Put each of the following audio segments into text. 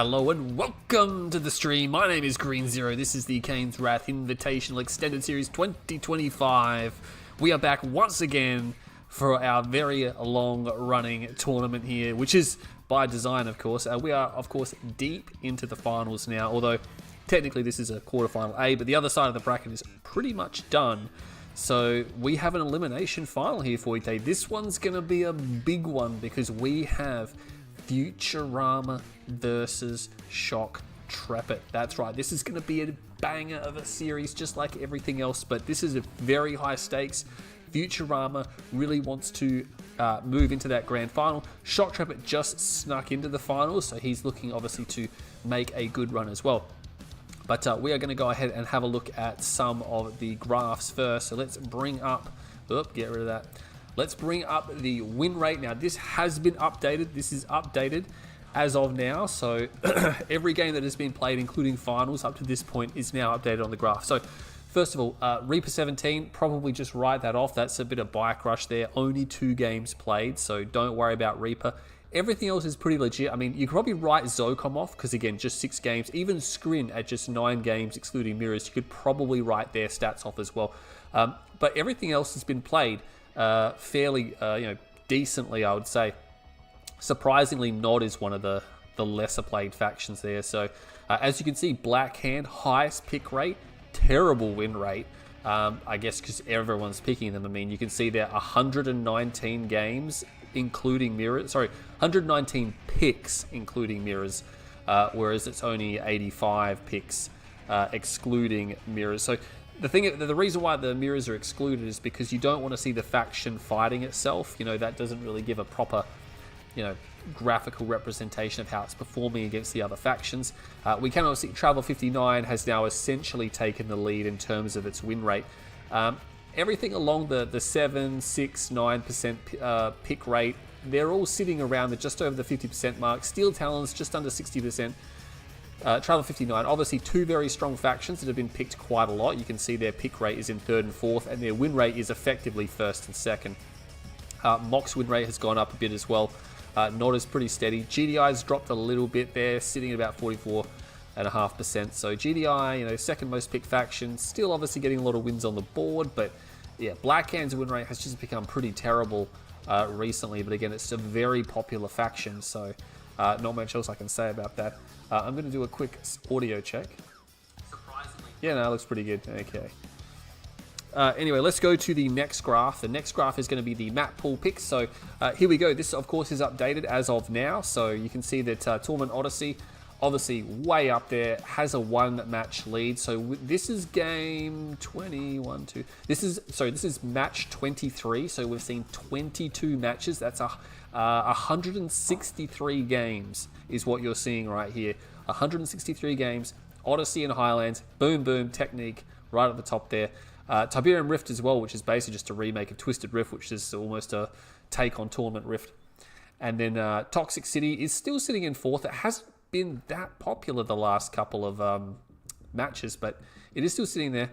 Hello and welcome to the stream. My name is Green Zero. This is the Kane's Wrath Invitational Extended Series 2025. We are back once again for our very long-running tournament here, which is by design, of course. We are, of course, deep into the finals now, although technically this is a quarterfinal A, but the other side of the bracket is pretty much done. So we have an elimination final here for you today. This one's going to be a big one because we have Futurama Vs Shoktrepet. That's right, this is going to be a banger of a series just like everything else, but this is a very high stakes. Futurama really wants to move into that grand final. Shoktrepet just snuck into the finals, so he's looking obviously to make a good run as well. But we are going to go ahead and have a look at some of the graphs first. So let's bring up, get rid of that. Let's bring up the win rate. Now this has been updated. This is updated as of now. So every game that has been played, including finals up to this point, is now updated on the graph. So first of all, Reaper 17, probably just write that off. That's a bit of bike rush there. Only 2 games played, so don't worry about Reaper. Everything else is pretty legit. I mean, you could probably write Zocom off because, again, just 6 games. Even Scrin at just 9 games, excluding mirrors, you could probably write their stats off as well. But everything else has been played fairly, decently, I would say. Surprisingly, Nod is one of the lesser played factions there. So, as you can see, Black Hand, highest pick rate, terrible win rate. I guess because everyone's picking them. I mean, you can see there 119 games, including mirrors. Sorry, 119 picks, including mirrors, whereas it's only 85 picks, excluding mirrors. So the reason why the mirrors are excluded is because you don't want to see the faction fighting itself. You know, that doesn't really give a proper, graphical representation of how it's performing against the other factions. We can also see Travel 59 has now essentially taken the lead in terms of its win rate. Everything along the 7, 6, 9% pick rate, they're all sitting around just over the 50% mark. Steel Talons just under 60%. Travel 59, obviously 2 very strong factions that have been picked quite a lot. You can see their pick rate is in 3rd and 4th, and their win rate is effectively 1st and 2nd. Mock's win rate has gone up a bit as well. Nod is pretty steady. GDI's dropped a little bit there, sitting at about 44.5%. So GDI, second most picked faction, still obviously getting a lot of wins on the board, but yeah, Black Hand's win rate has just become pretty terrible recently. But again, it's a very popular faction, so not much else I can say about that. I'm going to do a quick audio check. Surprisingly. Yeah, no, it looks pretty good. Okay. Anyway, let's go to the next graph. The next graph is going to be the map pool picks. So here we go. This, of course, is updated as of now. So you can see that Tournament Odyssey, obviously way up there, has a 1-match lead. So this is game 21, 2. This is match 23. So we've seen 22 matches. That's 163 games is what you're seeing right here. 163 games. Odyssey and Highlands. Boom, boom, technique right at the top there. Tiberium Rift as well, which is basically just a remake of Twisted Rift, which is almost a take on Tournament Rift. And then Toxic City is still sitting in 4th. It hasn't been that popular the last couple of matches, but it is still sitting there.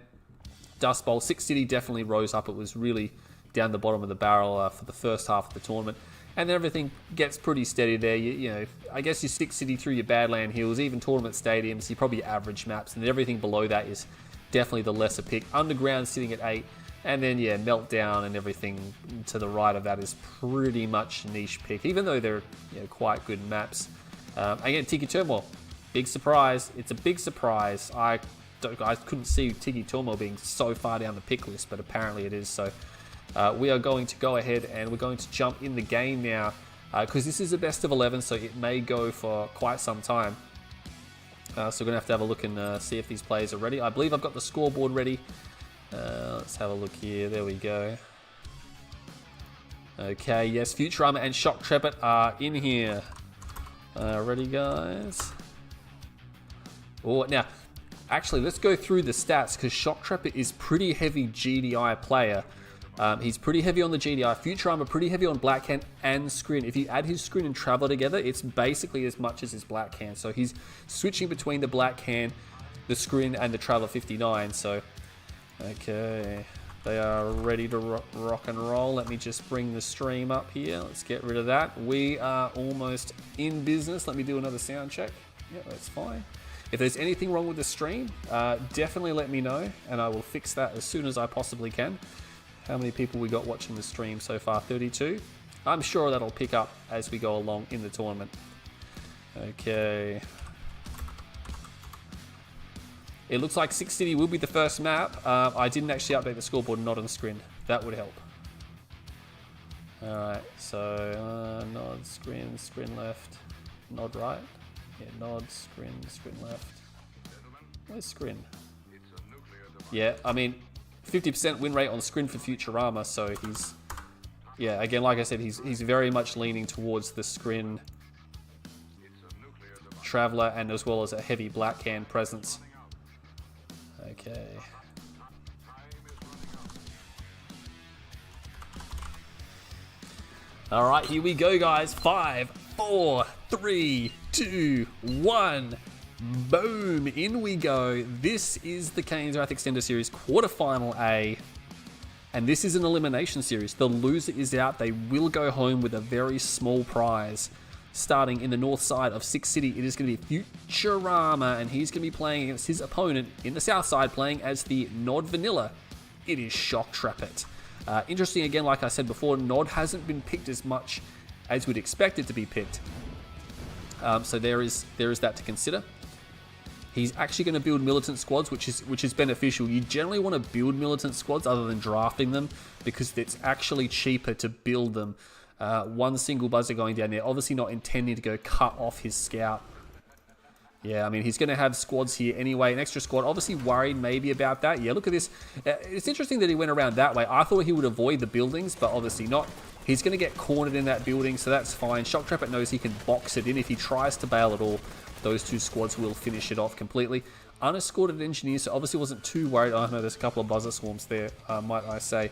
Dust Bowl, 6 City definitely rose up. It was really down the bottom of the barrel for the first half of the tournament. And then everything gets pretty steady there. I guess you 6 City through your Badland Hills, even Tournament Stadiums, you probably average maps, and then everything below that is definitely the lesser pick. Underground sitting at 8, and then yeah, Meltdown and everything to the right of that is pretty much niche pick, even though they're quite good maps. Again, Tiki Turmoil, big surprise. It's a big surprise. I couldn't see Tiki Turmoil being so far down the pick list, but apparently it is. So we are going to go ahead and we're going to jump in the game now because this is a best of 11, so it may go for quite some time. So we're going to have a look and see if these players are ready. I believe I've got the scoreboard ready. Let's have a look here. There we go. Okay, yes, Futurama and Shoktrepet are in here. Ready, guys? Oh, now, actually, let's go through the stats because Shoktrepet is pretty heavy GDI player. He's pretty heavy on the GDI. Futurama pretty heavy on Black Hand and Scrin. If you add his Scrin and Traveler together, it's basically as much as his Black Hand. So he's switching between the Black Hand, the Scrin, and the Traveler 59. So, okay, they are ready to rock and roll. Let me just bring the stream up here. Let's get rid of that. We are almost in business. Let me do another sound check. Yeah, that's fine. If there's anything wrong with the stream, definitely let me know, and I will fix that as soon as I possibly can. How many people we got watching the stream so far? 32. I'm sure that'll pick up as we go along in the tournament. Okay. It looks like Six City will be the first map. I didn't actually update the scoreboard, not on screen. That would help. Alright, so nod, screen left, nod right. Yeah, nod, screen left. Where's screen? Yeah, I mean, 50% win rate on screen for Futurama, so he's... Yeah, again, like I said, he's very much leaning towards the screen Traveler and as well as a heavy black hand presence. Okay. All right, here we go, guys. 5, 4, 3, 2, 1. Boom, in we go. This is the Kane's Wrath Extender Series quarterfinal A. And this is an elimination series. The loser is out. They will go home with a very small prize. Starting in the north side of Six City, it is going to be Futurama, and he's going to be playing against his opponent in the south side, playing as the Nod Vanilla. It is Shoktrepet. Interesting, again, like I said before, Nod hasn't been picked as much as we'd expect it to be picked. So there is that to consider. He's actually going to build militant squads, which is beneficial. You generally want to build militant squads other than drafting them, because it's actually cheaper to build them. One single buzzer going down there, obviously not intending to go cut off his scout. Yeah, I mean, he's going to have squads here anyway, an extra squad. Obviously worried maybe about that. Yeah, look at this. It's interesting that he went around that way. I thought he would avoid the buildings, but obviously not. He's going to get cornered in that building, so that's fine. Shoktrepet knows he can box it in. If he tries to bail at all, those two squads will finish it off completely. Unescorted engineer, so obviously wasn't too worried. I know there's a couple of buzzer swarms there, might I say.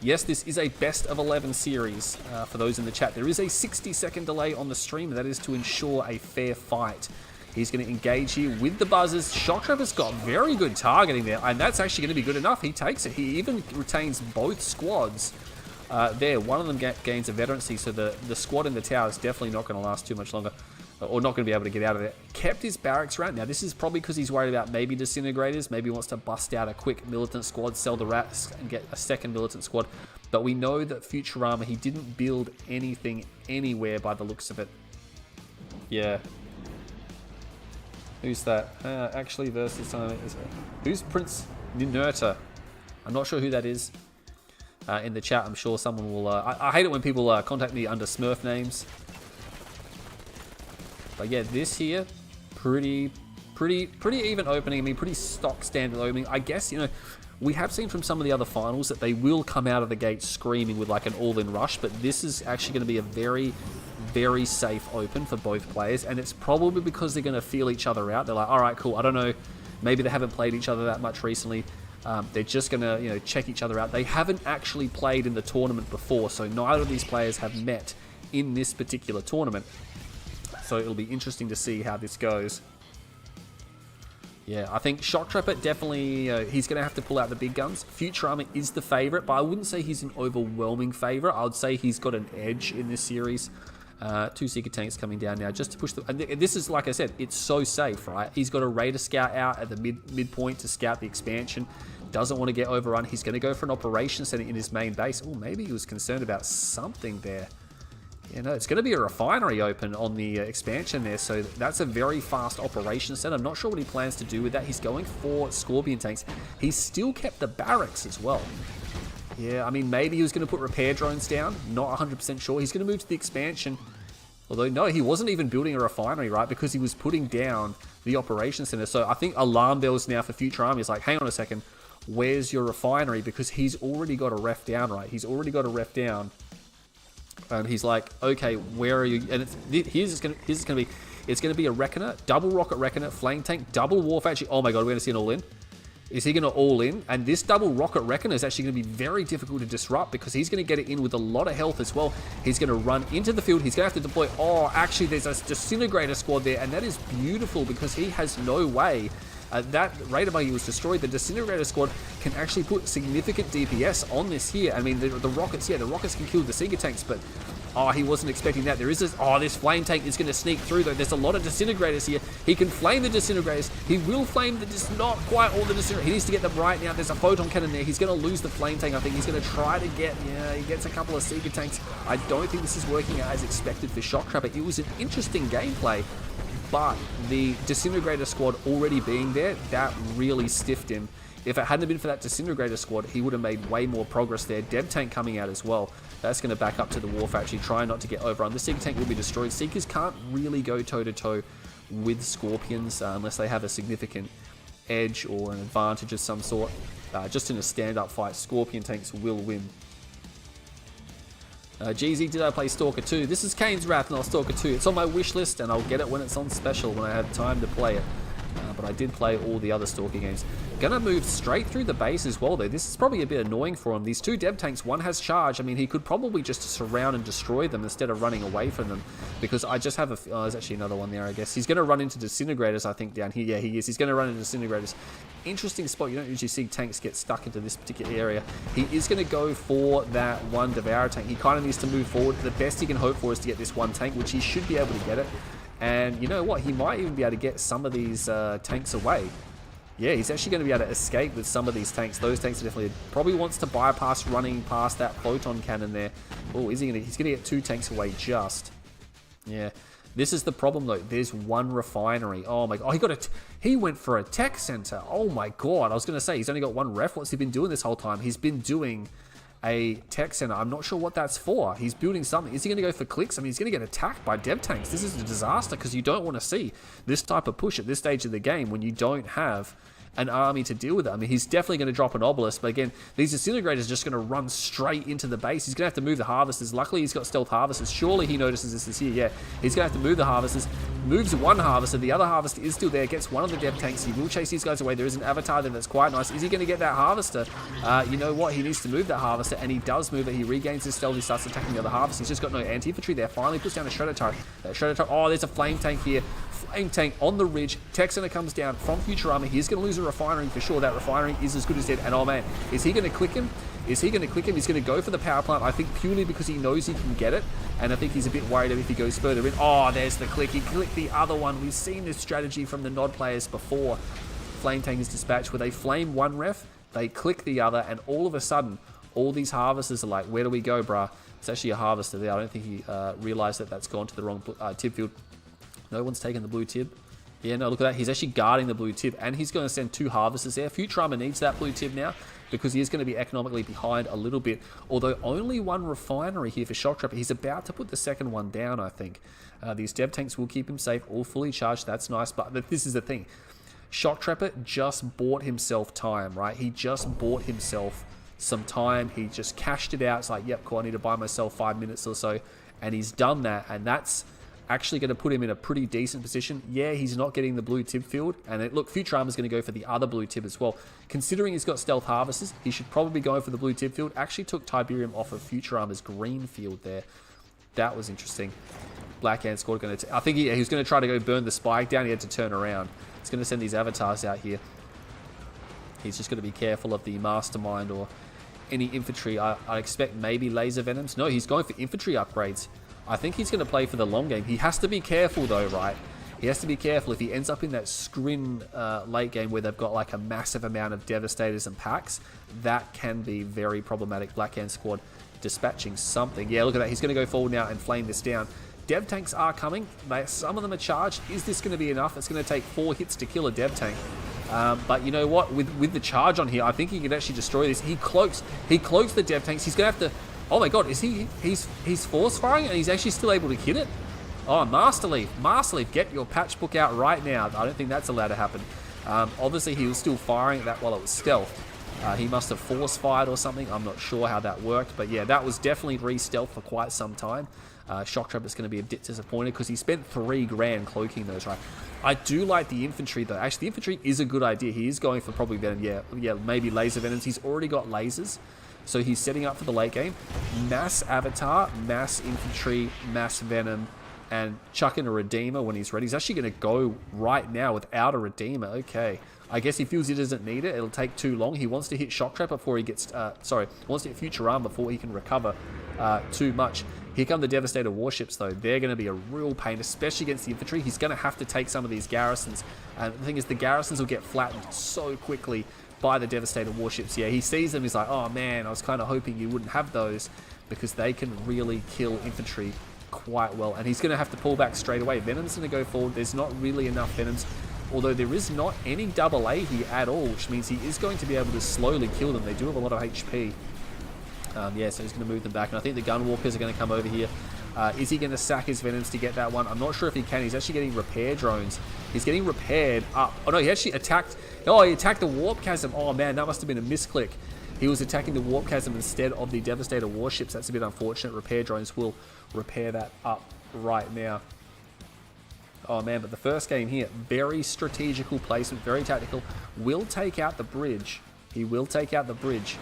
Yes, this is a best of 11 series for those in the chat. There is a 60-second delay on the stream. That is to ensure a fair fight. He's going to engage here with the buzzers. Shoktrepet's got very good targeting there, and that's actually going to be good enough. He takes it. He even retains both squads there. One of them gains a veterancy, so the squad in the tower is definitely not going to last too much longer, or not going to be able to get out of there. Kept his barracks around. Now, this is probably because he's worried about maybe disintegrators. Maybe he wants to bust out a quick militant squad, sell the rats, and get a second militant squad. But we know that Futurama, he didn't build anything anywhere by the looks of it. Yeah. Who's that? Actually, versus... who's Prince Ninerta? I'm not sure who that is. In the chat, I'm sure someone will... I hate it when people contact me under Smurf names. But yeah, this here, pretty even opening. I mean, pretty stock standard opening. I guess, you know, we have seen from some of the other finals that they will come out of the gate screaming with like an all-in rush, but this is actually going to be a very, very safe open for both players, and it's probably because they're going to feel each other out. They're like, all right, cool, I don't know, maybe they haven't played each other that much recently. They're just going to, you know, check each other out. They haven't actually played in the tournament before, so neither of these players have met in this particular tournament. So it'll be interesting to see how this goes. Yeah, I think Shoktrepet definitely, he's going to have to pull out the big guns. Futurama is the favourite, but I wouldn't say he's an overwhelming favourite. I would say he's got an edge in this series. 2 Seeker tanks coming down now just to push the... And this is, like I said, it's so safe, right? He's got a Raider scout out at the midpoint to scout the expansion. Doesn't want to get overrun. He's going to go for an operation center in his main base. Oh, maybe he was concerned about something there. You know, it's going to be a refinery open on the expansion there, so that's a very fast operation center. I'm not sure what he plans to do with that. He's going for Scorpion tanks. He's still kept the barracks as well. Yeah, I mean, maybe he was going to put repair drones down. Not 100% sure. He's going to move to the expansion. Although, no, he wasn't even building a refinery, right? Because he was putting down the operation center. So I think alarm bells now for Futurama. He's like, hang on a second. Where's your refinery? Because he's already got a ref down, right? He's already got a ref down. And he's like, okay, where are you? And it's going to be a Reckoner, double rocket Reckoner, flame tank, double Wharf. Actually, oh my god, we're going to see an all in. Is he going to all in? And this double rocket Reckoner is actually going to be very difficult to disrupt because he's going to get it in with a lot of health as well. He's going to run into the field. He's going to have to deploy. Oh, actually, there's a disintegrator squad there, and that is beautiful because he has no way. That Raider buggy was destroyed. The disintegrator squad can actually put significant DPS on this here. I mean, the rockets, yeah, the rockets can kill the Seeker tanks, but Oh, he wasn't expecting that. There is this. Oh, this flame tank is going to sneak through, though. There's a lot of disintegrators here. He can flame the disintegrators. He will flame the not quite all the disintegrators. He needs to get them right now. There's a photon cannon there. He's going to lose the flame tank. I think he's going to try to get, yeah, he gets a couple of Seeker tanks. I don't think this is working as expected for Shoktrepet. It was an interesting gameplay, but the disintegrator squad already being there, that really stiffed him. If it hadn't been for that disintegrator squad, he would have made way more progress there. Dev tank coming out as well. That's going to back up to the War Factory, trying not to get overrun. The Seeker tank will be destroyed. Seekers can't really go toe-to-toe with Scorpions unless they have a significant edge or an advantage of some sort. Just in a stand-up fight, Scorpion tanks will win. GZ, did I play Stalker 2? This is Kane's Wrath and I'll Stalker 2. It's on my wish list and I'll get it when it's on special, when I have time to play it. But I did play all the other Stalker games. Gonna move straight through the base as well, though. This is probably a bit annoying for him. These two Dev tanks, one has charge. I mean, he could probably just surround and destroy them instead of running away from them. Because I just have a... Oh, there's actually another one there, I guess. He's going to run into disintegrators, I think, down here. Yeah, he is. He's going to run into disintegrators. Interesting spot. You don't usually see tanks get stuck into this particular area. He is going to go for that one Devourer tank. He kind of needs to move forward. The best he can hope for is to get this one tank, which he should be able to get it. And you know what? He might even be able to get some of these tanks away. Yeah, he's actually going to be able to escape with some of these tanks. Those tanks are definitely... Probably wants to bypass running past that photon cannon there. Oh, is he going to... He's going to get 2 tanks away just. Yeah. This is the problem, though. There's one refinery. Oh, my God. Oh, he went for a tech center. Oh, my God. I was going to say, he's only got 1 ref. What's he been doing this whole time? He's been doing a tech center. I'm not sure what that's for. He's building something. Is he going to go for clicks? I mean, he's going to get attacked by dev tanks. This is a disaster because you don't want to see this type of push at this stage of the game when you don't have an army to deal with it. I mean, he's definitely going to drop an obelisk, but again, these disintegrators are just going to run straight into the base. He's going to have to move the harvesters. Luckily, he's got stealth harvesters. Surely he notices this is here. Yeah, he's going to have to move the harvesters. Moves one harvester. The other harvester is still there. Gets one of the dev tanks. He will chase these guys away. There is an avatar there that's quite nice. Is he going to get that harvester? You know what? He needs to move that harvester, and he does move it. He regains his stealth. He starts attacking the other harvester. He's just got no anti-infantry there. Finally puts down a shredder turret. That shredder turret. Oh, there's a flame tank here. Flame tank on the ridge. Tech center comes down from Futurama. He's going to lose a refinery for sure. That refinery is as good as dead. And oh man, is he going to click him? Is he going to click him? He's going to go for the power plant, I think purely because he knows he can get it. And I think he's a bit worried if he goes further in. Oh, there's the click. He clicked the other one. We've seen this strategy from the Nod players before. Flame Tank is dispatched where they flame one ref, they click the other, and all of a sudden, all these harvesters are like, where do we go, bruh? It's actually a harvester there. I don't think he realized that that's gone to the wrong tib field. No one's taken the blue tib. Yeah, no, look at that. He's actually guarding the blue tib, and he's going to send 2 harvesters there. Futurama needs that blue tib now because he is going to be economically behind a little bit. Although only 1 refinery here for Shoktrepet. He's about to put the second one down, I think. These dev tanks will keep him safe, all fully charged. That's nice, but this is the thing. Shoktrepet just bought himself time, right? He just bought himself some time. He just cashed it out. It's like, yep, cool, I need to buy myself 5 minutes or so. And he's done that, and that's actually going to put him in a pretty decent position. Yeah, he's not getting the blue tib field. And look, Futurama's going to go for the other blue tib as well. Considering he's got stealth harvesters, he should probably be going for the blue tib field. Actually took Tiberium off of Futurama's green field there. That was interesting. Black Ant squad going to... I think he was going to try to go burn the spike down. He had to turn around. He's going to send these avatars out here. He's just going to be careful of the mastermind or any infantry. I expect maybe laser venoms. No, he's going for infantry upgrades. I think he's going to play for the long game. He has to be careful though, right? He has to be careful if he ends up in that scrim late game where they've got like a massive amount of devastators and packs. That can be very problematic. Black Ant squad dispatching something. Yeah, look at that. He's going to go forward now and flame this down. Dev tanks are coming. Some of them are charged. Is this going to be enough? It's going to take 4 hits to kill a dev tank. But you know what? With the charge on here, I think he could actually destroy this. He cloaks the dev tanks. He's going to have to... Oh my god, is he's force firing and he's actually still able to hit it? Oh, Master Leaf, get your patch book out right now. I don't think that's allowed to happen. Obviously, he was still firing at that while it was stealth. He must have force fired or something. I'm not sure how that worked, but yeah, that was definitely re-stealth for quite some time. Shoktrepet's going to be a bit disappointed because he spent 3 grand cloaking those, right? I do like the infantry though. Actually, the infantry is a good idea. He is going for probably venom. Yeah, maybe laser venoms. He's already got lasers. So he's setting up for the late game. Mass Avatar, Mass Infantry, Mass Venom, and chuck in a Redeemer when he's ready. He's actually going to go right now without a Redeemer. Okay. I guess he feels he doesn't need it. It'll take too long. He wants to hit Shoktrepet before he gets... wants to hit Futurama before he can recover too much. Here come the Devastator warships, though. They're going to be a real pain, especially against the infantry. He's going to have to take some of these garrisons. And the thing is, the garrisons will get flattened so quickly by the Devastator warships. Yeah, he sees them. He's like, oh man, I was kind of hoping you wouldn't have those, because they can really kill infantry quite well. And he's going to have to pull back straight away. Venom's going to go forward. There's not really enough Venoms, although there is not any AA here at all, which means he is going to be able to slowly kill them. They do have a lot of HP. Yeah, so he's going to move them back. And I think the Gunwalkers are going to come over here. Is he going to sack his Venoms to get that one? I'm not sure if he can. He's actually getting repair drones. He's getting repaired up. Oh, no, he actually attacked... Oh, he attacked the Warp Chasm. Oh, man, that must have been a misclick. He was attacking the Warp Chasm instead of the Devastator warships. That's a bit unfortunate. Repair drones will repair that up right now. Oh, man, but the first game here, very strategical placement, very tactical. Will take out the bridge. He will take out the bridge.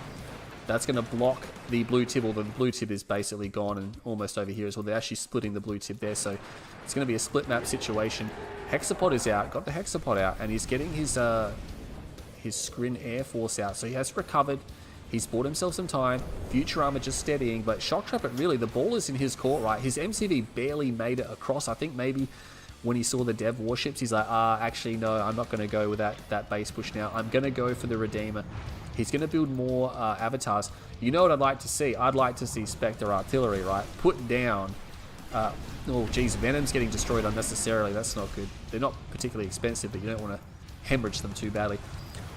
That's going to block the blue tib, although the blue tib is basically gone and almost over here as well. They're actually splitting the blue tib there, so it's going to be a split map situation. Hexapod is out, got the Hexapod out, and he's getting his Skrin Air Force out. So he has recovered. He's bought himself some time. Futurama just steadying, but Shoktrepet, really, the ball is in his court, right? His MCV barely made it across. I think maybe when he saw the Dev warships, he's like, actually, no, I'm not going to go with that base push now. I'm going to go for the Redeemer. He's going to build more avatars. You know what I'd like to see? I'd like to see Spectre artillery, right? Put down. Oh, geez, Venom's getting destroyed unnecessarily. That's not good. They're not particularly expensive, but you don't want to hemorrhage them too badly.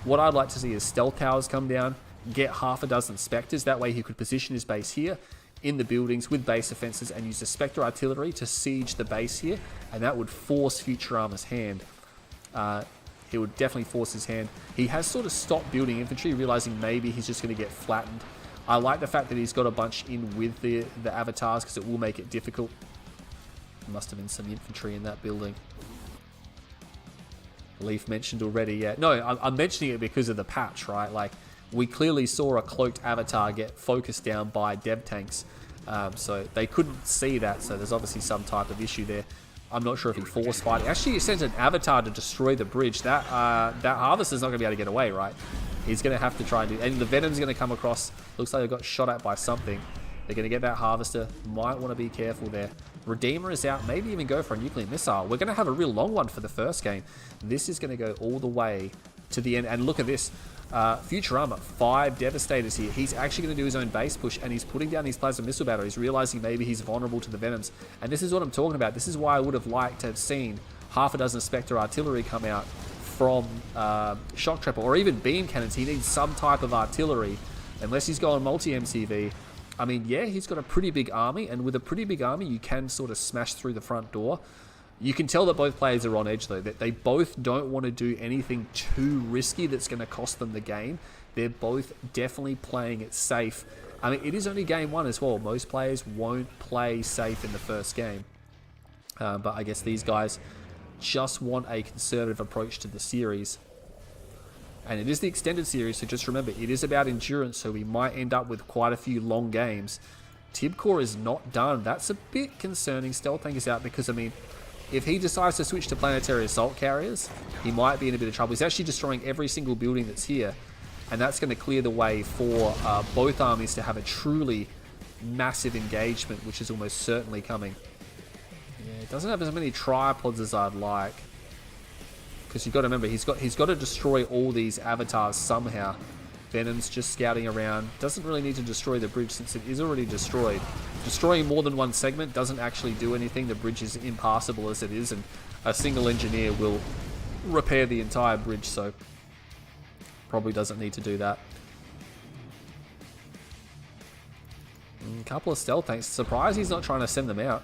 What I'd like to see is stealth towers come down, get half a dozen Spectres. That way he could position his base here in the buildings with base defenses and use the Spectre artillery to siege the base here, and that would force Futurama's hand. It would definitely force his hand. He has sort of stopped building infantry, realizing maybe he's just going to get flattened. I like the fact that he's got a bunch in with the avatars, because it will make it difficult. There must have been some infantry in that building. Leaf mentioned already, yeah. No, I'm mentioning it because of the patch, right? Like, we clearly saw a cloaked avatar get focused down by dev tanks. So they couldn't see that, so there's obviously some type of issue there. I'm not sure if he force fight. Actually, he sent an avatar to destroy the bridge. That Harvester's not going to be able to get away, right? He's going to have to try and do... And the Venom's going to come across. Looks like they got shot at by something. They're going to get that Harvester. Might want to be careful there. Redeemer is out. Maybe even go for a nuclear missile. We're going to have a real long one for the first game. This is going to go all the way to the end. And look at this. Futurama, 5 Devastators here. He's actually going to do his own base push, and he's putting down these plasma missile batteries, realizing maybe he's vulnerable to the Venoms. And this is what I'm talking about. This is why I would have liked to have seen half a dozen Spectre artillery come out from Shoktrepet, or even beam cannons. He needs some type of artillery, unless he's going multi-MCV. I mean, yeah, he's got a pretty big army, and with a pretty big army, you can sort of smash through the front door. You can tell that both players are on edge, though. That they both don't want to do anything too risky that's going to cost them the game. They're both definitely playing it safe. I mean, it is only game 1 as well. Most players won't play safe in the first game. But I guess these guys just want a conservative approach to the series. And it is the extended series, so just remember, it is about endurance, so we might end up with quite a few long games. Tibcore is not done. That's a bit concerning. Stealth Tank is out because, I mean, if he decides to switch to planetary assault carriers, he might be in a bit of trouble. He's actually destroying every single building that's here, and that's going to clear the way for both armies to have a truly massive engagement, which is almost certainly coming. Yeah, it doesn't have as many tripods as I'd like, because you've got to remember, he's got to destroy all these avatars somehow. Venom's just scouting around. Doesn't really need to destroy the bridge since it is already destroyed. Destroying more than one segment doesn't actually do anything. The bridge is impassable as it is, and a single engineer will repair the entire bridge, so probably doesn't need to do that. A couple of stealth tanks. Surprised he's not trying to send them out.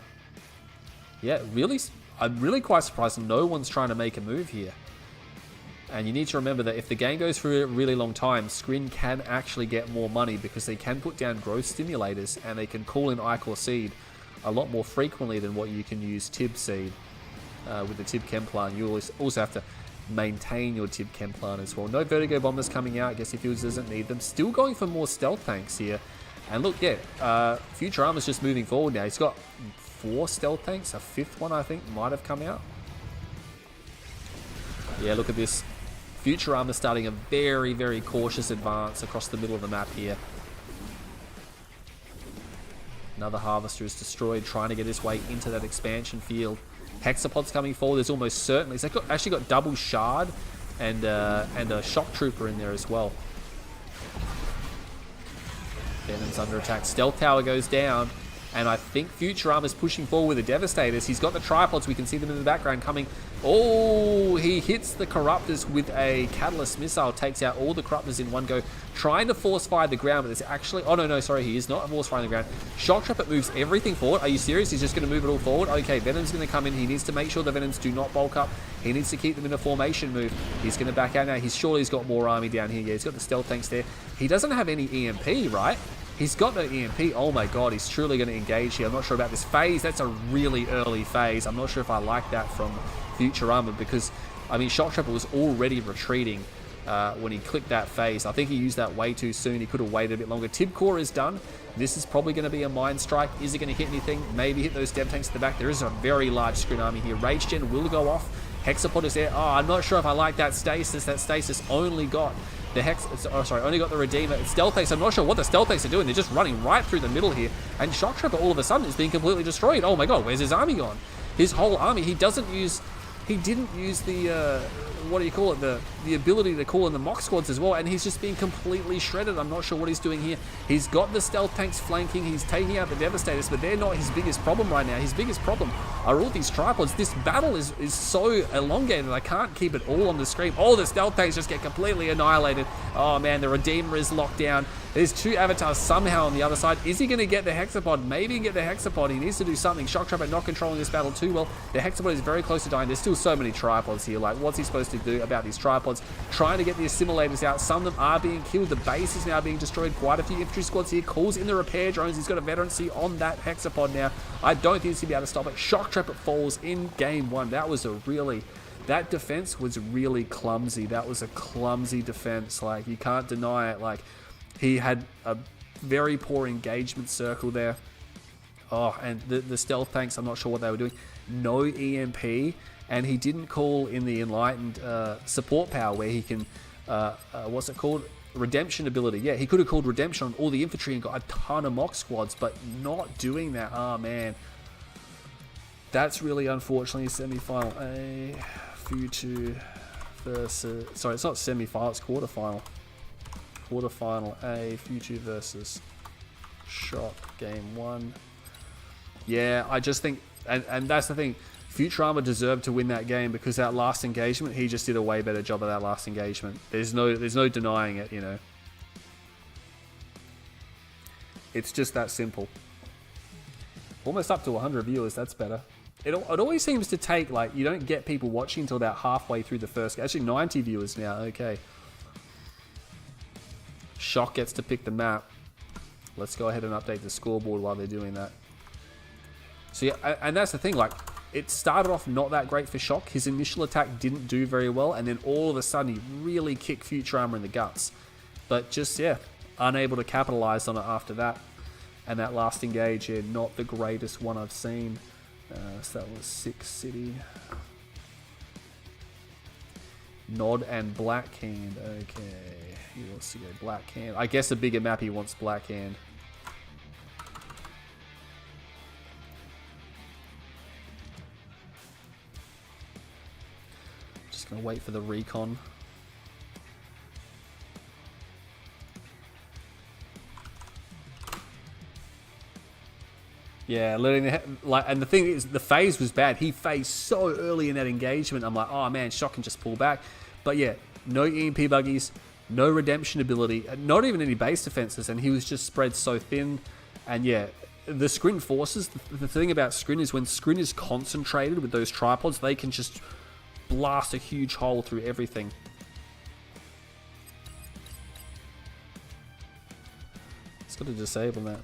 Yeah, really, I'm really quite surprised no one's trying to make a move here. And you need to remember that if the game goes for a really long time, Skrin can actually get more money because they can put down growth stimulators and they can call in Ichor Seed a lot more frequently than what you can use Tib Seed with the Tib Chem plant. You also have to maintain your Tib Chem plant as well. No Vertigo Bombers coming out. I guess if he doesn't need them. Still going for more stealth tanks here. And look, yeah, Futurama's just moving forward now. He's got 4 stealth tanks. A 5th one, I think, might have come out. Yeah, look at this. Futurama starting a very, very cautious advance across the middle of the map here. Another harvester is destroyed, trying to get his way into that expansion field. Hexapod's coming forward. There's almost certainly... So they've actually got double shard and a shock trooper in there as well. Venom's under attack. Stealth tower goes down. And I think Futurama's pushing forward with the Devastators. He's got the tripods. We can see them in the background coming. Oh, he hits the Corruptors with a Catalyst Missile. Takes out all the Corruptors in one go. Trying to force fire the ground, but it's actually... Oh, no, sorry. He is not force firing the ground. Shoktrepet moves everything forward. Are you serious? He's just going to move it all forward? Okay, Venom's going to come in. He needs to make sure the Venoms do not bulk up. He needs to keep them in a formation move. He's going to back out now. He's got more army down here. Yeah, he's got the stealth tanks there. He doesn't have any EMP, right? He's got no EMP. Oh my god, he's truly going to engage here. I'm not sure about this phase. That's a really early phase. I'm not sure if I like that from Futurama because, I mean, Shoktrepet was already retreating when he clicked that phase. I think he used that way too soon. He could have waited a bit longer. Tib core is done. This is probably going to be a Mind Strike. Is it going to hit anything? Maybe hit those Dev tanks at the back. There is a very large screen army here. Rage Gen will go off. Hexapod is there. Oh, I'm not sure if I like that stasis. That stasis only got... only got the Redeemer. Stealth tanks, I'm not sure what the stealth tanks are doing. They're just running right through the middle here. And Shoktrepet all of a sudden is being completely destroyed. Oh my god, where's his army gone? His whole army, he didn't use the, what do you call it? The ability to call in the mock squads as well. And he's just being completely shredded. I'm not sure what he's doing here. He's got the stealth tanks flanking. He's taking out the Devastators, but they're not his biggest problem right now. His biggest problem are all these tripods. This battle is so elongated. I can't keep it all on the screen. All the stealth tanks just get completely annihilated. Oh man, the Redeemer is locked down. There's two avatars somehow on the other side. Is he going to get the Hexapod? Maybe he can get the Hexapod. He needs to do something. Shoktrepet not controlling this battle too well. The Hexapod is very close to dying. There's still so many tripods here. Like, what's he supposed to do about these tripods? Trying to get the assimilators out. Some of them are being killed. The base is now being destroyed. Quite a few infantry squads here. Calls in the repair drones. He's got a veterancy on that Hexapod now. I don't think he's going to be able to stop it. Shoktrepet falls in game one. That was a really... That defense was really clumsy. That was a clumsy defense. Like, you can't deny it. Like, he had a very poor engagement circle there. Oh, and the stealth tanks, I'm not sure what they were doing. No EMP, and he didn't call in the Enlightened support power where he can, what's it called? Redemption ability. Yeah, he could have called Redemption on all the infantry and got a ton of mock squads, but not doing that. Oh, man. That's really unfortunately a semi-final. A Future versus... Sorry, it's not semi-final, it's quarter-final. Quarter-final A, Future versus Shock, game one. Yeah, I just think... And that's the thing. Futurama deserved to win that game because that last engagement, he just did a way better job of that last engagement. There's no denying it, you know. It's just that simple. Almost up to 100 viewers, that's better. It always seems to take, like, you don't get people watching until about halfway through the first... Actually, 90 viewers now, okay. Shock gets to pick the map. Let's go ahead and update the scoreboard while they're doing that. So yeah, and that's the thing, like, it started off not that great for Shock. His initial attack didn't do very well, and then all of a sudden he really kicked Futurama in the guts. But just, yeah, unable to capitalize on it after that. And that last engage, yeah, not the greatest one I've seen. So that was 6 City. Nod and Blackhand. Okay. He wants to go Blackhand. I guess a bigger map he wants Blackhand. Just going to wait for the recon. Yeah, letting the, like, and the thing is, the phase was bad. He phased so early in that engagement. I'm like, oh man, Shock can just pull back. But yeah, no EMP buggies, no redemption ability, not even any base defenses, and he was just spread so thin. And yeah, the Skrin forces, the thing about Skrin is when Skrin is concentrated with those tripods, they can just blast a huge hole through everything. It's got to disable that.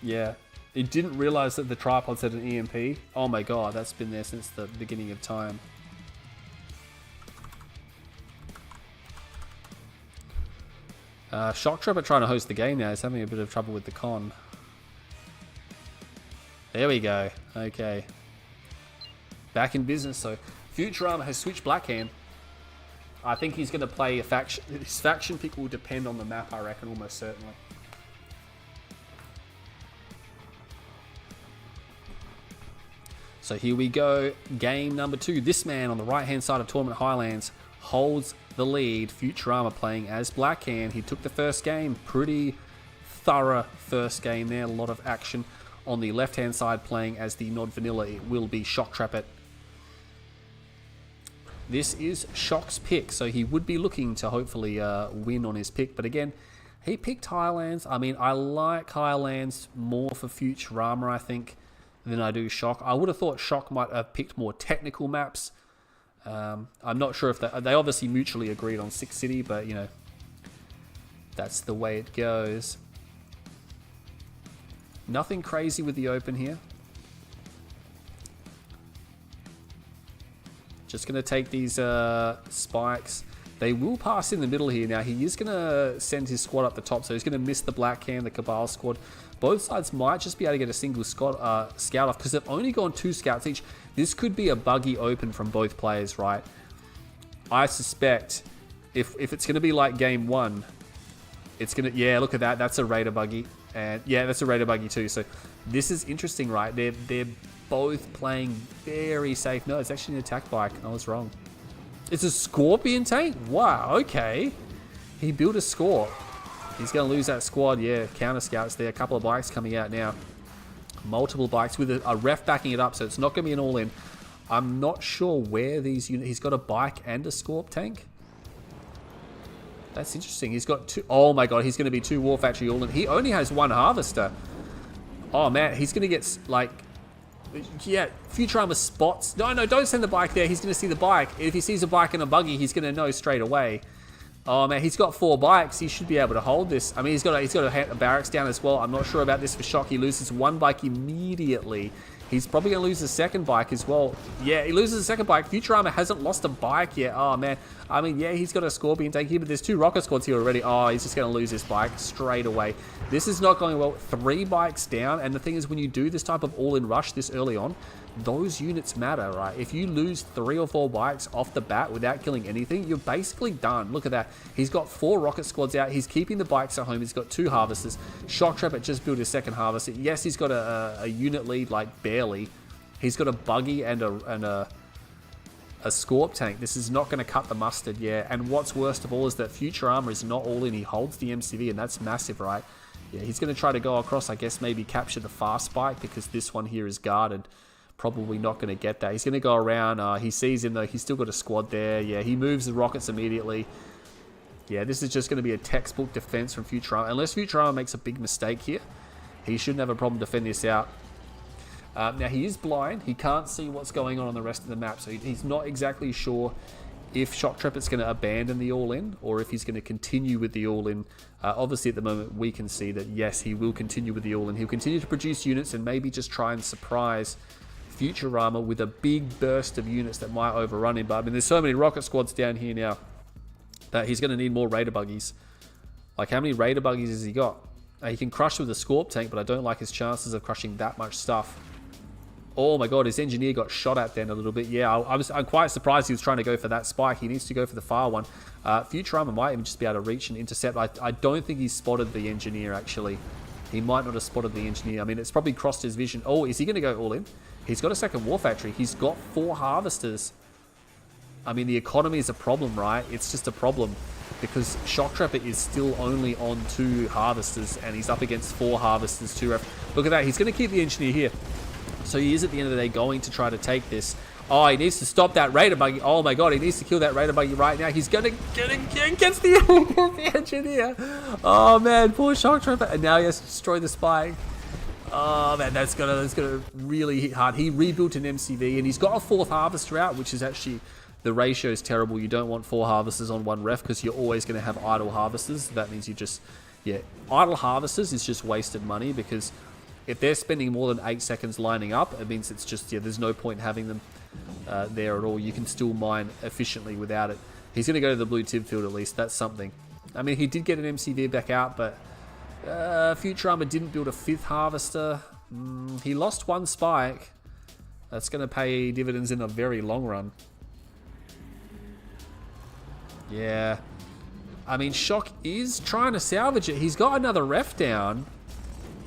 Yeah, it didn't realize that the tripods had an EMP. Oh my god, that's been there since the beginning of time. Shoktrepet trying to host the game now is having a bit of trouble with the con. There we go. Okay. back in business. So Futurama has switched Blackhand. I think he's going to play a faction. His faction pick will depend on the map, I reckon, almost certainly. So here we go, game number 2. This man on the right-hand side of Tournament Highlands holds the lead. Futurama playing as Blackhand. He took the first game. Pretty thorough first game there. A lot of action. On the left-hand side, playing as the non-vanilla, it will be Shoktrepet. This is Shock's pick, so he would be looking to hopefully win on his pick. But again, he picked Highlands. I mean, I like Highlands more for Futurama, I think, than I do Shock. I would have thought Shock might have picked more technical maps. I'm not sure if they obviously mutually agreed on 6 City, but you know, that's the way it goes. Nothing crazy with the open here. Just going to take these spikes. They will pass in the middle here. Now, he is going to send his squad up the top, so he's going to miss the Blackhand, the Cabal squad. Both sides might just be able to get a single scout off, because they've only gone 2 scouts each. This could be a buggy open from both players, right? I suspect if it's going to be like game 1, it's going to... Yeah, look at that. That's a Raider buggy. And yeah, that's a Raider buggy too. So this is interesting, right? They're both playing very safe. No, it's actually an attack bike. I was wrong. It's a Scorpion tank? Wow, okay. He built a Scorp. He's going to lose that squad. Yeah, counter scouts there. A couple of bikes coming out now. Multiple bikes with a ref backing it up, so it's not going to be an all-in. I'm not sure where these units... He's got a bike and a Scorp tank. That's interesting. He's got 2... Oh my god, he's going to be 2 War Factory all-in. He only has 1 Harvester. Oh man, he's going to get like... Yeah, Futurama spots. No, don't send the bike there. He's going to see the bike. If he sees a bike and a buggy, he's going to know straight away. Oh man, he's got 4 bikes. He should be able to hold this. I mean, he's got a barracks down as well. I'm not sure about this for Shock. He loses 1 bike immediately. He's probably going to lose the second bike as well. Yeah, he loses the second bike. Futurama hasn't lost a bike yet. Oh man, I mean, yeah, he's got a Scorpion tank here, but there's 2 rocket squads here already. Oh, he's just going to lose his bike straight away. This is not going well. 3 bikes down, and the thing is, when you do this type of all-in rush this early on, those units matter, right? If you lose 3 or 4 bikes off the bat without killing anything, you're basically done. Look at that. He's got 4 rocket squads out. He's keeping the bikes at home. He's got 2 harvesters. Shoktrepet just built his second harvester. Yes, he's got a unit lead, like barely. He's got a buggy and a Scorp tank. This is not going to cut the mustard, yeah. And what's worst of all is that Futurama is not all in. He holds the MCV, and that's massive, right? Yeah, he's going to try to go across, I guess, maybe capture the fast bike, because this one here is guarded. Probably not going to get that. He's going to go around. He sees him, though. He's still got a squad there. Yeah, he moves the rockets immediately. Yeah, this is just going to be a textbook defense from Futurama. Unless Futurama makes a big mistake here, he shouldn't have a problem defending this out. Now, he is blind. He can't see what's going on the rest of the map, so he's not exactly sure if Shoktrepet's going to abandon the all-in or if he's going to continue with the all-in. Obviously, at the moment, we can see that, yes, he will continue with the all-in. He'll continue to produce units and maybe just try and surprise Futurama with a big burst of units that might overrun him. But, I mean, there's so many rocket squads down here now that he's going to need more Raider buggies. Like, how many Raider buggies has he got? He can crush with a Scorp tank, but I don't like his chances of crushing that much stuff. Oh my god, his engineer got shot at then a little bit. Yeah, I'm quite surprised he was trying to go for that spike. He needs to go for the far one. Futurama might even just be able to reach and intercept. I don't think he's spotted the engineer, actually. He might not have spotted the engineer. I mean, it's probably crossed his vision. Oh, is he going to go all in? He's got a second War Factory. He's got 4 harvesters. I mean, the economy is a problem, right? It's just a problem. Because Shoktrepet is still only on 2 harvesters, and he's up against 4 harvesters, 2 ref. Look at that. He's going to keep the engineer here. So he is, at the end of the day, going to try to take this. Oh, he needs to stop that Raider buggy. Oh my god, he needs to kill that Raider buggy right now. He's going to get against the engineer. Oh man, poor Shoktrepet. And now he has to destroy the spike. Oh man, that's gonna really hit hard. He rebuilt an MCV, and he's got a 4th harvester out, which is actually... The ratio is terrible. You don't want 4 harvesters on 1 ref, because you're always going to have idle harvesters. That means you just... Yeah, idle harvesters is just wasted money, because... If they're spending more than 8 seconds lining up, it means it's just, yeah, there's no point having them there at all. You can still mine efficiently without it. He's going to go to the blue tib field at least. That's something. I mean, he did get an MCV back out, but Futurama didn't build a 5th harvester. He lost 1 spike. That's going to pay dividends in a very long run. Yeah. I mean, Shock is trying to salvage it. He's got another ref down.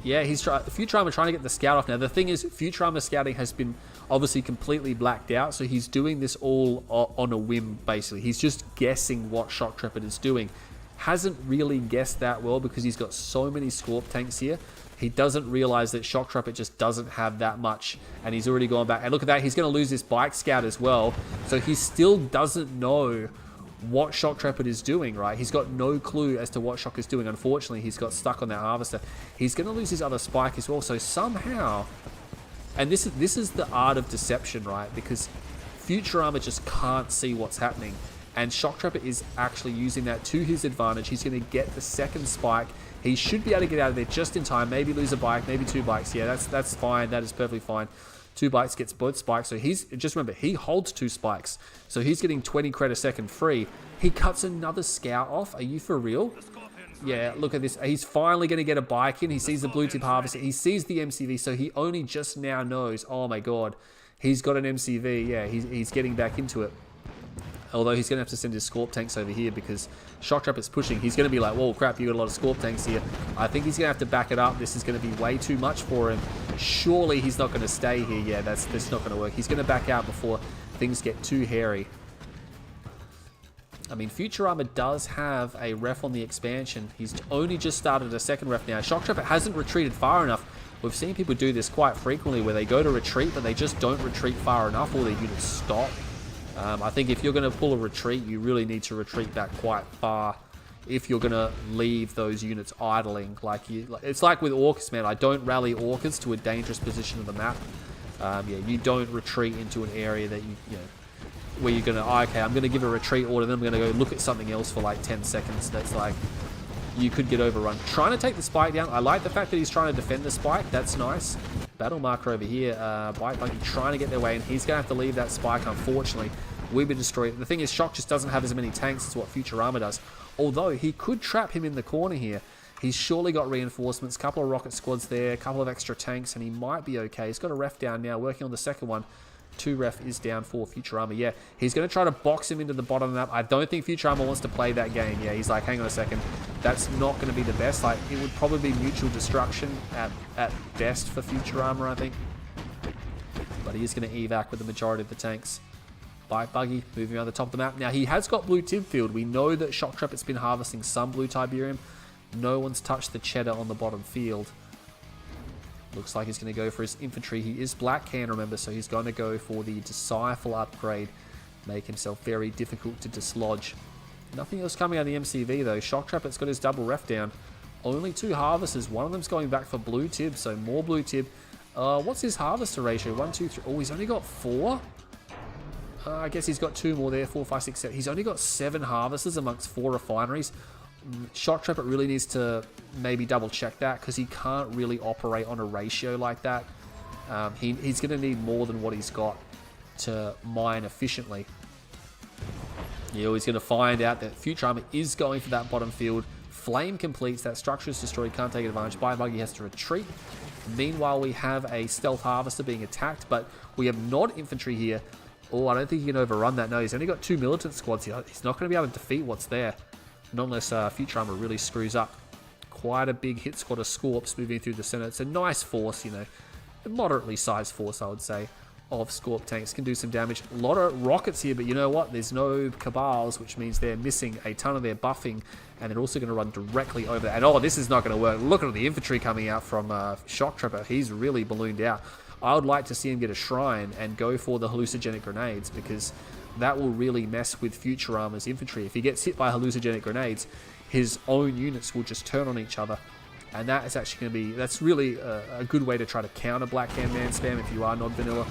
Yeah, Futurama trying to get the scout off now. The thing is, Futurama scouting has been obviously completely blacked out, so he's doing this all on a whim, basically. He's just guessing what Shoktrepet is doing. Hasn't really guessed that well because he's got so many Scorp tanks here. He doesn't realize that Shoktrepet just doesn't have that much, and he's already gone back. And look at that, he's going to lose this bike scout as well. So he still doesn't know what Shoktrepet is doing, right? He's got no clue as to what Shock is doing. Unfortunately, he's got stuck on that harvester. He's going to lose his other spike as well. So somehow, and this is the art of deception, right? Because Futurama just can't see what's happening. And Shoktrepet is actually using that to his advantage. He's going to get the second spike. He should be able to get out of there just in time. Maybe lose a bike, maybe 2 bikes. Yeah, that's fine. That is perfectly fine. 2 bikes gets both spikes. So he's, just remember, he holds 2 spikes. So he's getting 20 cred a second free. He cuts another scout off. Are you for real? Yeah, look at this. He's finally going to get a bike in. He sees the blue tip harvester. He sees the MCV. So he only just now knows, oh my God, he's got an MCV. Yeah, he's getting back into it. Although he's going to have to send his Scorp tanks over here because Shoktrepet's pushing. He's going to be like, whoa, crap, you got a lot of Scorp tanks here. I think he's going to have to back it up. This is going to be way too much for him. Surely he's not going to stay here. Yeah, that's not going to work. He's going to back out before things get too hairy. I mean, Futurama does have a ref on the expansion. He's only just started a second ref now. Shoktrepet hasn't retreated far enough. We've seen people do this quite frequently where they go to retreat, but they just don't retreat far enough or their units stop. I think if you're going to pull a retreat, you really need to retreat back quite far if you're going to leave those units idling. It's like with Orcas, man. I don't rally Orcas to a dangerous position of the map. Yeah, you don't retreat into an area that you know, where you're going to, okay, I'm going to give a retreat order, then I'm going to go look at something else for like 10 seconds. That's like, you could get overrun. Trying to take the spike down. I like the fact that he's trying to defend the spike. That's nice. Battle marker over here. Bike Buggy trying to get their way in. He's going to have to leave that spike, unfortunately. We've been destroyed. The thing is, Shock just doesn't have as many tanks as what Futurama does. Although, he could trap him in the corner here. He's surely got reinforcements, a couple of rocket squads there, a couple of extra tanks, and he might be okay. He's got a ref down now, working on the second one. 2 ref is down for Futurama. Yeah, he's going to try to box him into the bottom of the map. I don't think Futurama wants to play that game. Yeah, he's like, hang on a second. That's not going to be the best. Like, it would probably be mutual destruction at best for Futurama, I think. But he is going to evac with the majority of the tanks. Bike Buggy moving around the top of the map. Now, he has got blue Tib field. We know that Shoktrepet's been harvesting some blue Tiberium. No one's touched the cheddar on the bottom field. Looks like he's going to go for his infantry. He is black can, remember, so he's going to go for the Disciple upgrade. Make himself very difficult to dislodge. Nothing else coming out of the MCV, though. Shoktrepet's got his double ref down. Only 2 harvesters. One of them's going back for blue Tib, so more blue Tib. What's his harvester ratio? 1, 2, 3. Oh, he's only got 4? I guess he's got 2 more there. 4, 5, 6, 7. He's only got 7 harvesters amongst 4 refineries. Shoktrepet really needs to maybe double check that because he can't really operate on a ratio like that. He's going to need more than what he's got to mine efficiently. Yeah, he's going to find out that Futurama is going for that bottom field. Flame completes. That structure is destroyed. Can't take advantage. Buggy has to retreat. Meanwhile, we have a stealth harvester being attacked, but we have not infantry here. Oh, I don't think he can overrun that. No, he's only got 2 militant squads here. He's not going to be able to defeat what's there. Not unless Futurama really screws up. Quite a big hit squad of Scorps moving through the center. It's a nice force, you know. A moderately sized force, I would say, of Scorp tanks. Can do some damage. A lot of rockets here, but you know what? There's no Cabals, which means they're missing a ton of their buffing. And they're also going to run directly over that. And oh, this is not going to work. Look at the infantry coming out from Shoktrepet. He's really ballooned out. I would like to see him get a shrine and go for the hallucinogenic grenades because that will really mess with Futurama's infantry. If he gets hit by hallucinogenic grenades, his own units will just turn on each other. And that is actually going to be, that's really a good way to try to counter Black Hand Man spam if you are non-vanilla.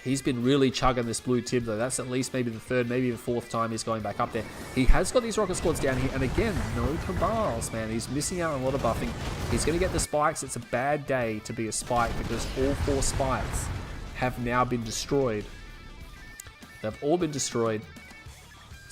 He's been really chugging this blue Tib though. That's at least maybe the 3rd, maybe the 4th time he's going back up there. He has got these rocket squads down here. And again, no Cabals, man. He's missing out on a lot of buffing. He's going to get the spikes. It's a bad day to be a spike because all 4 spikes have now been destroyed. They've all been destroyed.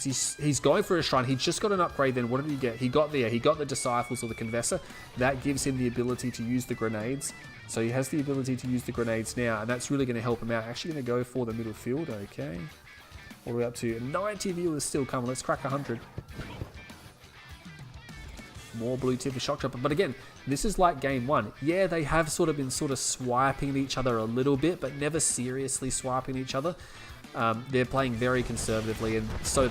He's going for a shrine. He just got an upgrade then. What did he get? He got the Disciples or the Convessor. That gives him the ability to use the grenades. So he has the ability to use the grenades now, and that's really going to help him out. Actually going to go for the middle field, okay. All the way up to 90 viewers still coming. Let's crack 100. More blue tip for Shoktrepet. But again, this is like game one. Yeah, they have been swiping at each other a little bit, but never seriously swiping at each other. They're playing very conservatively, and so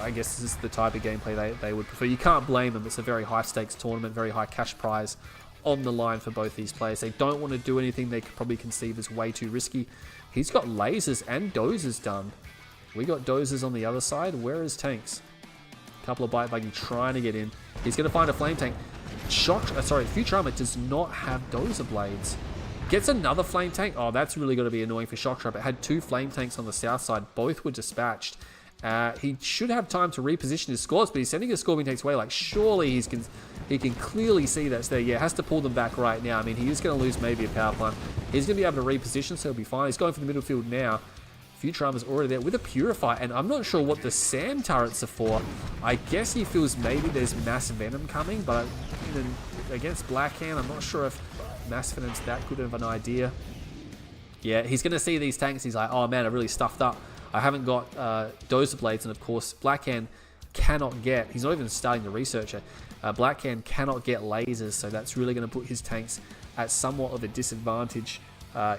I guess this is the type of gameplay they would prefer. You can't blame them. It's a very high stakes tournament, very high cash prize on the line for both these players. They don't want to do anything they could probably conceive as way too risky. He's got lasers and dozers done. We got dozers on the other side. Where is tanks? A couple of bite buggy trying to get in. He's going to find a flame tank. Futurama does not have dozer blades. Gets another flame tank. Oh, that's really going to be annoying for Shoktrepet. It had 2 flame tanks on the south side. Both were dispatched. He should have time to reposition his scores, but he's sending his scorpion tanks away. Like, surely he can clearly see that's there. Yeah, has to pull them back right now. I mean, he is going to lose maybe a power plant. He's going to be able to reposition, so he'll be fine. He's going for the middle field now. Futurama's already there with a Purify, and I'm not sure what the SAM turrets are for. I guess he feels maybe there's Mass Venom coming, but against Blackhand, I'm not sure if Mass Venom's that good of an idea. Yeah, he's going to see these tanks. He's like, oh man, I really stuffed up. I haven't got dozer blades, and of course, Blackhand cannot get, he's not even starting to research it. Blackhand cannot get lasers, so that's really going to put his tanks at somewhat of a disadvantage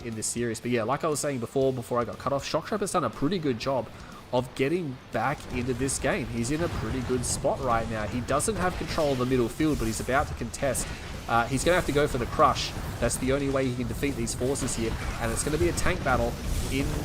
in this series. But yeah, like I was saying before I got cut off, Shoktrepet's done a pretty good job of getting back into this game. He's in a pretty good spot right now. He doesn't have control of the middle field, but he's about to contest. He's going to have to go for the crush. That's the only way he can defeat these forces here, and it's going to be a tank battle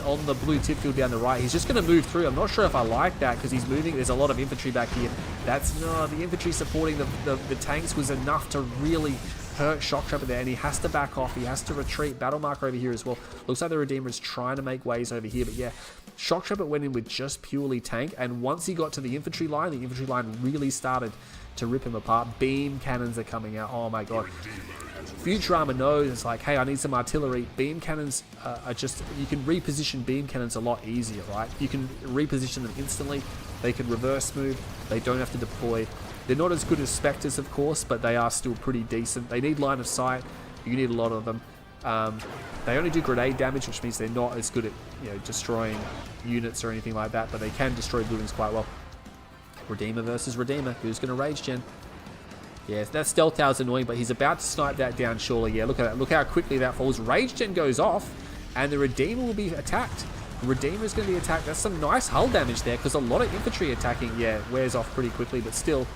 on the blue tip field down the right. He's just going to move through. I'm not sure if I like that because he's moving. There's a lot of infantry back here. The infantry supporting the tanks was enough to really hurt Shoktrepet there, and he has to back off. He has to retreat. Battle marker over here as well. Looks like the Redeemer is trying to make ways over here, but yeah, Shoktrepet went in with just purely tank, and once he got to the infantry line really started to rip him apart. Beam cannons are coming out. Oh my god. Futurama knows, it's like, hey, I need some artillery. Beam cannons are just, you can reposition beam cannons a lot easier, right? You can reposition them instantly. They can reverse move. They don't have to deploy. They're not as good as Spectres, of course, but they are still pretty decent. They need line of sight. You need a lot of them. They only do grenade damage, which means they're not as good at destroying units or anything like that, but they can destroy buildings quite well. Redeemer versus Redeemer. Who's going to rage gen? Yeah, that stealth tower's annoying, but he's about to snipe that down surely. Yeah, look at that. Look how quickly that falls. Rage gen goes off, and the Redeemer will be attacked. The Redeemer is going to be attacked. That's some nice hull damage there, because a lot of infantry attacking, yeah, wears off pretty quickly, but still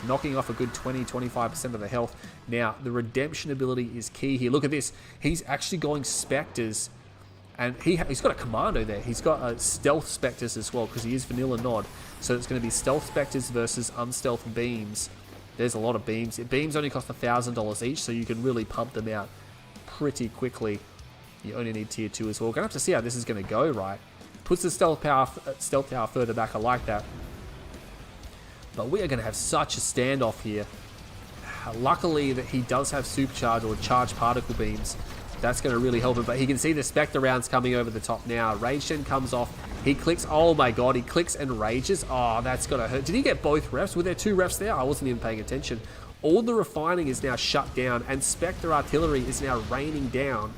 knocking off a good 20-25% of the health. Now, the redemption ability is key here. Look at this. He's actually going Spectres, and he's got a Commando there. He's got a Stealth Spectres as well, because he is Vanilla Nod. So it's going to be Stealth Spectres versus Unstealth Beams. There's a lot of beams. Beams only cost $1,000 each, so you can really pump them out pretty quickly. You only need tier 2 as well. We're going to have to see how this is going to go, right? Puts the stealth tower further back. I like that. But we are going to have such a standoff here. Luckily that he does have supercharge or charged particle beams. That's going to really help him. But he can see the Spectre rounds coming over the top now. Rage gen comes off. He clicks. Oh my god, he clicks and rages. Oh, that's going to hurt. Did he get both refs? Were there 2 refs there? I wasn't even paying attention. All the refining is now shut down, and Spectre artillery is now raining down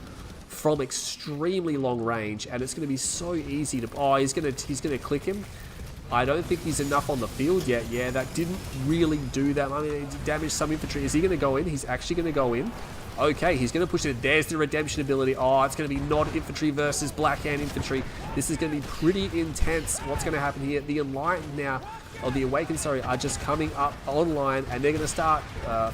from extremely long range, and it's going to be so easy to... Oh, he's going to click him. I don't think he's enough on the field yet. Yeah, that didn't really do that. I mean, it damaged some infantry. Is he going to go in? He's actually going to go in. Okay, he's going to push it. There's the redemption ability. Oh, it's going to be Nod infantry versus Blackhand infantry. This is going to be pretty intense. What's going to happen here? The Enlightened now, or the Awakened, sorry, are just coming up online, and they're going to start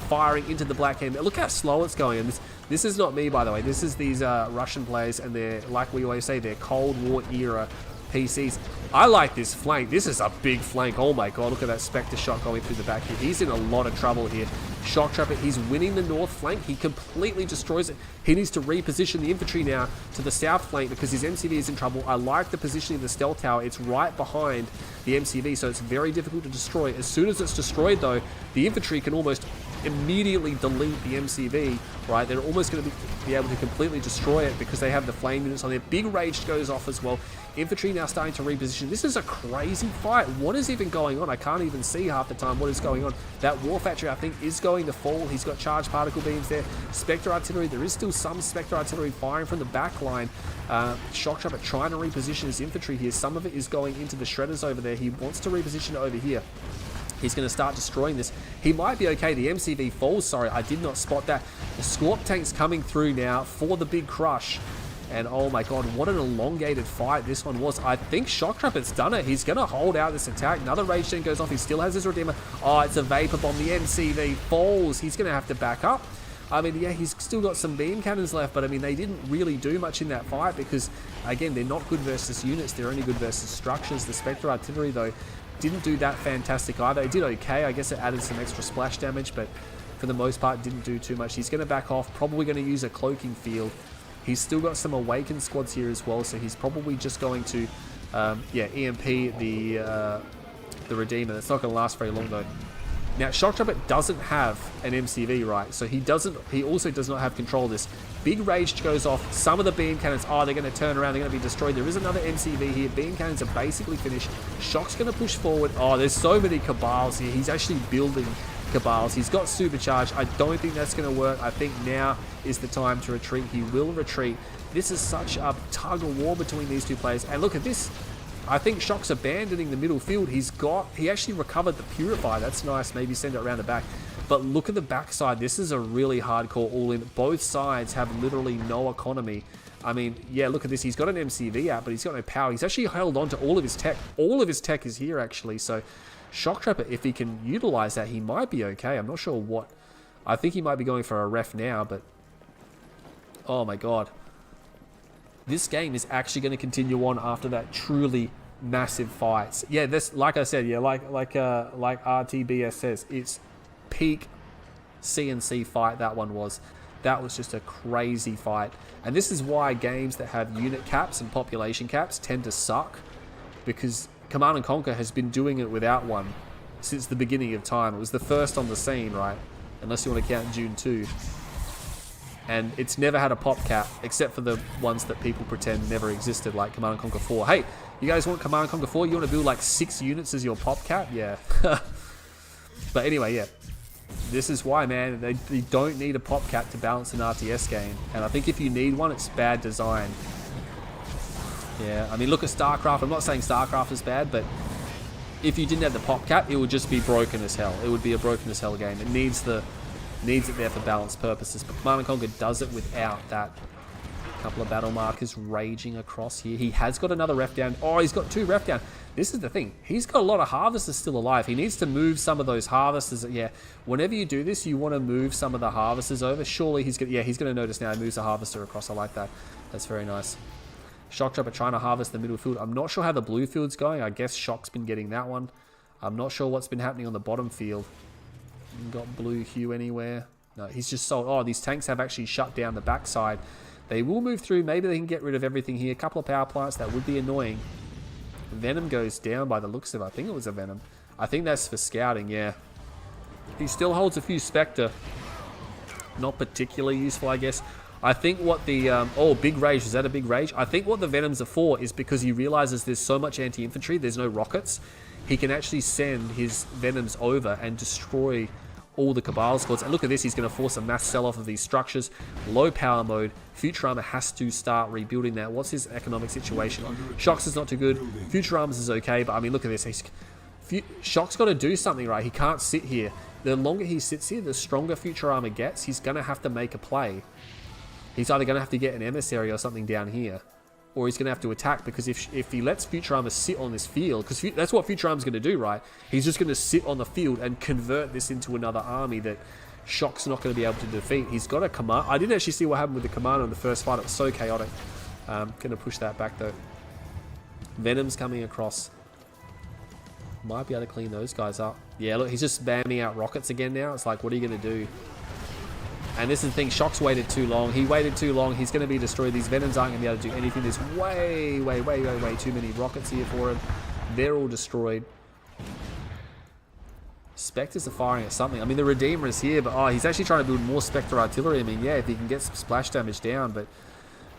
firing into the Blackhand. Look how slow it's going. And this is not me, by the way. This is these Russian players, and they're, like we always say, they're Cold War era PCs. I like this flank. This is a big flank. Oh my god, look at that Spectre shot going through the back here. He's in a lot of trouble here. Shoktrepet, he's winning the north flank. He completely destroys it. He needs to reposition the infantry now to the south flank because his MCV is in trouble. I like the positioning of the stealth tower. It's right behind the MCV, so it's very difficult to destroy. As soon as it's destroyed, though, the infantry can almost immediately delete the MCV, right? They're almost going to be able to completely destroy it because they have the flame units on there. Big rage goes off as well. Infantry now starting to reposition. This is a crazy fight. What is even going on? I can't even see half the time what is going on. That War Factory, I think, is going to fall. He's got charged particle beams there. Spectre Artillery, there is still some Spectre Artillery firing from the back line. Shoktrepet trying to reposition his infantry here. Some of it is going into the shredders over there. He wants to reposition it over here. He's going to start destroying this. He might be okay. The MCV falls. Sorry, I did not spot that. The Scorp tank's coming through now for the big crush. And oh my god, what an elongated fight this one was. I think Shoktrepet's done it. He's going to hold out this attack. Another Rage Gen goes off. He still has his Redeemer. Oh, it's a Vapor Bomb. The MCV falls. He's going to have to back up. I mean, yeah, he's still got some beam cannons left, but I mean, they didn't really do much in that fight because, again, they're not good versus units. They're only good versus structures. The Spectre Artillery, though, didn't do that fantastic either. It did okay. I guess it added some extra splash damage, but for the most part, didn't do too much. He's going to back off. Probably going to use a cloaking field. He's still got some awakened squads here as well, so he's probably just going to, EMP the Redeemer. That's not going to last very long though. Now, Shoktrepet doesn't have an MCV, right? So he also does not have control of this. Big rage goes off. Some of the beam cannons, they're going to turn around. They're going to be destroyed. There is another MCV here. Beam cannons are basically finished. Shock's going to push forward. There's so many Cabals here. He's actually building Cabals. He's got supercharge. I don't think that's going to work. I think now is the time to retreat. He will retreat. This is such a tug of war between these two players. And look at this. I think Shock's abandoning the middle field. He actually recovered the Purify. That's nice. Maybe send it around the back. But look at the backside. This is a really hardcore all-in. Both sides have literally no economy. I mean, yeah, look at this. He's got an MCV out, but he's got no power. He's actually held on to all of his tech. All of his tech is here, actually. So Shoktrepet, if he can utilize that, he might be okay. I'm not sure what. I think he might be going for a ref now, but oh my god. This game is actually going to continue on after that truly massive fights. Yeah, this, like I said, yeah, like RTBS says, it's peak C&C fight that one was. That was just a crazy fight. And this is why games that have unit caps and population caps tend to suck, because Command & Conquer has been doing it without one since the beginning of time. It was the first on the scene, right? Unless you want to count June 2. And it's never had a pop cap, except for the ones that people pretend never existed, like Command & Conquer 4. Hey, you guys want Command & Conquer 4? You want to build like 6 units as your pop cap? Yeah. But anyway, yeah. This is why, man, they don't need a pop cap to balance an RTS game. And I think if you need one, it's bad design. Yeah, I mean, look at StarCraft. I'm not saying StarCraft is bad, but if you didn't have the pop cap, it would just be broken as hell. It would be a broken as hell game. It needs it there for balance purposes. But Command & Conquer does it without that. Couple of battle markers raging across here. He has got another ref down. Oh, he's got 2 ref down. This is the thing. He's got a lot of harvesters still alive. He needs to move some of those harvesters. Yeah, whenever you do this, you want to move some of the harvesters over. Surely he's going to notice now. He moves a harvester across. I like that. That's very nice. Shoktrepet trying to harvest the middle field. I'm not sure how the blue field's going. I guess Shock's been getting that one. I'm not sure what's been happening on the bottom field. Got blue hue anywhere? No, he's just sold. Oh, these tanks have actually shut down the backside. They will move through. Maybe they can get rid of everything here. A couple of power plants. That would be annoying. Venom goes down by the looks of it. I think it was a Venom. I think that's for scouting, yeah. He still holds a few Spectre. Not particularly useful, I guess. I think what the... big rage. Is that a big rage? I think what the Venoms are for is because he realizes there's so much anti-infantry. There's no rockets. He can actually send his Venoms over and destroy all the Cabal squads. And look at this, he's going to force a mass sell-off of these structures. Low power mode. Futurama has to start rebuilding that. What's his economic situation? Shock's is not too good. Futurama's is okay, but I mean, look at this. Shock's got to do something, right? He can't sit here. The longer he sits here, the stronger Futurama gets. He's going to have to make a play. He's either going to have to get an emissary or something down here, or he's going to have to attack, because if he lets Futurama sit on this field, because that's what Futurama's going to do, right? He's just going to sit on the field and convert this into another army that Shock's not going to be able to defeat. He's got a command. I didn't actually see what happened with the commander in the first fight. It was so chaotic. Going to push that back, though. Venom's coming across. Might be able to clean those guys up. Yeah, look, he's just spamming out rockets again now. It's like, what are you going to do? And this is the thing, Shock's waited too long. He waited too long. He's going to be destroyed. These Venoms aren't going to be able to do anything. There's way too many rockets here for him. They're all destroyed. Spectres are firing at something. I mean, the Redeemer is here, but oh, he's actually trying to build more Spectre artillery. I mean, yeah, if he can get some splash damage down, but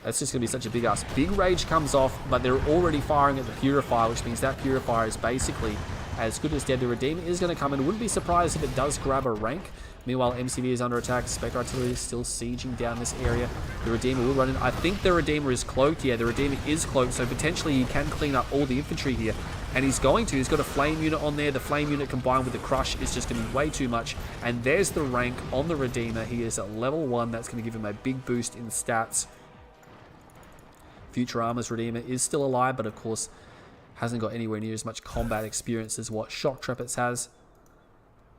that's just going to be such a big ask. Big Rage comes off, but they're already firing at the Purifier, which means that Purifier is basically as good as dead. The Redeemer is going to come in. Wouldn't be surprised if it does grab a rank. Meanwhile, MCV is under attack. Spectre artillery is still sieging down this area. The Redeemer will run in. I think the Redeemer is cloaked. Yeah, the Redeemer is cloaked, so potentially he can clean up all the infantry here. And he's going to. He's got a flame unit on there. The flame unit combined with the crush is just going to be way too much. And there's the rank on the Redeemer. He is at level 1. That's going to give him a big boost in stats. Futurama's Redeemer is still alive, but of course hasn't got anywhere near as much combat experience as what Shoktrepet has.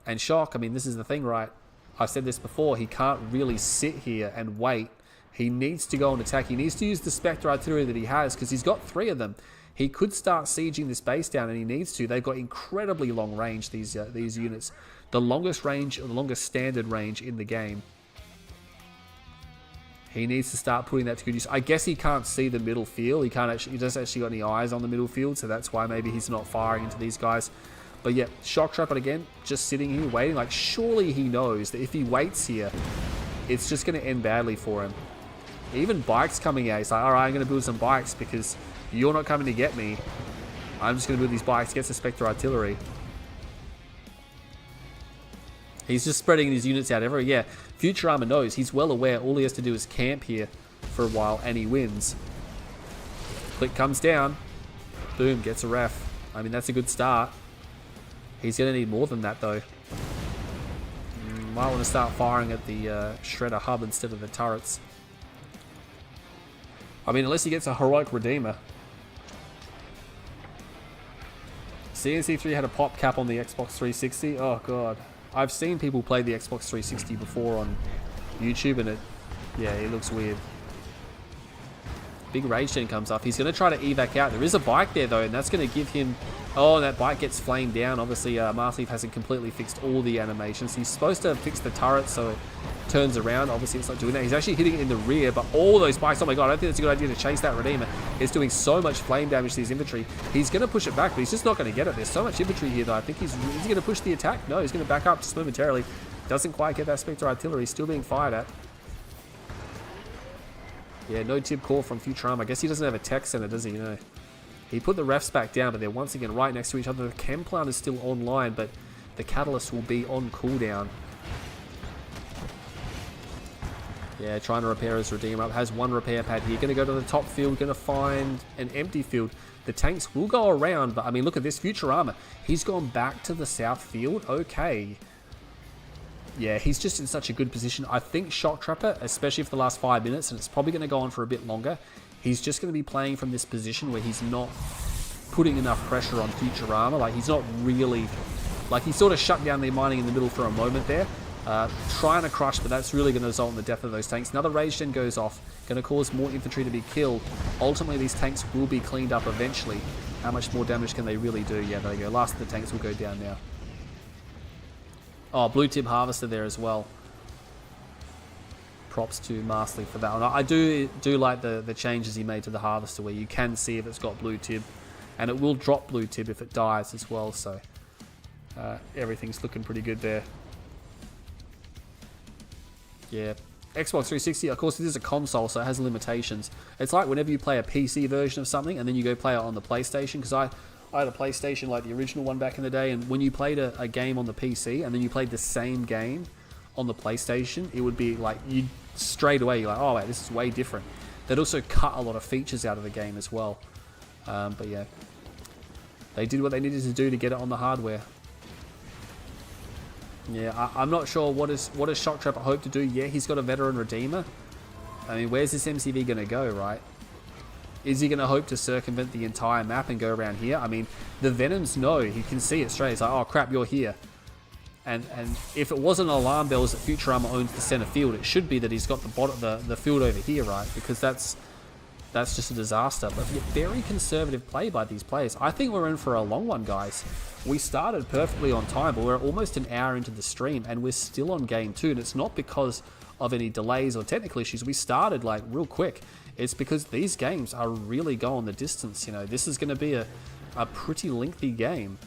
And Shock, I mean, this is the thing, right? I've said this before. He can't really sit here and wait. He needs to go and attack. He needs to use the Spectre artillery that he has because he's got 3 of them. He could start sieging this base down, and he needs to. They've got incredibly long range, these units. The longest range, or the longest standard range in the game. He needs to start putting that to good use. I guess he can't see the middle field. He doesn't actually got any eyes on the middle field, so that's why maybe he's not firing into these guys. But yeah, Shoktrepet again, just sitting here waiting. Like, surely he knows that if he waits here, it's just going to end badly for him. Even bikes coming out. He's like, all right, I'm going to build some bikes because you're not coming to get me. I'm just going to build these bikes, get the Spectre artillery. He's just spreading his units out everywhere. Yeah, Futurama knows. He's well aware. All he has to do is camp here for a while, and he wins. Click comes down. Boom, gets a ref. I mean, that's a good start. He's going to need more than that, though. Might want to start firing at the Shredder hub instead of the turrets. I mean, unless he gets a heroic Redeemer. C&C3 had a pop cap on the Xbox 360. Oh, God. I've seen people play the Xbox 360 before on YouTube, and it looks weird. Big Rage Gen comes up. He's going to try to evac out. There is a bike there, though, and that's going to give him... Oh, that bike gets flamed down. Obviously, Marthleaf hasn't completely fixed all the animations. He's supposed to fix the turret so it turns around. Obviously, it's not doing that. He's actually hitting it in the rear, but all those bikes... Oh, my God, I don't think it's a good idea to chase that Redeemer. It's doing so much flame damage to his infantry. He's going to push it back, but he's just not going to get it. There's so much infantry here, though. I think is he going to push the attack? No, he's going to back up just momentarily. Doesn't quite get that Spectre artillery. Still being fired at. Yeah, no tib core from Futurama. I guess he doesn't have a tech center, does he? No. He put the refs back down, but they're once again right next to each other. The chem plant is still online, but the catalyst will be on cooldown. Yeah, trying to repair his Redeemer up. Has one repair pad here. Going to go to the top field. Going to find an empty field. The tanks will go around, but I mean, look at this Futurama. He's gone back to the south field. Okay. Yeah, he's just in such a good position. I think Shoktrepet, especially for the last 5 minutes, and it's probably going to go on for a bit longer, he's just going to be playing from this position where he's not putting enough pressure on Futurama. Like, he's not really... Like, he sort of shut down their mining in the middle for a moment there. Trying to crush, but that's really going to result in the death of those tanks. Another Rage Gen goes off. Going to cause more infantry to be killed. Ultimately, these tanks will be cleaned up eventually. How much more damage can they really do? Yeah, there you go. Last of the tanks will go down now. Oh, blue tip harvester there as well. Props to Marsley for that one. I do like the changes he made to the harvester where you can see if it's got blue tip, and it will drop blue tip if it dies as well. So everything's looking pretty good there. Yeah, Xbox 360. Of course, this is a console, so it has limitations. It's like whenever you play a PC version of something and then you go play it on the PlayStation. Because I had a PlayStation, like the original one back in the day, and when you played a game on the PC and then you played the same game on the PlayStation, it would be like, you straight away, you're like, oh wait, this is way different. They'd also cut a lot of features out of the game as well. But yeah, they did what they needed to do to get it on the hardware. Yeah, I'm not sure what does Shoktrepet hope to do. Yeah, he's got a veteran Redeemer. I mean, where's this MCV going to go, right? Is he going to hope to circumvent the entire map and go around here? I mean, the Venoms know. He can see it straight. It's like, oh crap, you're here. And if it wasn't alarm bells that Futurama owns the center field, it should be that he's got the field over here, right? Because that's just a disaster. But very conservative play by these players. I think we're in for a long one, guys. We started perfectly on time, but we're almost an hour into the stream, and we're still on game 2. And it's not because of any delays or technical issues. We started like real quick. It's because these games are really going the distance. You know, this is going to be a pretty lengthy game.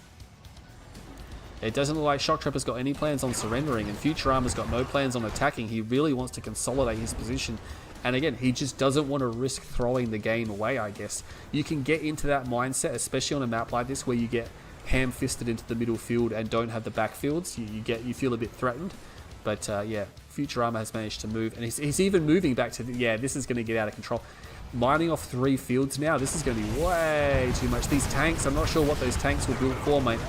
It doesn't look like Shoktrepet's got any plans on surrendering, and Futurama's got no plans on attacking. He really wants to consolidate his position. And again, he just doesn't want to risk throwing the game away, I guess. You can get into that mindset, especially on a map like this where you get ham-fisted into the middle field and don't have the backfields. You feel a bit threatened. But yeah, Futurama has managed to move. And he's even moving back to yeah, this is going to get out of control. Mining off 3 fields now. This is going to be way too much. These tanks, I'm not sure what those tanks were built for, mate.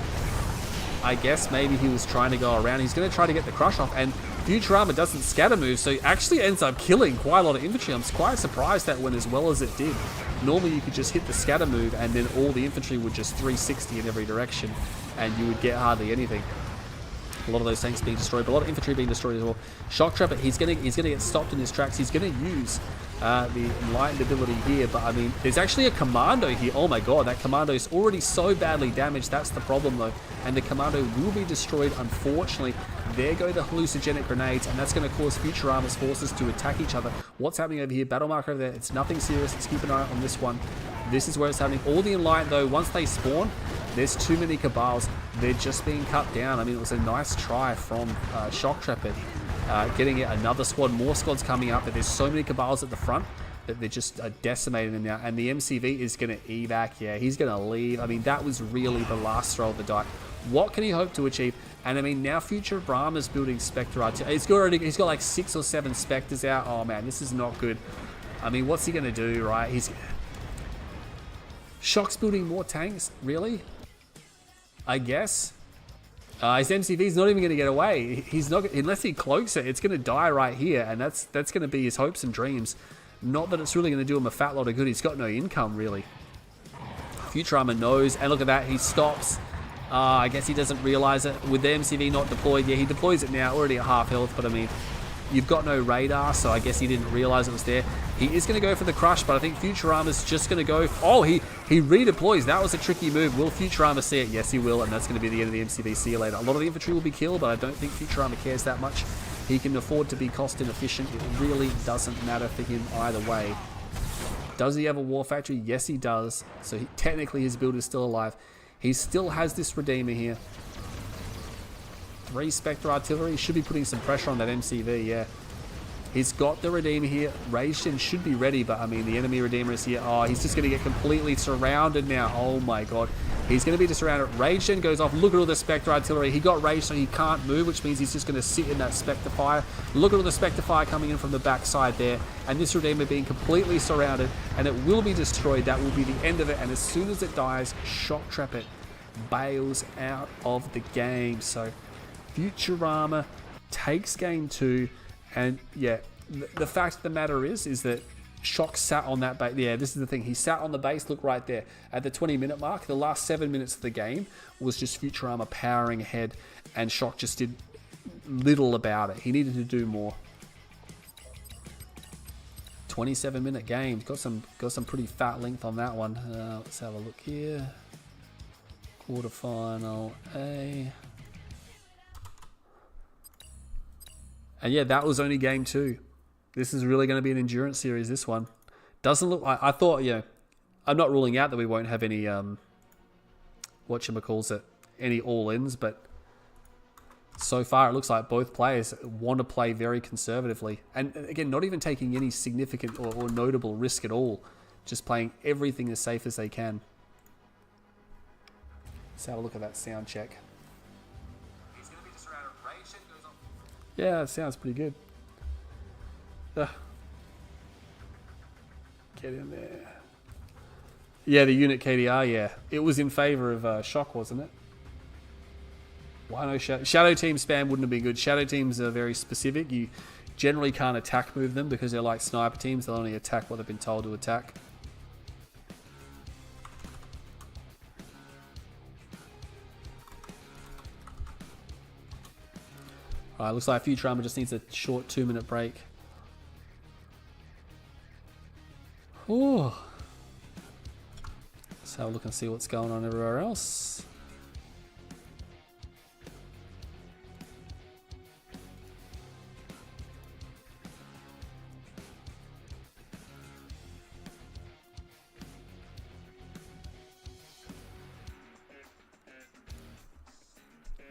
I guess maybe he was trying to go around. He's going to try to get the crush off, and Futurama doesn't scatter move, so he actually ends up killing quite a lot of infantry. I'm quite surprised that went as well as it did. Normally you could just hit the scatter move and then all the infantry would just 360 in every direction and you would get hardly anything. A lot of those tanks being destroyed, but a lot of infantry being destroyed as well. Shoktrepet, he's gonna get stopped in his tracks. He's gonna use the enlightened ability here, but I mean, there's actually a commando here. Oh my god, that commando is already so badly damaged. That's the problem though, and the commando will be destroyed. Unfortunately, there go the hallucinogenic grenades, and that's going to cause Futurama's forces to attack each other. What's happening over here? Battle mark over there. It's nothing serious. Let's keep an eye on this one. This is where it's happening. All the enlightened though, once they spawn, there's too many cabals. They're just being cut down. I mean, it was a nice try from Shoktrepet, getting another squad. More squads coming up, but there's so many cabals at the front that they're just decimating them now. And the MCV is going to evac. Yeah, he's going to leave. I mean, that was really the last throw of the die. What can he hope to achieve? And I mean, now Futurama's building Spectre artillery. He's got like 6 or 7 Spectres out. Oh man, this is not good. I mean, what's he going to do, right? Shock's building more tanks, really? I guess. His MCV's not even going to get away. He's not, unless he cloaks it, it's going to die right here, and that's going to be his hopes and dreams. Not that it's really going to do him a fat lot of good. He's got no income, really. Futurama knows, and look at that, he stops. I guess he doesn't realize it. With the MCV not deployed, yeah, he deploys it now, already at half health, but I mean, you've got no radar, so I guess he didn't realize it was there. He is going to go for the crush, but I think Futurama's just going to go... Oh, he redeploys. That was a tricky move. Will Futurama see it? Yes, he will, and that's going to be the end of the MCV. See you later. A lot of the infantry will be killed, but I don't think Futurama cares that much. He can afford to be cost inefficient. It really doesn't matter for him either way. Does he have a war factory? Yes, he does. So technically his build is still alive. He still has this Redeemer here. 3 Spectre artillery. He should be putting some pressure on that MCV, yeah. He's got the Redeemer here. Ragegen should be ready, but I mean, the enemy Redeemer is here. Oh, he's just going to get completely surrounded now. Oh my god. He's going to be surrounded. Ragegen goes off. Look at all the Spectre artillery. He got rage, so he can't move, which means he's just going to sit in that Spectre fire. Look at all the Spectre fire coming in from the backside there. And this Redeemer being completely surrounded, and it will be destroyed. That will be the end of it. And as soon as it dies, Shoktrepet bails out of the game. So Futurama takes game 2. And yeah, the fact of the matter is that Shock sat on that base. Yeah, this is the thing. He sat on the base. Look right there at the 20-minute mark. The last 7 minutes of the game was just Futurama powering ahead, and Shock just did little about it. He needed to do more. 27-minute game. Got some pretty fat length on that one. Let's have a look here. Quarterfinal A. And yeah, that was only game 2. This is really going to be an endurance series, this one. Doesn't look like... I thought, yeah, I'm not ruling out that we won't have any, whatchamacalls, any all-ins, but so far it looks like both players want to play very conservatively. And again, not even taking any significant or notable risk at all. Just playing everything as safe as they can. Let's have a look at that sound check. Yeah, that sounds pretty good. Get in there. Yeah, the unit KDR, yeah. It was in favor of Shock, wasn't it? Why no Shadow Team spam wouldn't have been good. Shadow Teams are very specific. You generally can't attack move them because they're like sniper teams. They'll only attack what they've been told to attack. Alright, looks like Futurama just needs a short 2-minute break. Ooh. Let's have a look and see what's going on everywhere else.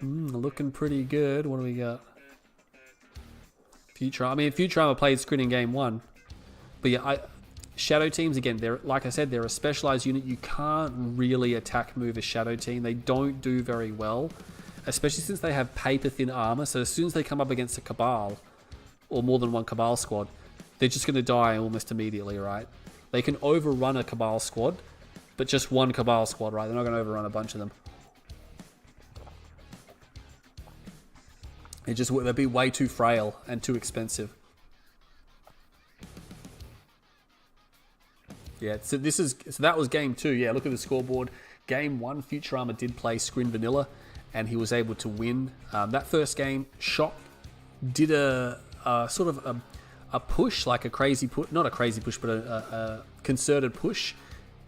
Looking pretty good. What do we got? Futurama played Scrin in game 1. But yeah, Shadow teams, again, they're, like I said, they're a specialized unit. You can't really attack move a Shadow team. They don't do very well, especially since they have paper-thin armor. So as soon as they come up against a Cabal, or more than one Cabal squad, they're just going to die almost immediately, right? They can overrun a Cabal squad, but just one Cabal squad, right? They're not going to overrun a bunch of them. They'd be way too frail and too expensive. Yeah, so that was game 2. Yeah, look at the scoreboard. Game 1, Futurama did play Scrin Vanilla, and he was able to win. That first game, Shock did a sort of a push, like a crazy push, not a crazy push, but a concerted push.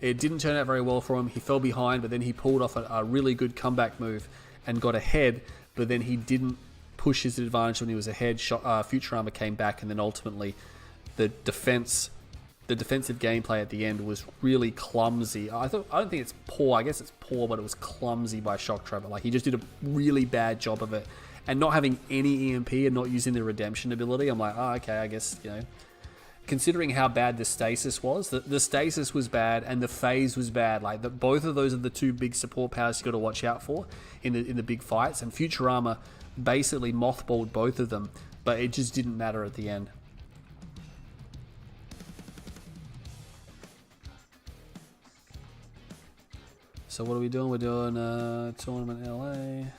It didn't turn out very well for him. He fell behind, but then he pulled off a really good comeback move and got ahead, but then he didn't push his advantage when he was ahead. Futurama came back, and then ultimately the defensive gameplay at the end was really clumsy. I don't think it's poor. I guess it's poor, but it was clumsy by Shoktrepet. Like, he just did a really bad job of it. And not having any EMP and not using the redemption ability, I'm like, oh, okay, I guess, you know. Considering how bad the stasis was, the stasis was bad and the phase was bad. Like, both of those are the two big support powers you got to watch out for in the big fights. And Futurama basically mothballed both of them, but it just didn't matter at the end. So what are we doing? We're doing Tournament LA.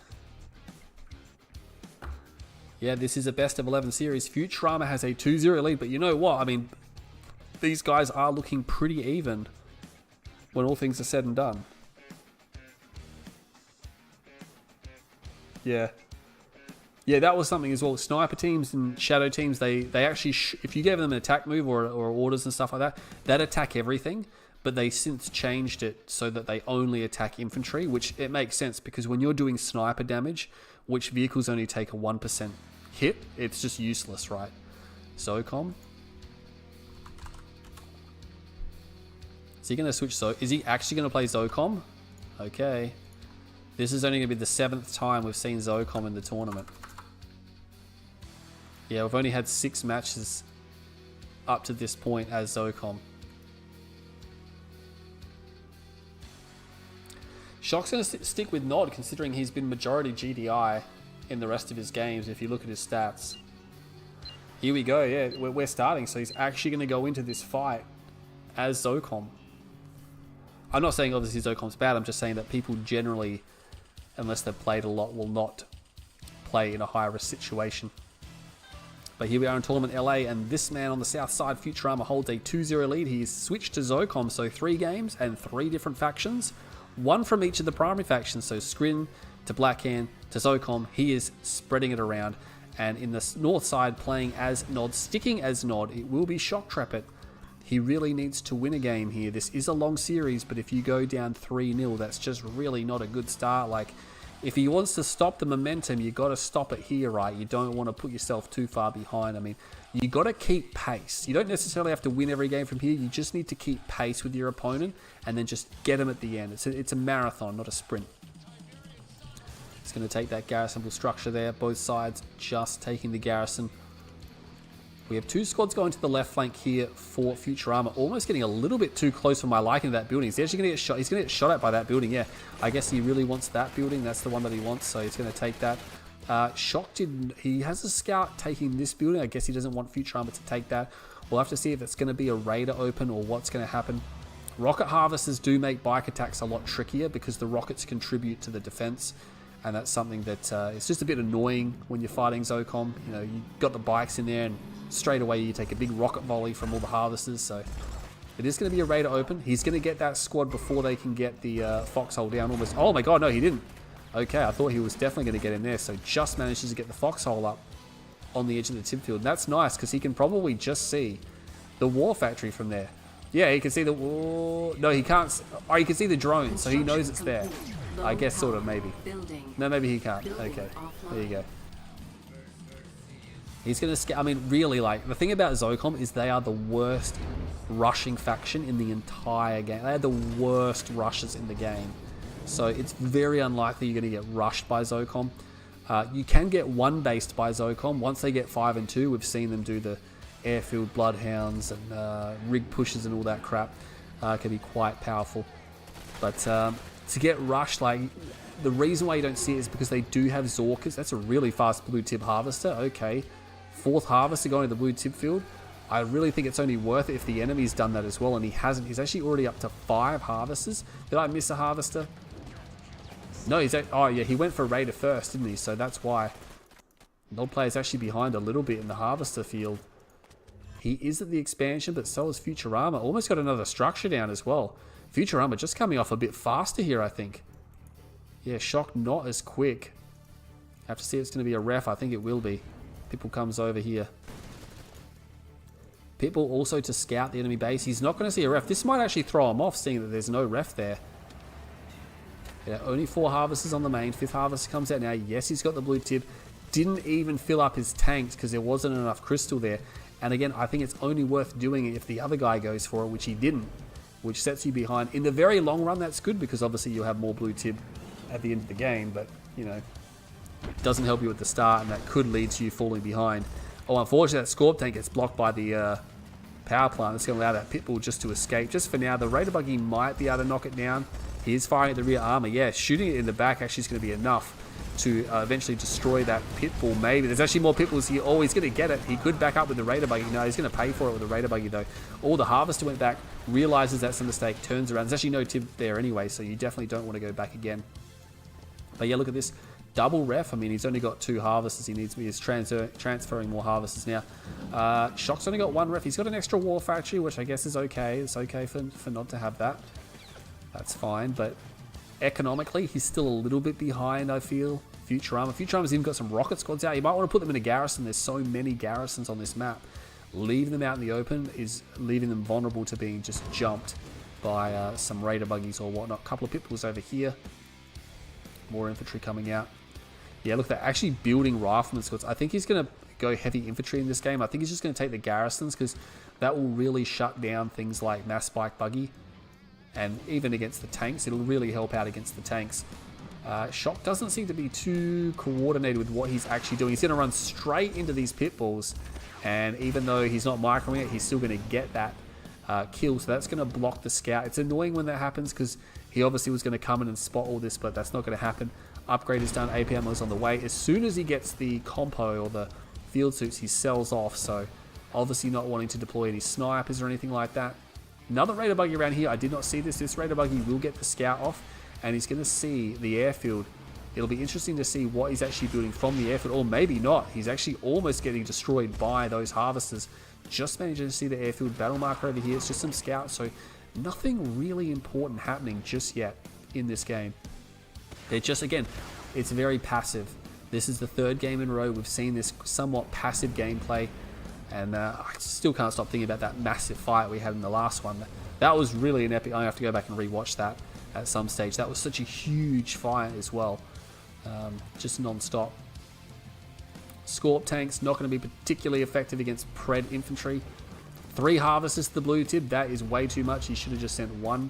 Yeah, this is a best of 11 series. Futurama has a 2-0 lead, but you know what? I mean, these guys are looking pretty even when all things are said and done. Yeah. Yeah, that was something as well. Sniper teams and Shadow teams, they actually, if you gave them an attack move or orders and stuff like that, they'd attack everything. But they since changed it so that they only attack infantry, which it makes sense because when you're doing sniper damage, which vehicles only take a 1% hit, it's just useless, right? Zocom. Is he going to switch? Is he actually going to play Zocom? Okay. This is only going to be the 7th time we've seen Zocom in the tournament. Yeah, we've only had 6 matches up to this point as Zocom. Shock's going to stick with Nod, considering he's been majority GDI in the rest of his games, if you look at his stats. Here we go, yeah, we're starting, so he's actually going to go into this fight as Zocom. I'm not saying obviously Zocom's bad, I'm just saying that people generally, unless they've played a lot, will not play in a high-risk situation. But here we are in Tournament LA, and this man on the south side, Futurama, holds a 2-0 lead. He's switched to Zocom, so 3 games and 3 different factions. 1 from each of the primary factions, so Scrin to Blackhand to Zocom. He is spreading it around. And in the north side, playing as Nod, sticking as Nod, it will be Shoktrepet. He really needs to win a game here. This is a long series, but if you go down 3-0, that's just really not a good start. Like, if he wants to stop the momentum, you got to stop it here, right? You don't want to put yourself too far behind. I mean, you got to keep pace. You don't necessarily have to win every game from here. You just need to keep pace with your opponent and then just get him at the end. It's a marathon, not a sprint. It's going to take that garrisonable structure there. Both sides just taking the garrison. We have 2 squads going to the left flank here for Futurama. Almost getting a little bit too close for my liking to that building. He's actually going to get shot. He's going to get shot at by that building, yeah. I guess he really wants that building. That's the one that he wants, so he's going to take that. Shock he has a scout taking this building. I guess he doesn't want Futurama to take that. We'll have to see if it's going to be a raider open or what's going to happen. Rocket harvesters do make bike attacks a lot trickier because the rockets contribute to the defense. And that's something that it's just a bit annoying when you're fighting Zocom. You know, you got the bikes in there and straight away you take a big rocket volley from all the harvesters. So it is going to be a raider open. He's going to get that squad before they can get the foxhole down almost. Oh my god, no, he didn't. Okay, I thought he was definitely going to get in there. So just manages to get the foxhole up on the edge of the tip field. And that's nice because he can probably just see the war factory from there. Yeah, he can see the war. No, he can't. Oh, he can see the drone, so he knows it's there. I guess sort of, maybe. No, maybe he can't. Okay, there you go. He's going to... I mean, really, like, the thing about Zocom is they are the worst rushing faction in the entire game. They are the worst rushers in the game. So it's very unlikely you're going to get rushed by Zocom. You can get one based by Zocom. Once they get 5 and 2, we've seen them do the airfield bloodhounds and rig pushes and all that crap. Can be quite powerful. But to get rushed, like, the reason why you don't see it is because they do have Zorkas. That's a really fast blue tip harvester. Okay, 4th harvester going to the blue tip field. I really think it's only worth it if the enemy's done that as well, and he hasn't. He's actually already up to 5 harvesters. Did I miss a harvester? No, oh yeah, he went for Raider first, didn't he? So that's why. No player's actually behind a little bit in the harvester field. He is at the expansion, but so is Futurama. Almost got another structure down as well. Futurama just coming off a bit faster here, I think. Yeah, Shock not as quick. Have to see if it's going to be a ref. I think it will be. Pitbull comes over here. Pitbull also to scout the enemy base. He's not going to see a ref. This might actually throw him off, seeing that there's no ref there. Yeah, only 4 harvesters on the main. 5th harvester comes out now. Yes, he's got the blue tip. Didn't even fill up his tanks because there wasn't enough crystal there. And again, I think it's only worth doing it if the other guy goes for it, which he didn't, which sets you behind. In the very long run, that's good because obviously you'll have more blue tip at the end of the game, but, you know, it doesn't help you at the start, and that could lead to you falling behind. Oh, unfortunately, that Scorp tank gets blocked by the power plant. It's going to allow that Pitbull just to escape. Just for now, the Raider Buggy might be able to knock it down. He is firing at the rear armor. Yeah, shooting it in the back actually is going to be enough to eventually destroy that Pitbull. Maybe. There's actually more Pitbulls here. Oh, he's going to get it. He could back up with the Raider Buggy. No, he's going to pay for it with the Raider Buggy, though. All the Harvester went back, realizes that's a mistake, turns around. There's actually no tip there anyway, so you definitely don't want to go back again. But yeah, look at this. Double ref. I mean, he's only got 2 harvesters. He's transferring more harvesters now. Shock's only got 1 ref. He's got an extra war factory, which I guess is okay. It's okay for not to have that. That's fine, but economically, he's still a little bit behind, I feel. Futurama's even got some rocket squads out. You might want to put them in a garrison. There's so many garrisons on this map. Leaving them out in the open is leaving them vulnerable to being just jumped by some Raider Buggies or whatnot. A couple of Pitbulls over here. More infantry coming out. Yeah, look, they're actually building rifleman squads. I think he's going to go heavy infantry in this game. I think he's just going to take the garrisons because that will really shut down things like mass spike buggy. And even against the tanks, it'll really help out against the tanks. Shock doesn't seem to be too coordinated with what he's actually doing. He's going to run straight into these Pitbulls. And even though he's not microing it, he's still going to get that kill. So that's going to block the scout. It's annoying when that happens because he obviously was going to come in and spot all this, but that's not going to happen. Upgrade is done. AP ammo is on the way. As soon as he gets the compo or the field suits, he sells off. So obviously not wanting to deploy any snipers or anything like that. Another Raider Buggy around here. I did not see this. This Raider Buggy will get the scout off, and he's going to see the airfield. It'll be interesting to see what he's actually building from the airfield, or maybe not. He's actually almost getting destroyed by those harvesters. Just managing to see the airfield battle marker over here. It's just some scouts, so nothing really important happening just yet in this game. They're just, again, it's very passive. This is the 3rd game in a row we've seen this somewhat passive gameplay. And I still can't stop thinking about that massive fight we had in the last one. That was really an epic. I have to go back and rewatch that at some stage. That was such a huge fight as well. Just non-stop. Scorp tanks, not going to be particularly effective against Pred infantry. 3 harvesters to the blue tip, that is way too much. He should have just sent 1.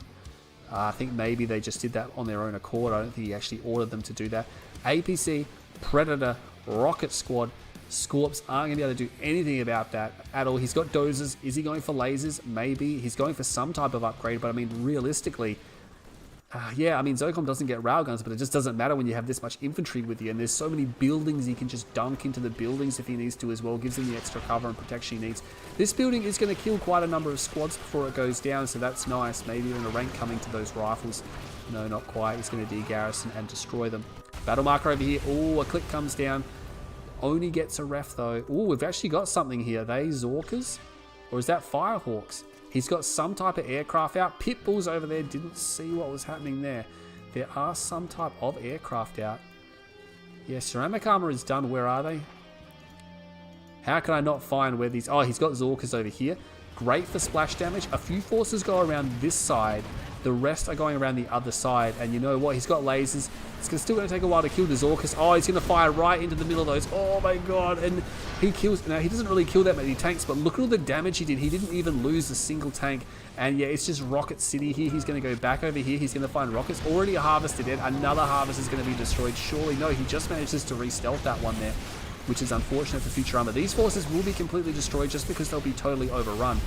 I think maybe they just did that on their own accord. I don't think he actually ordered them to do that. APC, Predator, Rocket Squad. Scorps aren't going to be able to do anything about that at all. He's got dozers. Is he going for lasers? Maybe. He's going for some type of upgrade, but I mean, realistically, yeah, I mean, Zocom doesn't get railguns, but it just doesn't matter when you have this much infantry with you, and there's so many buildings he can just dunk into the buildings if he needs to as well. Gives him the extra cover and protection he needs. This building is going to kill quite a number of squads before it goes down, so that's nice. Maybe even a rank coming to those rifles. No, not quite. He's going to de-garrison and destroy them. Battle marker over here. Oh, a click comes down. Only gets a ref though. Oh, we've actually got something here. Are they Zorkas? Or is that Firehawks? He's got some type of aircraft out. Pitbulls over there. Didn't see what was happening there. There are some type of aircraft out. Yeah, ceramic armor is done. Where are they? How can I not find where these... Oh, he's got Zorkas over here. Great for splash damage. A few forces go around this side. The rest are going around the other side. And you know what? He's got lasers. It's still going to take a while to kill the Zorkus. Oh, he's going to fire right into the middle of those. Oh my god. And he kills... Now, he doesn't really kill that many tanks, but look at all the damage he did. He didn't even lose a single tank. And yeah, it's just Rocket City here. He's going to go back over here. He's going to find rockets. Already a harvested it. Another harvest is going to be destroyed. Surely, no. He just manages to re-stealth that one there, which is unfortunate for Futurama. These forces will be completely destroyed just because they'll be totally overrun.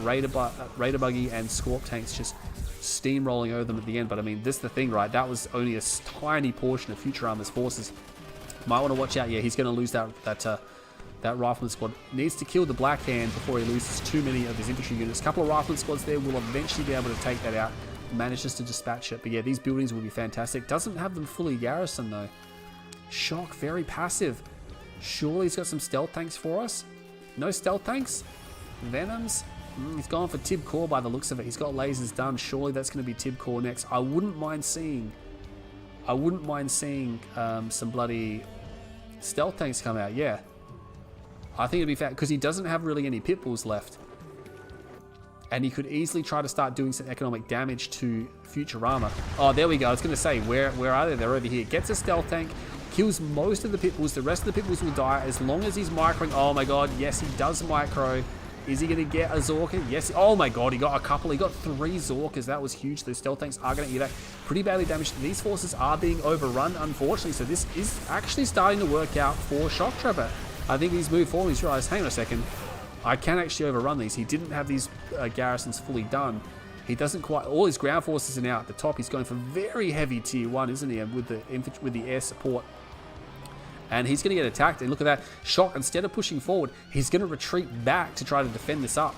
Raider Buggy and Scorp tanks just steamrolling over them at the end. But I mean, this is the thing, right? That was only a tiny portion of Futurama's forces. Might want to watch out. Yeah, he's going to lose that rifleman squad. Needs to kill the Black Hand before he loses too many of his infantry units. A couple of rifleman squads there will eventually be able to take that out. Manages to dispatch it. But yeah, these buildings will be fantastic. Doesn't have them fully garrisoned though. Shock, very passive. Surely he's got some stealth tanks for us. No stealth tanks? Venoms? He's gone for Tib Core by the looks of it. He's got lasers done. Surely that's going to be Tib Core next. I wouldn't mind seeing some bloody stealth tanks come out. Yeah. I think it'd be fat because he doesn't have really any pit bulls left. And he could easily try to start doing some economic damage to Futurama. Oh, there we go. I was going to say, where are they? They're over here. Gets a stealth tank. Kills most of the pit bulls. The rest of the pit bulls will die as long as he's microing. Oh my god. Yes, he does micro. Is he going to get a Zorka? Yes. Oh my god, he got a couple. He got 3 Zorkas. That was huge. Those stealth tanks are going to eat that. Pretty badly damaged. These forces are being overrun, unfortunately. So this is actually starting to work out for Shoktrepet. I think he's moved forward. He's realized, hang on a second. I can actually overrun these. He didn't have these garrisons fully done. He doesn't quite... All his ground forces are now at the top. He's going for very heavy tier 1, isn't he? With the air support. And he's going to get attacked. And look at that. Shock, instead of pushing forward, he's going to retreat back to try to defend this up.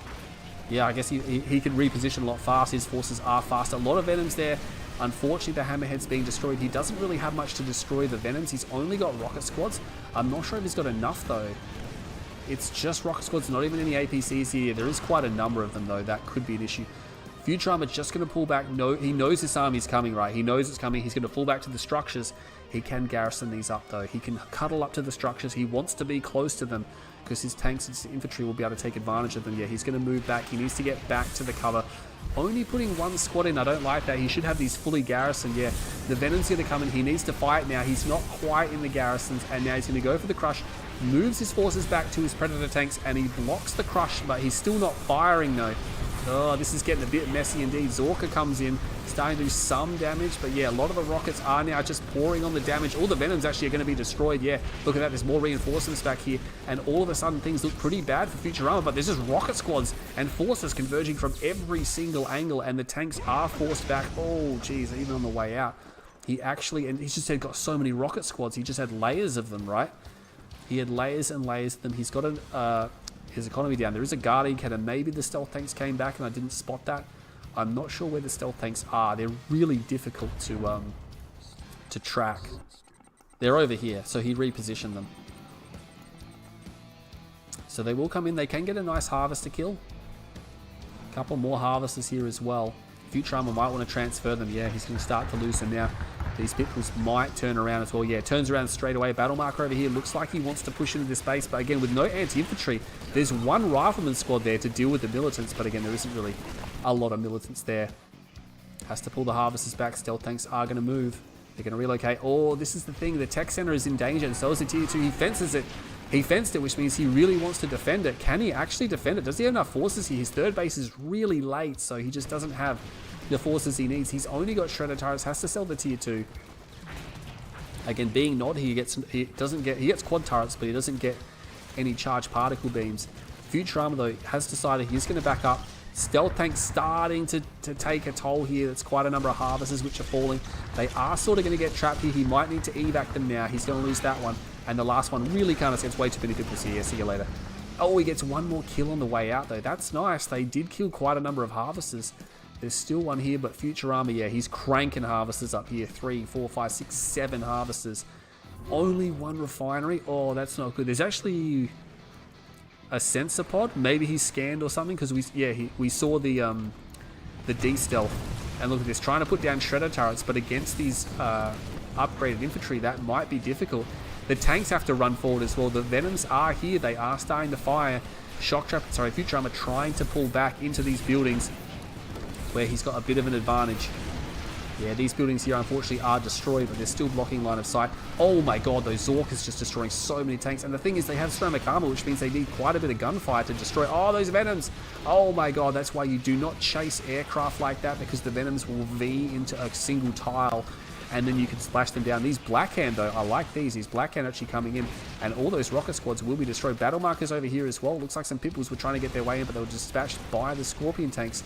Yeah, I guess he can reposition a lot faster. His forces are faster. A lot of Venoms there. Unfortunately, the Hammerhead's being destroyed. He doesn't really have much to destroy the Venoms. He's only got rocket squads. I'm not sure if he's got enough, though. It's just rocket squads, not even any APCs here. There is quite a number of them, though. That could be an issue. Futurama just going to pull back. No, he knows this army's coming, right? He knows it's coming. He's going to pull back to the structures. He can garrison these up, though. He can cuddle up to the structures. He wants to be close to them because his tanks and his infantry will be able to take advantage of them. Yeah, he's going to move back. He needs to get back to the cover. Only putting 1 squad in, I don't like that. He should have these fully garrisoned. Yeah, the Venom's going to come in. He needs to fight now. He's not quite in the garrisons, and now he's going to go for the crush. Moves his forces back to his Predator tanks, and he blocks the crush, but he's still not firing, though. Oh, this is getting a bit messy indeed. Zorka comes in, starting to do some damage, but yeah, a lot of the rockets are now just pouring on the damage. All the Venoms actually are going to be destroyed. Yeah, look at that. There's more reinforcements back here, and all of a sudden things look pretty bad for Futurama, but there's just rocket squads and forces converging from every single angle, and the tanks are forced back. Oh, geez, even on the way out. He actually, and he's just had got so many rocket squads. He just had layers of them, right? He had layers and layers of them. He's got his economy down. There is a guarding cannon. Maybe the stealth tanks came back and I didn't spot that. I'm not sure where the stealth tanks are. They're really difficult to track. They're over here, so he repositioned them. So they will come in. They can get a nice harvester kill. A couple more harvesters here as well. Futurama might want to transfer them. Yeah, he's going to start to lose them now. These pitbulls might turn around as well. Yeah, turns around straight away. Battle marker over here. Looks like he wants to push into this base, but again, with no anti-infantry, there's 1 rifleman squad there to deal with the militants, but again, there isn't really a lot of militants there. Has to pull the harvesters back. Stealth tanks are going to move. They're going to relocate. Oh, this is the thing. The tech center is in danger, and so is the tier 2. He fences it. He fenced it, which means he really wants to defend it. Can he actually defend it? Does he have enough forces here? His third base is really late, so he just doesn't have the forces he needs. He's only got shredder turrets. Has to sell the tier 2. Again, being Nod, he gets quad turrets, but he doesn't get any charged particle beams. Futurama though has decided he's going to back up. Stealth tanks starting to take a toll here. That's quite a number of harvesters which are falling. They are sort of going to get trapped here. He might need to evac them now. He's going to lose that one. And the last one really kind of gets way too many people here. See you later. Oh, he gets 1 more kill on the way out though. That's nice. They did kill quite a number of harvesters. There's still one here, but Futurama, yeah, he's cranking harvesters up here. 3, 4, 5, 6, 7 harvesters. Only 1 refinery. Oh, that's not good. There's actually a sensor pod. Maybe he's scanned or something, because we saw the de-stealth. And look at this, trying to put down shredder turrets, but against these upgraded infantry, that might be difficult. The tanks have to run forward as well. The Venoms are here. They are starting to fire. Futurama trying to pull back into these buildings where he's got a bit of an advantage. Yeah, these buildings here unfortunately are destroyed, but they're still blocking line of sight. Oh my god, those Zorkas just destroying so many tanks. And the thing is, they have ceramic armor, which means they need quite a bit of gunfire to destroy. Oh, those Venoms! Oh my god, that's why you do not chase aircraft like that, because the Venoms will V into a single tile, and then you can splash them down. These Blackhand, though, I like these. These Blackhand actually coming in, and all those rocket squads will be destroyed. Battle markers over here as well. Looks like some Pipples were trying to get their way in, but they were dispatched by the Scorpion tanks.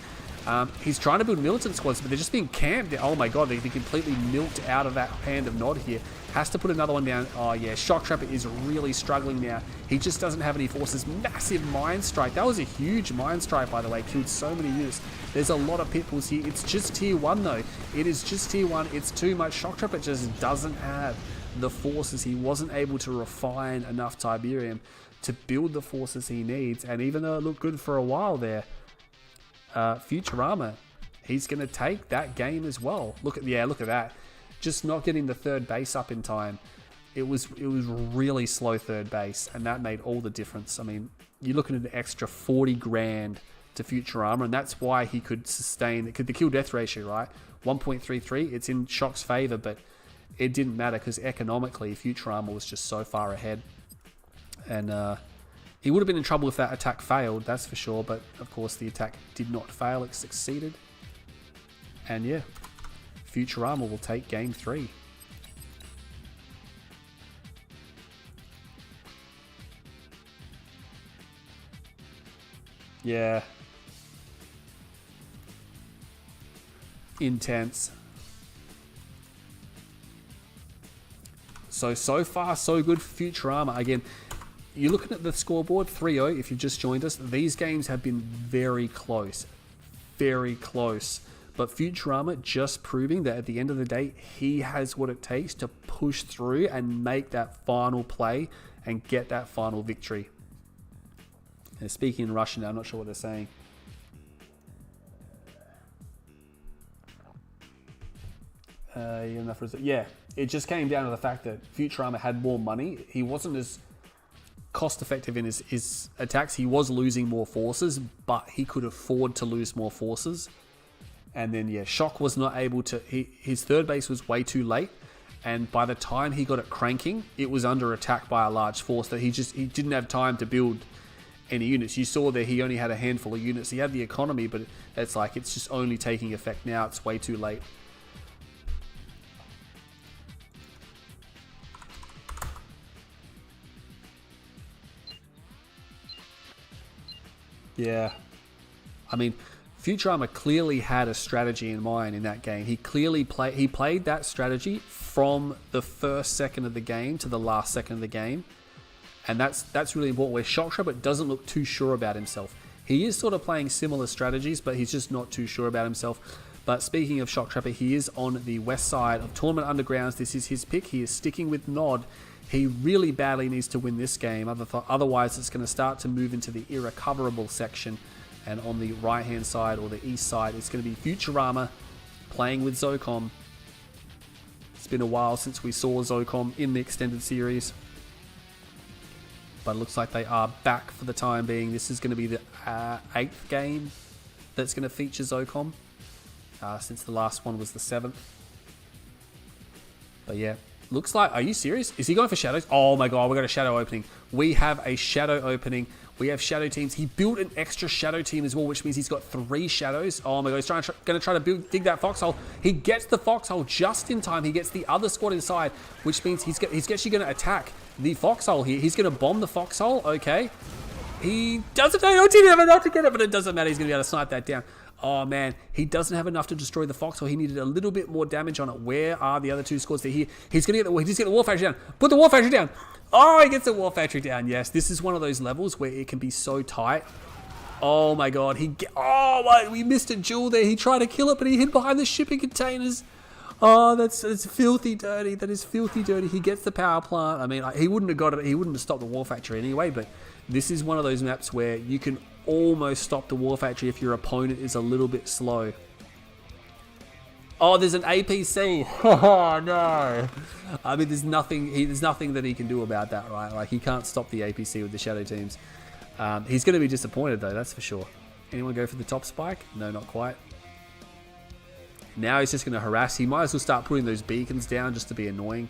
He's trying to build militant squads, but they're just being camped. Oh my god, they're completely milked out of that hand of Nod here. Has to put another one down. Oh yeah, Shoktrepet is really struggling now. He just doesn't have any forces. Massive Mind Strike. That was a huge Mind Strike, by the way. Killed so many units. There's a lot of Pitbulls here. It's just tier 1 though. It is just tier 1. It's too much. Shoktrepet just doesn't have the forces. He wasn't able to refine enough Tiberium to build the forces he needs. And even though it looked good for a while there, Futurama, he's going to take that game as well. Look at that. Just not getting the third base up in time. It was really slow third base, and that made all the difference. I mean, you're looking at an extra 40 grand to Futurama, and that's why he could sustain the kill death ratio, right? 1.33. It's in Shock's favor, but it didn't matter because economically Futurama was just so far ahead, and he would have been in trouble if that attack failed, that's for sure. But of course the attack did not fail, it succeeded. And yeah, Futurama will take game 3. Yeah. Intense. So far so good for Futurama. Again, you're looking at the scoreboard, 3-0 if you've just joined us. These games have been very close. Very close. But Futurama just proving that at the end of the day, he has what it takes to push through and make that final play and get that final victory. And speaking in Russian now, I'm not sure what they're saying. Yeah, it just came down to the fact that Futurama had more money. He wasn't as cost effective in his attacks. He was losing more forces, but he could afford to lose more forces. And then yeah, Shock was not able to, his third base was way too late, and by the time he got it cranking, it was under attack by a large force that he didn't have time to build any units. You saw there he only had a handful of units. He had the economy, but it's like it's just only taking effect now. It's way too late. Yeah, I mean, Futurama clearly had a strategy in mind in that game. He clearly played that strategy from the first second of the game to the last second of the game, and that's really important. Where Shoktrepet doesn't look too sure about himself. He is sort of playing similar strategies, but he's just not too sure about himself. But speaking of Shoktrepet, he is on the west side of Tournament Undergrounds. This is his pick. He is sticking with Nod. He really badly needs to win this game. Otherwise, it's going to start to move into the irrecoverable section. And on the right-hand side or the east side, it's going to be Futurama playing with Zocom. It's been a while since we saw Zocom in the extended series, but it looks like they are back for the time being. This is going to be the 8th game that's going to feature Zocom, since the last one was the 7th. But yeah, looks like, are you serious? Is he going for shadows? Oh my god, we got a shadow opening. We have a shadow opening. We have shadow teams. He built an extra shadow team as well, which means he's got 3 shadows. Oh my god, he's going to try to dig that foxhole. He gets the foxhole just in time. He gets the other squad inside, which means he's actually going to attack the foxhole here. He's going to bomb the foxhole. Okay. He doesn't have enough to get it, but it doesn't matter. He's going to be able to snipe that down. Oh man, he doesn't have enough to destroy the foxhole. He needed a little bit more damage on it. Where are the other 2 squads? He's going to get the war factory down. Put the war factory down. Oh, he gets the war factory down. Yes, this is one of those levels where it can be so tight. Oh my god, we missed a jewel there. He tried to kill it, but he hid behind the shipping containers. Oh, that's filthy dirty. That is filthy dirty. He gets the power plant. I mean, he wouldn't have got it. He wouldn't have stopped the war factory anyway, but this is one of those maps where you can almost stop the war factory if your opponent is a little bit slow. Oh, there's an APC. Oh, no. I mean, there's nothing that he can do about that, right? Like, he can't stop the APC with the shadow teams. He's going to be disappointed, though, that's for sure. Anyone go for the top spike? No, not quite. Now he's just going to harass. He might as well start putting those beacons down just to be annoying.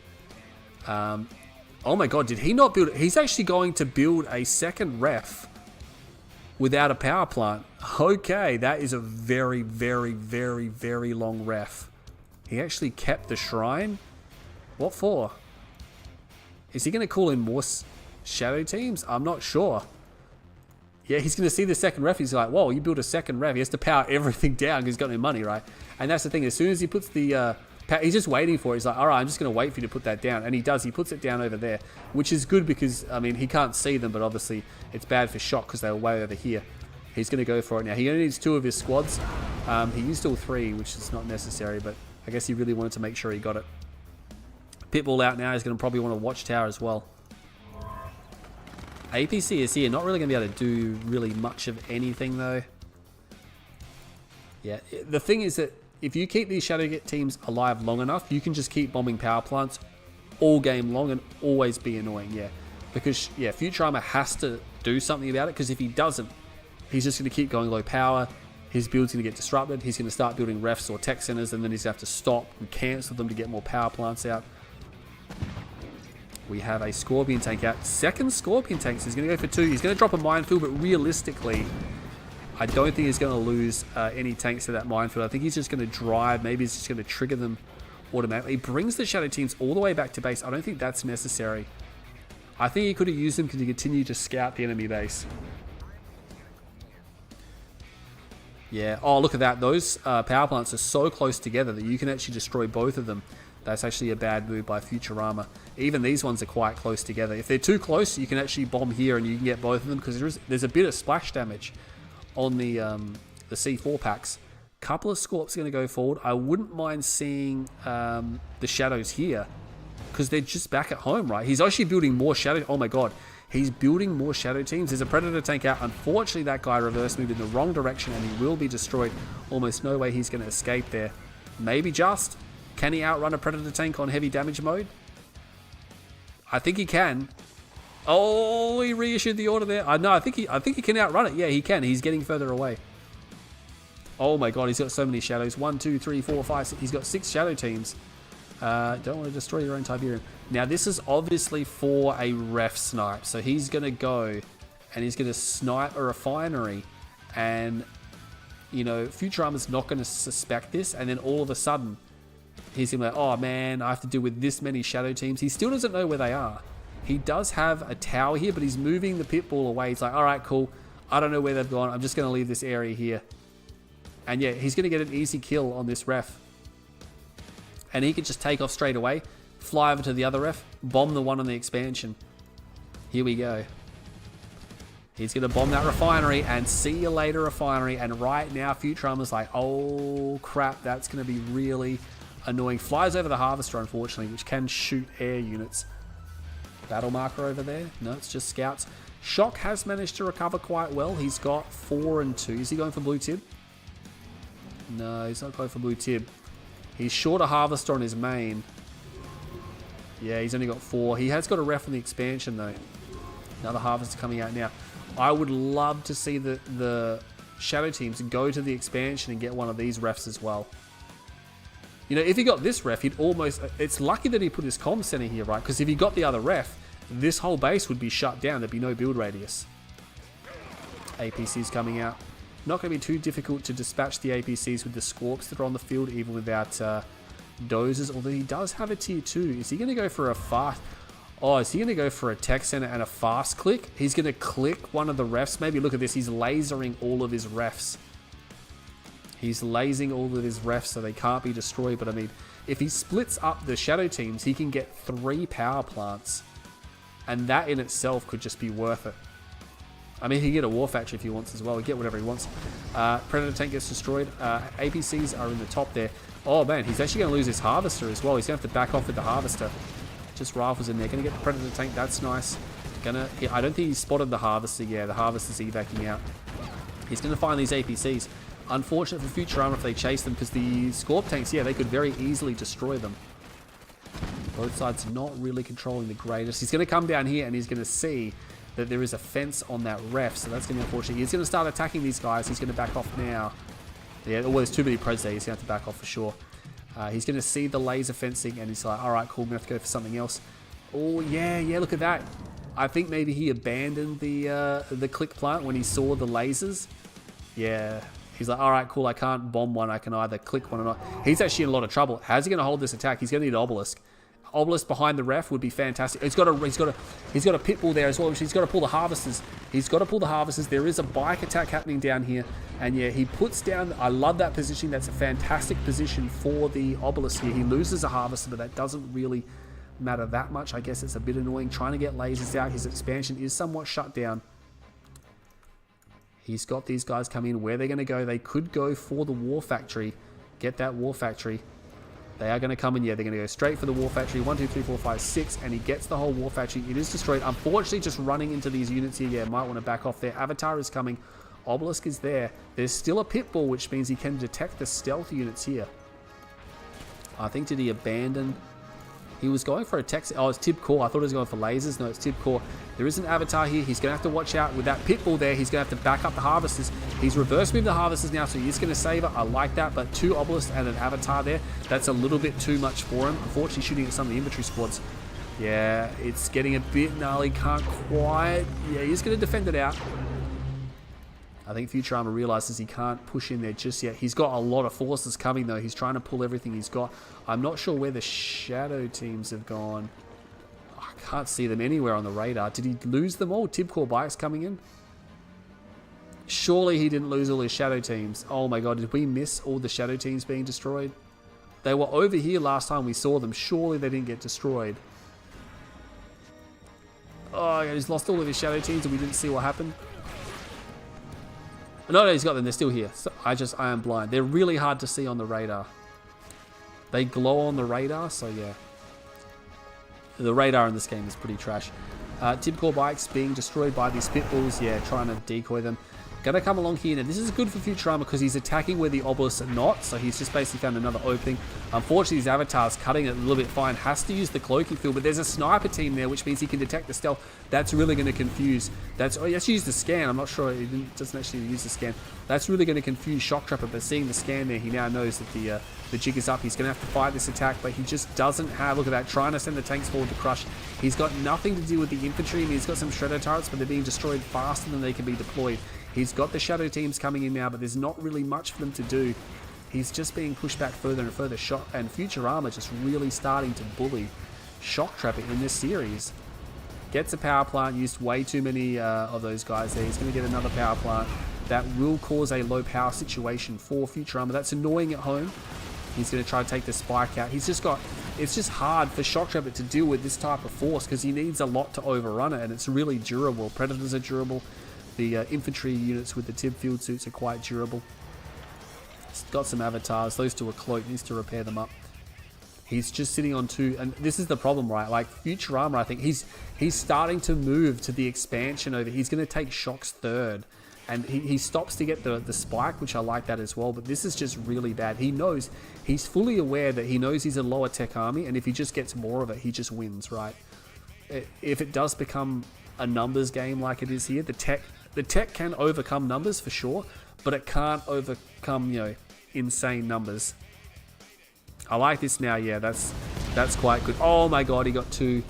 Oh my god, did he not build it? He's actually going to build a second ref without a power plant. Okay, that is a very, very, very, very long ref. He actually kept the shrine. What for? Is he going to call in more shadow teams? I'm not sure. Yeah, he's going to see the second ref. He's like, whoa, you built a second ref. He has to power everything down because he's got no money, right? And that's the thing. As soon as he puts the... he's just waiting for it. He's like, all right, I'm just going to wait for you to put that down. And he does. He puts it down over there, which is good because, I mean, he can't see them, but obviously it's bad for Shock because they were way over here. He's going to go for it now. He only needs 2 of his squads. He used all 3, which is not necessary, but I guess he really wanted to make sure he got it. Pitbull out now. He's going to probably want a watchtower as well. APC is here. Not really going to be able to do really much of anything, though. Yeah, the thing is that if you keep these shadow teams alive long enough, you can just keep bombing power plants all game long and always be annoying, yeah. Because, yeah, Futurama has to do something about it, because if he doesn't, he's just going to keep going low power. His build's going to get disrupted. He's going to start building refs or tech centers, and then he's going to have to stop and cancel them to get more power plants out. We have a Scorpion tank out. Second Scorpion tank, so he's going to go for 2. He's going to drop a minefield, but realistically, I don't think he's going to lose any tanks to that minefield. I think he's just going to drive. Maybe he's just going to trigger them automatically. He brings the shadow teams all the way back to base. I don't think that's necessary. I think he could have used them to continue to scout the enemy base. Yeah. Oh, look at that. Those power plants are so close together that you can actually destroy both of them. That's actually a bad move by Futurama. Even these ones are quite close together. If they're too close, you can actually bomb here and you can get both of them, because there's a bit of splash damage on the C4 packs. Couple of Scorps going to go forward. I wouldn't mind seeing the shadows here, because they're just back at home, right? He's actually building more shadow. Oh my god. He's building more shadow teams. There's a Predator tank out. Unfortunately, that guy reverse moved in the wrong direction and he will be destroyed. Almost no way he's going to escape there. Maybe just. Can he outrun a Predator tank on heavy damage mode? I think he can. Oh, he reissued the order there. No, I think he can outrun it. Yeah, he can. He's getting further away. Oh my god, he's got so many shadows. 1, 2, 3, 4, 5, 6. He's got 6 shadow teams. Don't want to destroy your own Tiberium. Now, this is obviously for a ref snipe. So he's going to go and he's going to snipe a refinery. And, you know, Futurama's not going to suspect this. And then all of a sudden, he's going to be like, oh man, I have to deal with this many shadow teams. He still doesn't know where they are. He does have a tower here, but he's moving the pitbull away. He's like, all right, cool. I don't know where they've gone. I'm just going to leave this area here. And yeah, he's going to get an easy kill on this ref. And he can just take off straight away, fly over to the other ref, bomb the one on the expansion. Here we go. He's going to bomb that refinery, and see you later, refinery. And right now, Futurama's like, oh crap, that's going to be really annoying. Flies over the harvester, unfortunately, which can shoot air units. Battle marker over there. No, it's just scouts. Shock has managed to recover quite well. He's got 4 and 2. Is he going for blue tib? No, he's not going for blue tib. He's short a harvester on his main. Yeah, he's only got 4. He has got a ref on the expansion, though. Another harvester coming out now. I would love to see the shadow teams go to the expansion and get one of these refs as well. You know, if he got this ref, he'd almost... It's lucky that he put his comm center here, right? Because if he got the other ref, this whole base would be shut down. There'd be no build radius. APCs coming out. Not going to be too difficult to dispatch the APCs with the Scorps that are on the field, even without dozers. Although he does have a tier 2. Is he going to go for a fast... Oh, is he going to go for a tech center and a fast click? He's going to click one of the refs. Maybe look at this. He's lasering all of his refs. He's lasing all of his refs so they can't be destroyed. But I mean, if he splits up the shadow teams, he can get 3 power plants. And that in itself could just be worth it. I mean, he can get a war factory if he wants as well. He can get whatever he wants. Predator tank gets destroyed. APCs are in the top there. Oh man, he's actually going to lose his harvester as well. He's going to have to back off with the harvester. Just rifles in there. Going to get the Predator tank. That's nice. I don't think he spotted the harvester. Yeah, the harvester's evacuating out. He's going to find these APCs. Unfortunate for Futurama if they chase them, because the Scorp tanks, yeah, they could very easily destroy them. Both sides not really controlling the greatest. He's going to come down here and he's going to see that there is a fence on that ref, so that's going to be unfortunate. He's going to start attacking these guys. He's going to back off now. Yeah, well, there's too many Preds there. He's going to have to back off for sure. He's going to see the laser fencing and he's like, all right, cool, I'm going to have to go for something else. Oh, yeah, look at that. I think maybe he abandoned the click plant when he saw the lasers. Yeah, he's like, all right, cool, I can't bomb one. I can either click one or not. He's actually in a lot of trouble. How's he going to hold this attack? He's going to need an obelisk. Obelisk behind the ref would be fantastic. He's got a pit bull there as well, which he's got to pull the harvesters. There is a bike attack happening down here, and yeah, he puts down. I love that positioning. That's a fantastic position for the obelisk here. He loses a harvester, but that doesn't really matter that much. I guess it's a bit annoying trying to get lasers out. His expansion is somewhat shut down. He's got these guys coming in. Where they're going to go? They could go for the war factory. Get that war factory. They are going to come in, yeah, they're going to go straight for the war factory. 1, 2, 3, 4, 5, 6, and he gets the whole war factory. It is destroyed. Unfortunately, just running into these units here, yeah, might want to back off there. Avatar is coming. Obelisk is there. There's still a pit bull, which means he can detect the stealth units here. I think, did he abandon? He was going for a text. Oh, it's Tib Core. I thought he was going for lasers. No, it's Tib Core. There is an Avatar here. He's going to have to watch out with that pit bull there. He's going to have to back up the harvesters. He's reverse moved the harvesters now, so he is going to save it. I like that, but 2 obelisks and an Avatar there. That's a little bit too much for him. Unfortunately, shooting at some of the infantry squads. Yeah, it's getting a bit gnarly. Can't quite. Yeah, he's going to defend it out. I think Futurama realizes he can't push in there just yet. He's got a lot of forces coming, though. He's trying to pull everything he's got. I'm not sure where the shadow teams have gone. I can't see them anywhere on the radar. Did he lose them all? Tibcore bikes coming in? Surely he didn't lose all his shadow teams. Oh my god, did we miss all the shadow teams being destroyed? They were over here last time we saw them. Surely they didn't get destroyed. Oh, he's lost all of his shadow teams and we didn't see what happened. No, he's got them. They're still here. So I am blind. They're really hard to see on the radar. They glow on the radar, so yeah. The radar in this game is pretty trash. Tibcore bikes being destroyed by these pit bulls. Yeah, trying to decoy them. Gonna come along here. Now, this is good for Futurama because he's attacking where the obelisks are not, so he's just basically found another opening. Unfortunately, his avatar's cutting it a little bit fine. Has to use the cloaking field, but there's a sniper team there, which means he can detect the stealth. That's really going to confuse. Oh, he has to use the scan. I'm not sure. He doesn't actually use the scan. That's really going to confuse Shoktrepet, but seeing the scan there, he now knows that the jig is up. He's going to have to fight this attack, but he just doesn't have, look at that, trying to send the tanks forward to crush. He's got nothing to do with the infantry. I mean, he's got some shredder turrets, but they're being destroyed faster than they can be deployed. He's got the shadow teams coming in now, but there's not really much for them to do. He's just being pushed back further and further. And Futurama just really starting to bully Shoktrepet in this series. Gets a power plant, used way too many of those guys there. He's going to get another power plant. That will cause a low power situation for Futurama. That's annoying at home. He's going to try to take the spike out. It's just hard for Shoktrepet to deal with this type of force because he needs a lot to overrun it, and it's really durable. Predators are durable. The infantry units with the Tib field suits are quite durable. He's got some avatars. Those 2 are cloaked. Needs to repair them up. He's just sitting on 2, and this is the problem, right? Like Futurama, I think he's starting to move to the expansion over. He's going to take Shock's 3rd, and he stops to get the spike, which I like that as well. But this is just really bad. He knows, he's fully aware that he knows he's a lower tech army, and if he just gets more of it, he just wins, right? If it does become a numbers game like it is here, the tech can overcome numbers for sure, but it can't overcome, you know, insane numbers. I like this now. Yeah, that's quite good. Oh my god, he got 2.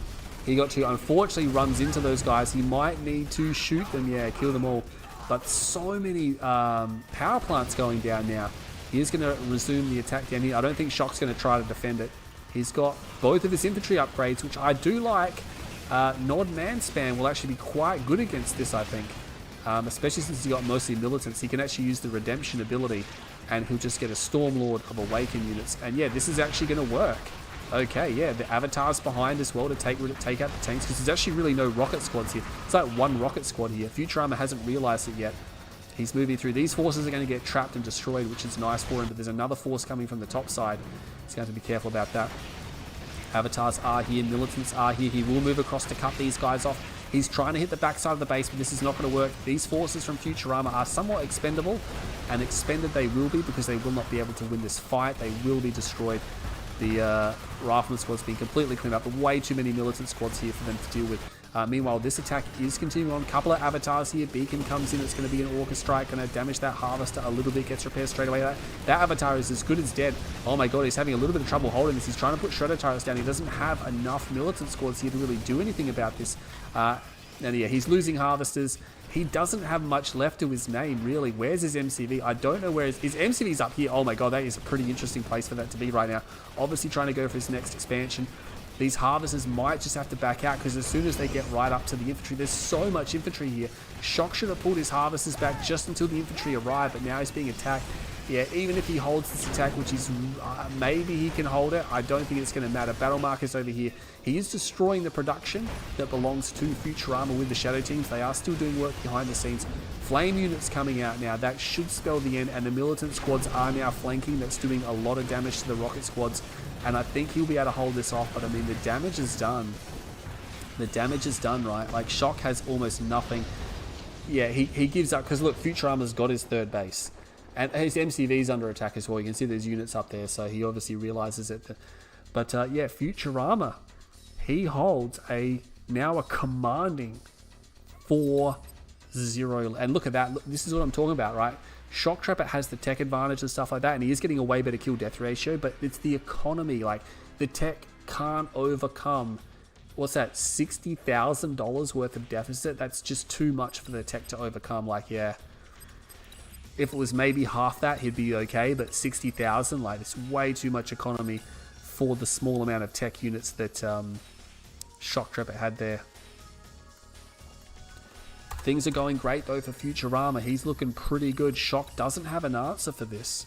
Unfortunately, runs into those guys. He might need to shoot them. Yeah, kill them all. But so many power plants going down now. He is going to resume the attack down here. I don't think Shock's going to try to defend it. He's got both of his infantry upgrades, which I do like. Nod Man Span will actually be quite good against this, I think. Especially since he's got mostly militants. He can actually use the Redemption ability, and he'll just get a Stormlord of Awaken units. And yeah, this is actually going to work. Okay, yeah, the Avatar's behind as well to take out the tanks, because there's actually really no rocket squads here. It's like 1 rocket squad here. Futurama hasn't realized it yet. He's moving through. These forces are going to get trapped and destroyed, which is nice for him, but there's another force coming from the top side. He's going to be careful about that. Avatars are here, militants are here. He will move across to cut these guys off. He's trying to hit the backside of the base, but this is not going to work. These forces from Futurama are somewhat expendable, and expended they will be because they will not be able to win this fight. They will be destroyed. The Rifleman squad's been completely cleaned up. Way too many militant squads here for them to deal with. Meanwhile, this attack is continuing on. Couple of avatars here. Beacon comes in. It's going to be an Orca Strike. Going to damage that Harvester a little bit. Gets repaired straight away. That avatar is as good as dead. Oh my god, he's having a little bit of trouble holding this. He's trying to put Shredder turrets down. He doesn't have enough militant squads here to really do anything about this. And yeah, he's losing Harvesters. He doesn't have much left to his name, really. Where's his MCV? I don't know where his MCV's up here. Oh my god, that is a pretty interesting place for that to be right now. Obviously trying to go for his next expansion. These Harvesters might just have to back out because as soon as they get right up to the infantry, there's so much infantry here. Shock should have pulled his Harvesters back just until the infantry arrive, but now he's being attacked. Yeah, even if he holds this attack, which is maybe he can hold it, I don't think it's going to matter. Battle Markers over here. He is destroying the production that belongs to Futurama with the Shadow Teams. They are still doing work behind the scenes. Flame units coming out now. That should spell the end, and the militant squads are now flanking. That's doing a lot of damage to the rocket squads, and I think he'll be able to hold this off, but I mean, the damage is done. The damage is done, right? Like, Shock has almost nothing. Yeah, he gives up, because look, Futurama's got his third base. And his MCV's under attack as well. You can see there's units up there, so he obviously realizes it. But yeah, Futurama, he holds now a commanding 4-0. And look at that. Look, this is what I'm talking about, right? Shoktrepet has the tech advantage and stuff like that, and he is getting a way better kill-death ratio, but it's the economy. Like, the tech can't overcome, what's that, $60,000 worth of deficit? That's just too much for the tech to overcome. Like, yeah. If it was maybe half that, he'd be okay, but 60,000, like, it's way too much economy for the small amount of tech units that Shoktrepet had there. Things are going great, though, for Futurama. He's looking pretty good. Shock doesn't have an answer for this.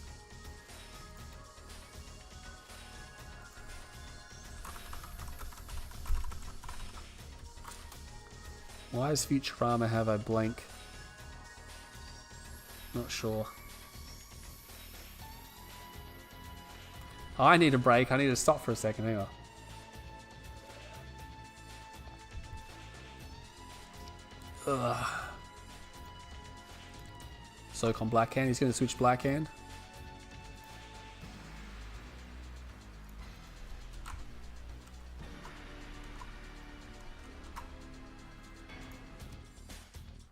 Why does Futurama have a blank? Not sure. I need a break. I need to stop for a second. Hang on. Ugh. SOCOM Blackhand. He's going to switch Blackhand.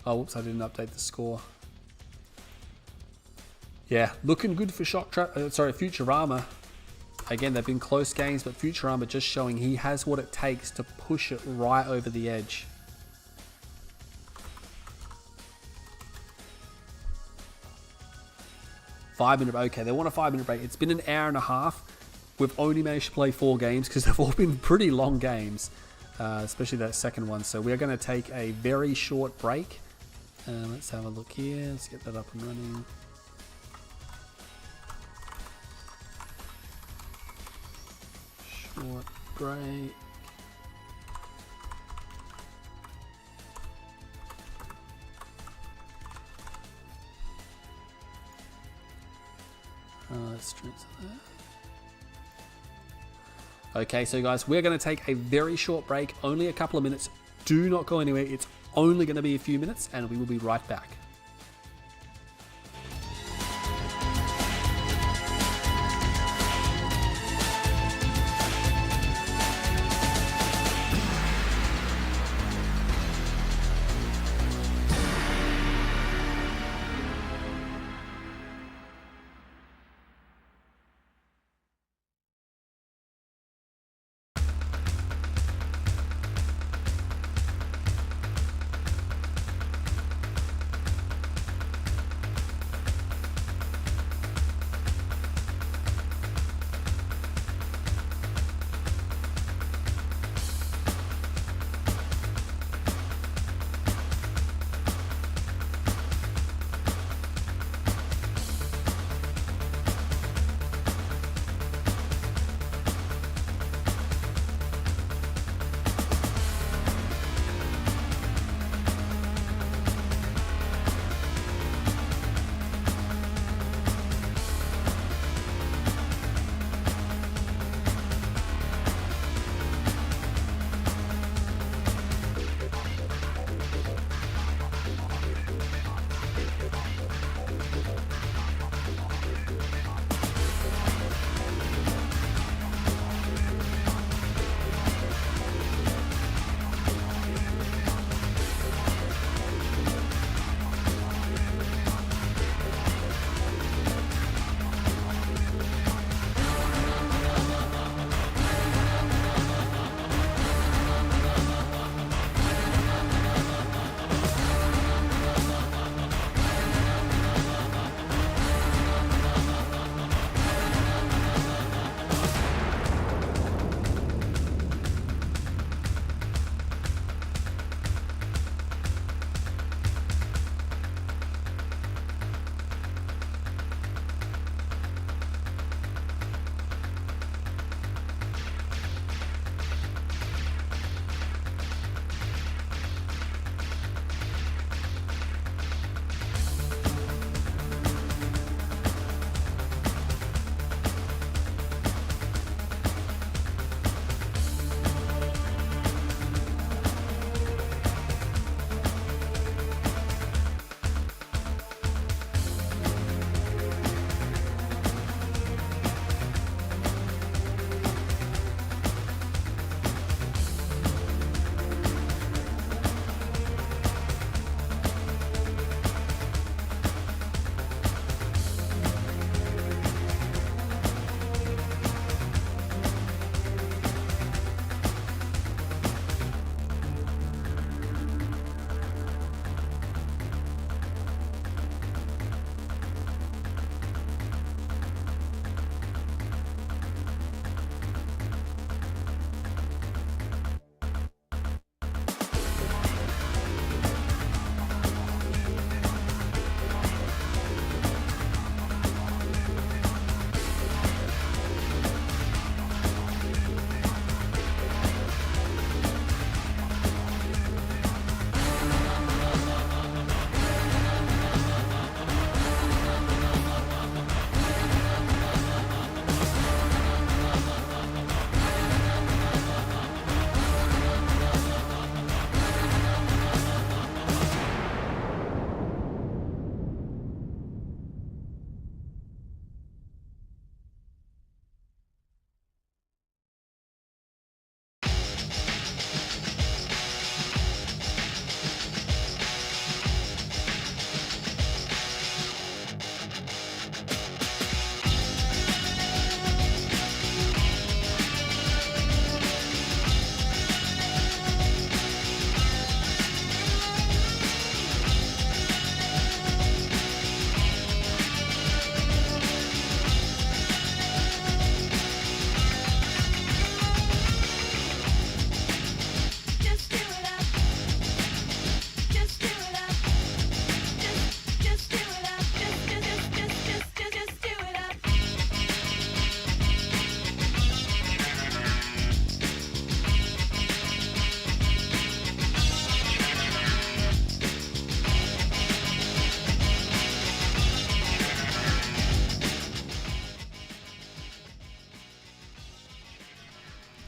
Oh, whoops. I didn't update the score. Yeah, looking good for Futurama. Again, they've been close games, but Futurama just showing he has what it takes to push it right over the edge. Five-minute break. Okay, they want a 5-minute break. It's been an hour and a half. We've only managed to play 4 games because they've all been pretty long games, especially that second one. So we're going to take a very short break. Let's have a look here. Let's get that up and running. Short break. Let's transfer that. Okay, so guys, we're going to take a very short break, only a couple of minutes. Do not go anywhere. It's only going to be a few minutes, and we will be right back.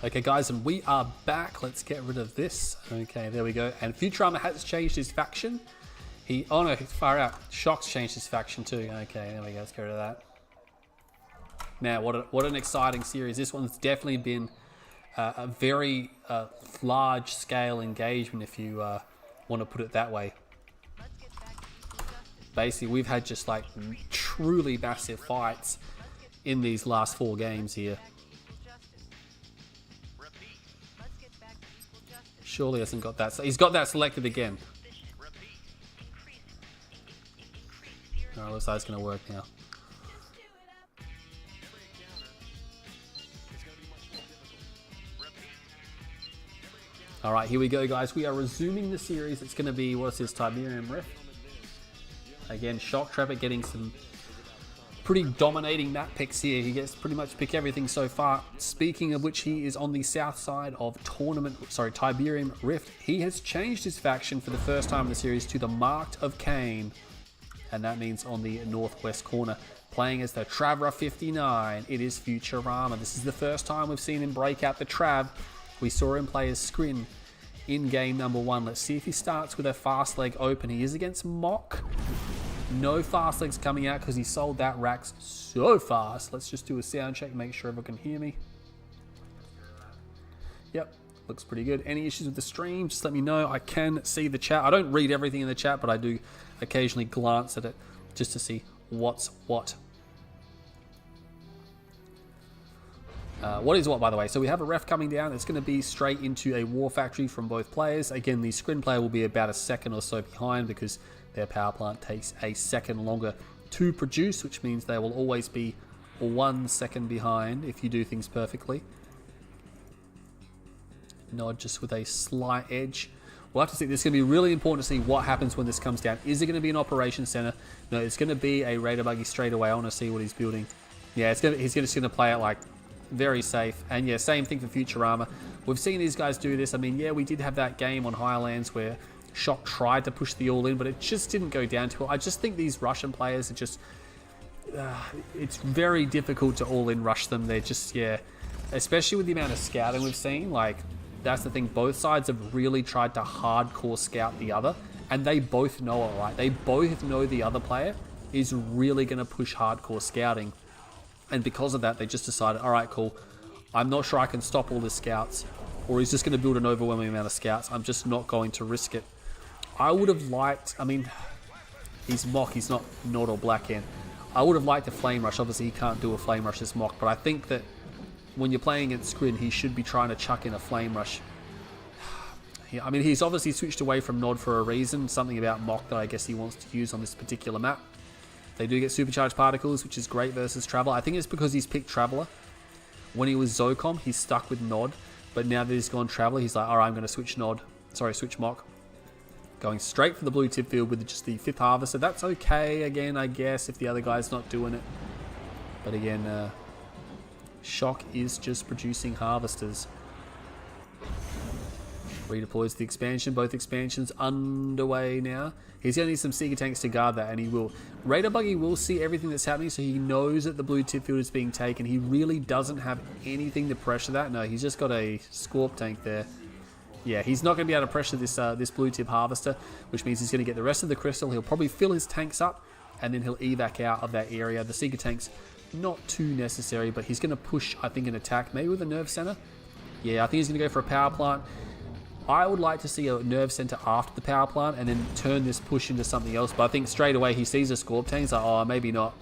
Okay, guys, and we are back. Let's get rid of this. Okay, there we go. And Futurama has changed his faction. Oh no, far out. Shock's changed his faction too. Okay, there we go. Let's get rid of that. Now, what an exciting series. This one's definitely been a very large-scale engagement, if you want to put it that way. Basically, we've had just like truly massive fights in these last 4 games here. Surely hasn't got that. So he's got that selected again. Alright, looks like it's going to work now. Alright, here we go, guys. We are resuming the series. It's going to be, what is this, Tiberium Rift? Again, Shoktrepet getting some pretty dominating map picks here. He gets pretty much pick everything so far. Speaking of which, he is on the south side of Tiberium Rift. He has changed his faction for the first time in the series to the Marked of Cain. And that means on the northwest corner. Playing as the Traveler 59, it is Futurama. This is the first time we've seen him break out the Trav. We saw him play as Scrin in game number 1. Let's see if he starts with a fast leg open. He is against Mock. No fast legs coming out because he sold that Rax so fast. Let's just do a sound check, make sure everyone can hear me. Yep, looks pretty good. Any issues with the stream, just let me know. I can see the chat. I don't read everything in the chat, but I do occasionally glance at it just to see what's what. What is what, by the way? So we have a ref coming down. It's going to be straight into a war factory from both players. Again, the Scrin player will be about a second or so behind because their power plant takes a second longer to produce, which means they will always be 1 second behind if you do things perfectly. Nod just with a slight edge. We'll have to see. This is going to be really important to see what happens when this comes down. Is it going to be an operations center? No, it's going to be a Raider buggy straight away. I want to see what he's building. Yeah, he's just going to play it like very safe. And yeah, same thing for Futurama. We've seen these guys do this. I mean, yeah, we did have that game on Highlands where Shock tried to push the all in, but it just didn't go down to it. I just think these Russian players are just... it's very difficult to all in rush them. They're just, yeah... Especially with the amount of scouting we've seen, like... That's the thing, both sides have really tried to hardcore scout the other, and they both know it, right? They both know the other player is really going to push hardcore scouting. And because of that, they just decided, alright, cool, I'm not sure I can stop all the scouts, or he's just going to build an overwhelming amount of scouts. I'm just not going to risk it. I would have liked, I mean, he's Mock, he's not Nord or Blackhand. I would have liked a Flame Rush. Obviously, he can't do a Flame Rush as Mock, but I think that when you're playing against Scrin, he should be trying to chuck in a Flame Rush. I mean, he's obviously switched away from Nod for a reason. Something about Mock that I guess he wants to use on this particular map. They do get Supercharged Particles, which is great versus Traveler. I think it's because he's picked Traveler. When he was Zocom, he's stuck with Nod. But now that he's gone Traveler, he's like, alright, I'm going to switch switch Mock. Going straight for the blue tip field with just the 5th Harvester. That's okay, again, I guess, if the other guy's not doing it. But again, Shock is just producing Harvesters. Redeploys the expansion. Both expansions underway now. He's going to need some Seeker Tanks to guard that, and he will. Raider Buggy will see everything that's happening, so he knows that the blue tip field is being taken. He really doesn't have anything to pressure that. No, he's just got a Scorp tank there. Yeah, he's not going to be able to pressure this this blue tip Harvester, which means he's going to get the rest of the crystal. He'll probably fill his tanks up, and then he'll evac out of that area. The Seeker Tanks, not too necessary, but he's going to push, I think, an attack, maybe with a nerve center. Yeah, I think he's going to go for a power plant. I would like to see a nerve center after the power plant and then turn this push into something else. But I think straight away he sees a Scorp tank. He's like, oh, maybe not.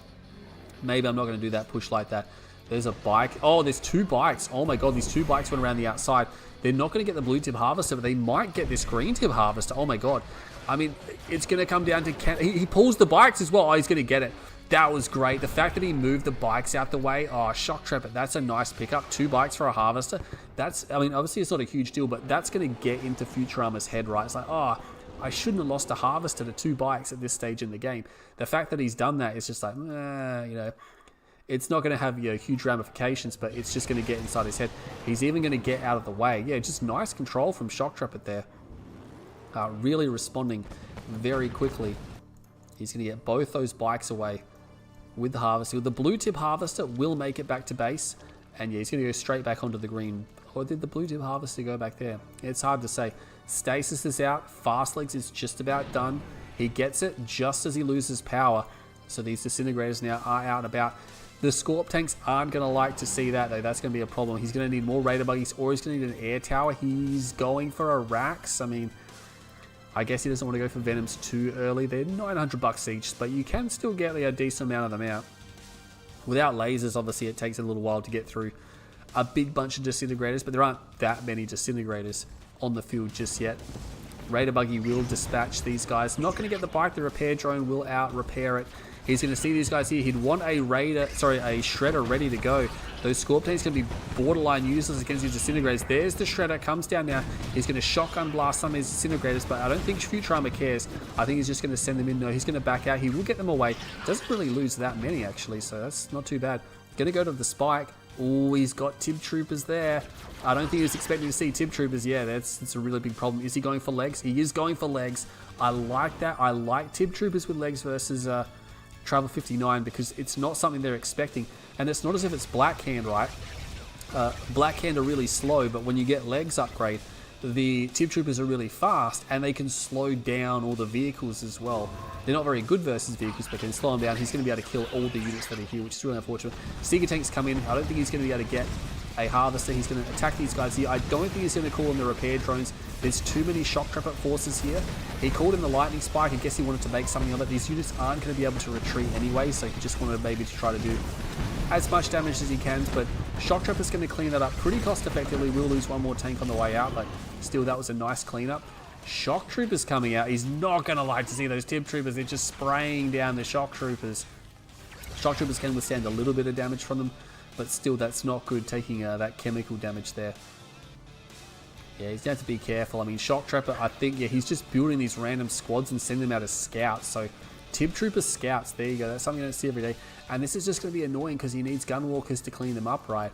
Maybe I'm not going to do that push like that. There's a bike. Oh, there's 2 bikes. Oh my god, these 2 bikes went around the outside. They're not going to get the blue tip harvester, but they might get this green tip harvester. Oh my god. I mean, it's going to come down to... He pulls the bikes as well. Oh, he's going to get it. That was great. The fact that he moved the bikes out the way. Oh, Shoktrepet. That's a nice pickup. 2 bikes for a harvester. That's, I mean, obviously it's not a huge deal, but that's going to get into Futurama's head, right? It's like, oh, I shouldn't have lost a harvester to 2 bikes at this stage in the game. The fact that he's done that is just like, you know, it's not going to have, you know, huge ramifications, but it's just going to get inside his head. He's even going to get out of the way. Yeah, just nice control from Shoktrepet there. Really responding very quickly. He's going to get both those bikes away with the harvester. The blue tip harvester will make it back to base, and yeah, he's going to go straight back onto the green Or did the blue tip harvester go back there? It's hard to say. Stasis is out. Fast legs is just about done. He gets it just as he loses power. So these disintegrators now are out and about. The Scorp tanks aren't going to like to see that, though. That's going to be a problem. He's going to need more Raider buggies, or he's going to need an air tower. He's going for a Rax. I mean, I guess he doesn't want to go for Venoms too early. They're 900 bucks each, but you can still get a decent amount of them out. Without lasers, obviously, it takes a little while to get through a big bunch of disintegrators, but there aren't that many disintegrators on the field just yet. Raider buggy will dispatch these guys. Not going to get the bike. The repair drone will out repair it. He's going to see these guys here. He'd want a shredder ready to go. Those Scorp tanks going to be borderline useless against these disintegrators. There's the shredder, comes down now. He's going to shotgun blast some of his disintegrators, but I don't think Futurama cares. I think he's just going to send them in. No, he's going to back out. He will get them away. Doesn't really lose that many, actually, so that's not too bad. Going to go to the spike. Oh, he's got Tib Troopers there. I don't think he was expecting to see Tib Troopers. Yeah, that's a really big problem. Is he going for legs? He is going for legs. I like that. I like Tib Troopers with legs versus Travel 59 because it's not something they're expecting. And it's not as if it's Blackhand, right? Blackhand are really slow, but when you get legs upgrade, the Tib Troopers are really fast and they can slow down all the vehicles as well. They're not very good versus vehicles, but can slow them down. He's going to be able to kill all the units that are here, which is really unfortunate. Seeker tanks come in. I don't think he's going to be able to get a harvester. He's going to attack these guys here. I don't think he's going to call in the repair drones. There's too many Shoktrepet forces here. He called in the lightning spike. I guess he wanted to make something of it. These units aren't going to be able to retreat anyway, so he just wanted maybe to try to do as much damage as he can, but Shoktrepe's going to clean that up pretty cost effectively. We'll lose one more tank on the way out, but still that was a nice cleanup. Shock Troopers coming out. He's not going to like to see those Tib Troopers. They're just spraying down the Shock Troopers. Shock Troopers can withstand a little bit of damage from them, but still that's not good, taking that chemical damage there. Yeah, he's going to have to be careful. I mean, Shock Trooper, I think, yeah, he's just building these random squads and sending them out as scouts. So Tib Trooper scouts, there you go. That's something you don't see every day. And this is just going to be annoying because he needs Gunwalkers to clean them up, right?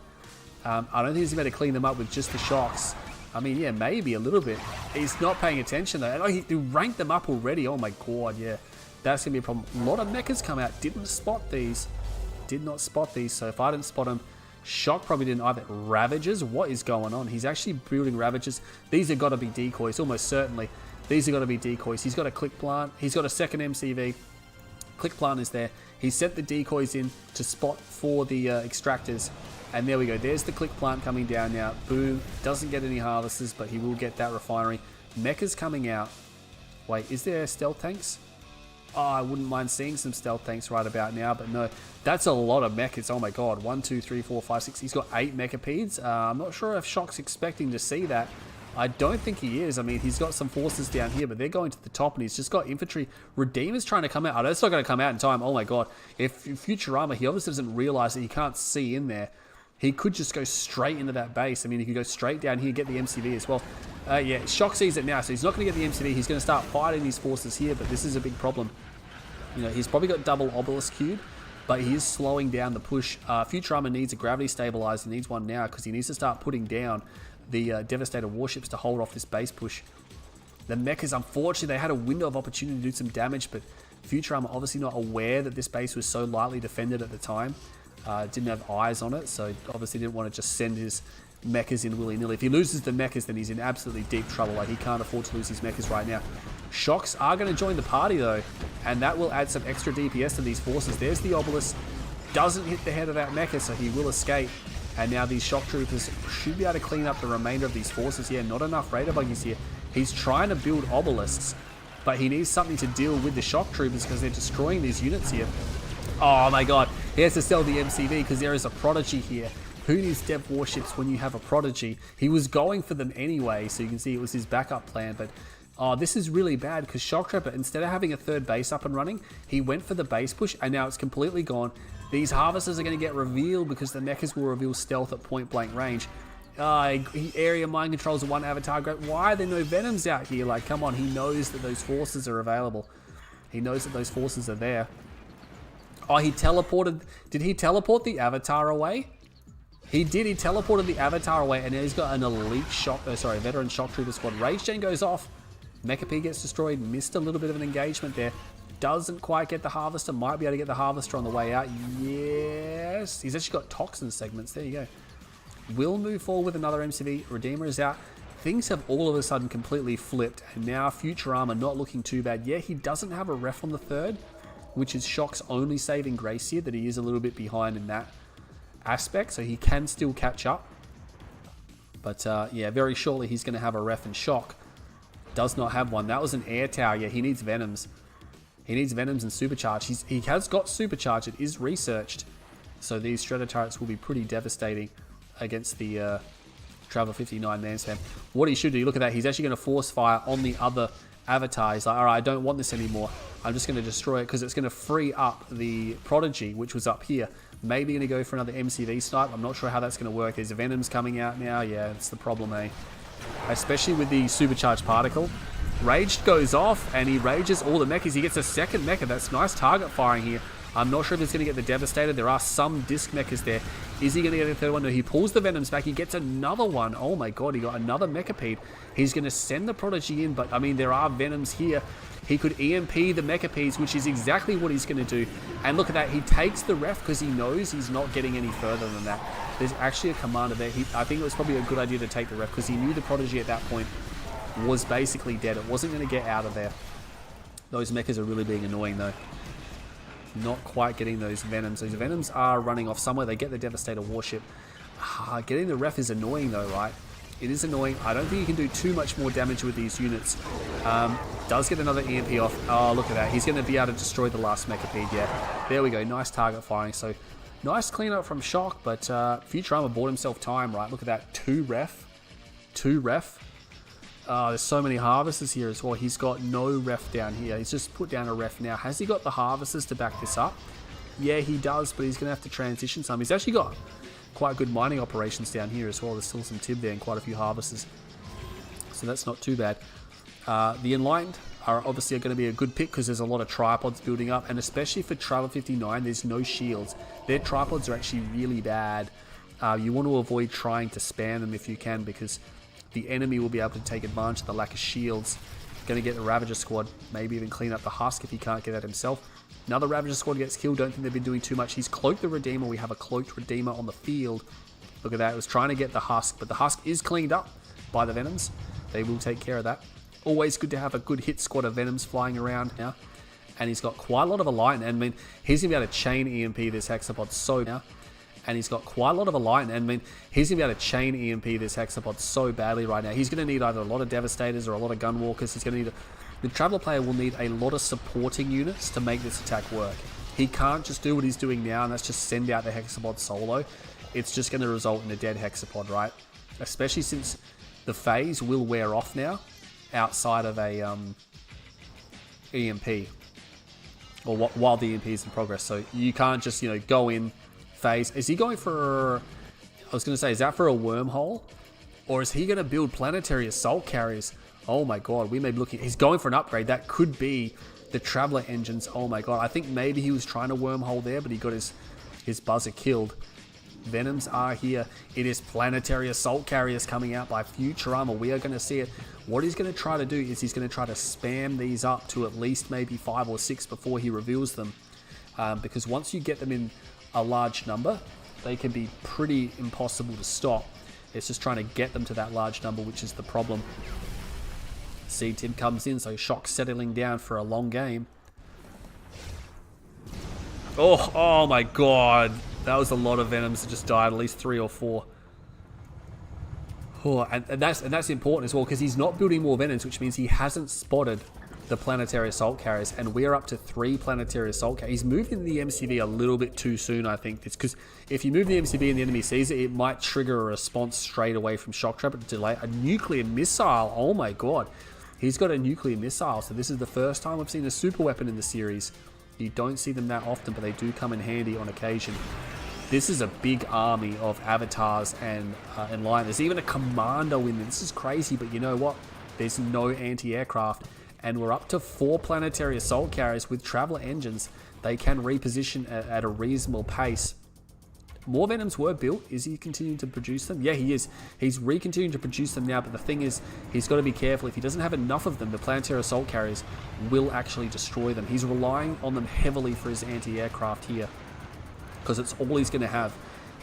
I don't think he's going to clean them up with just the shocks. I mean, yeah, maybe a little bit. He's not paying attention, though. He ranked them up already. Oh, my God, yeah. That's going to be a problem. A lot of mechas come out. Didn't spot these. Did not spot these. So if I didn't spot them, Shock probably didn't either. Ravagers? What is going on? He's actually building Ravagers. These have got to be decoys, almost certainly. These have got to be decoys. He's got a click plant. He's got a second MCV. Click plant is there. He sent the decoys in to spot for the extractors. And there we go. There's the click plant coming down now. Boom. Doesn't get any harvesters, but he will get that refinery. Mecha's coming out. Wait, is there stealth tanks? Oh, I wouldn't mind seeing some stealth tanks right about now, but no. That's a lot of mechas. Oh my God. 1, 2, 3, 4, 5, 6. He's got 8 mechapeds. I'm not sure if Shock's expecting to see that. I don't think he is. I mean, he's got some forces down here, but they're going to the top, and he's just got infantry. Redeemer's trying to come out. I know it's not going to come out in time. Oh my God. If Futurama, he obviously doesn't realize that he can't see in there. He could just go straight into that base. I mean, he could go straight down here, get the MCV as well. Yeah, Shock sees it now, so he's not going to get the MCV. He's going to start fighting these forces here, but this is a big problem. You know, he's probably got double obelisk queued, but he is slowing down the push. Futurama needs a gravity stabilizer. He needs one now because he needs to start putting down the Devastator warships to hold off this base push. The mechas, unfortunately, they had a window of opportunity to do some damage, but Futurama obviously not aware that this base was so lightly defended at the time. Didn't have eyes on it, so obviously didn't want to just send his mechas in willy-nilly. If he loses the mechas, then he's in absolutely deep trouble. Like, he can't afford to lose his mechas right now. Shocks are going to join the party, though, and that will add some extra DPS to these forces. There's the obelisk. Doesn't hit the head of that mecha, so he will escape. And now these Shock Troopers should be able to clean up the remainder of these forces here. Not enough Raider buggies here. He's trying to build obelisks, but he needs something to deal with the Shock Troopers because they're destroying these units here. Oh my God, he has to sell the MCV because there is a Prodigy here. Who needs dev warships when you have a Prodigy? He was going for them anyway, so you can see it was his backup plan, but oh, this is really bad because Shoktrepet, instead of having a third base up and running, he went for the base push and now it's completely gone. These harvesters are going to get revealed because the mechas will reveal stealth at point blank range. He area mind controls one avatar. Why are there no Venoms out here? Like, come on, he knows that those forces are available. He knows that those forces are there. Oh, he teleported. Did he teleport the avatar away? He did. He teleported the avatar away, and now he's got an elite veteran shock trooper squad. Rage Gen goes off. Mecha P gets destroyed. Missed a little bit of an engagement there. Doesn't quite get the harvester. Might be able to get the harvester on the way out. Yes. He's actually got toxin segments. There you go. will move forward with another MCV. Redeemer is out. Things have all of a sudden completely flipped, and now Futurama not looking too bad. Yeah, he doesn't have a ref on the third, which is Shock's only saving grace here, that he is a little bit behind in that aspect, so he can still catch up. But yeah, very shortly he's going to have a ref, and Shock does not have one. That was an air tower. Yeah, he needs Venoms. He needs Venoms and Supercharge. He has got Supercharge. It is researched. So these Shredder turrets will be pretty devastating against the Traveler 59 man spam. What he should do, look at that. He's actually going to force fire on the other avatar. He's like, all right, I don't want this anymore. I'm just going to destroy it because it's going to free up the Prodigy, which was up here. Maybe going to go for another MCV snipe. I'm not sure how that's going to work. There's Venoms coming out now. Yeah, that's the problem, eh? Especially with the Supercharged Particle. Raged goes off, and he rages all the mechas. He gets a second mecha. That's nice target firing here. I'm not sure if he's going to get the Devastator. There are some disc mechas there. Is he going to get a third one? No, he pulls the Venoms back. He gets another one. Oh my god, he got another Mechapede. He's going to send the Prodigy in, but I mean, there are Venoms here. He could EMP the Mechapedes, which is exactly what he's going to do. And look at that. He takes the ref because he knows he's not getting any further than that. There's actually a commander there. I think it was probably a good idea to take the ref because he knew the Prodigy at that point was basically dead. It wasn't going to get out of there. Those mechas are really being annoying though. Not quite getting those Venoms. Those Venoms are running off somewhere. They get the Devastator warship. Getting the ref is annoying though, right? It is annoying. I don't think you can do too much more damage with these units. Does get another EMP off. Oh, look at that. He's going to be able to destroy the last Mechapede. Yeah, there we go. Nice target firing. So, nice cleanup from Shock, but Futurama bought himself time, right? Look at that. 2 ref. 2 ref. There's so many harvesters here as well. He's got no ref down here. He's just put down a ref now. Has he got the harvesters to back this up? Yeah, he does, but he's going to have to transition some. He's actually got quite good mining operations down here as well. There's still some Tib there and quite a few harvesters. So that's not too bad. The Enlightened are obviously going to be a good pick because there's a lot of tripods building up, and especially for Traveler 59, there's no shields. Their tripods are actually really bad. You want to avoid trying to spam them if you can, because the enemy will be able to take advantage of the lack of shields. Going to get the Ravager squad, maybe even clean up the Husk if he can't get that himself. Another Ravager squad gets killed. Don't think they've been doing too much. He's cloaked the Redeemer. We have a cloaked Redeemer on the field. Look at that. It was trying to get the Husk, but the Husk is cleaned up by the Venoms. They will take care of that. Always good to have a good hit squad of Venoms flying around now. And he's got quite a lot of Alignment. I mean, he's going to be able to chain EMP this Hexapod so now. And he's got quite a lot of Alignment. I mean, he's going to be able to chain EMP this Hexapod so badly right now. He's going to need either a lot of Devastators or a lot of Gunwalkers. He's going to need the Traveler player will need a lot of supporting units to make this attack work. He can't just do what he's doing now, and that's just send out the Hexapod solo. It's just going to result in a dead Hexapod, right? Especially since the phase will wear off now outside of a EMP. Or while the EMP is in progress. So you can't just, go in, phase. Is he going for... I was going to say, is that for a wormhole? Or is he going to build planetary assault carriers? Oh my god, we may be looking... He's going for an upgrade. That could be the Traveler engines. Oh my god. I think maybe he was trying to wormhole there, but he got his buzzer killed. Venoms are here. It is planetary assault carriers coming out by Futurama. We are going to see it. What he's going to try to do is he's going to try to spam these up to at least maybe 5 or 6 before he reveals them. Because once you get them in a large number, they can be pretty impossible to stop. It's just trying to get them to that large number, which is the problem. C-Tib comes in, so Shock settling down for a long game. Oh my god. That was a lot of Venoms that just died, at least 3 or 4. Oh, and that's important as well, because he's not building more Venoms, which means he hasn't spotted the planetary assault carriers, and we're up to 3 planetary assault carriers. He's moved into the MCV a little bit too soon, I think. It's because if you move the MCV and the enemy sees it, it might trigger a response straight away from Shoktrepet to delay. A nuclear missile, oh my god. He's got a nuclear missile, so this is the first time I've seen a super weapon in the series. You don't see them that often, but they do come in handy on occasion. This is a big army of avatars and Enlightened. There's even a commando in there. This is crazy, but you know what? There's no anti-aircraft. And we're up to 4 planetary assault carriers with Traveler engines. They can reposition at a reasonable pace. More Venoms were built. Is he continuing to produce them? Yeah, he is. He's continuing to produce them now, but the thing is, he's got to be careful. If he doesn't have enough of them, the planetary assault carriers will actually destroy them. He's relying on them heavily for his anti-aircraft here, because it's all he's going to have.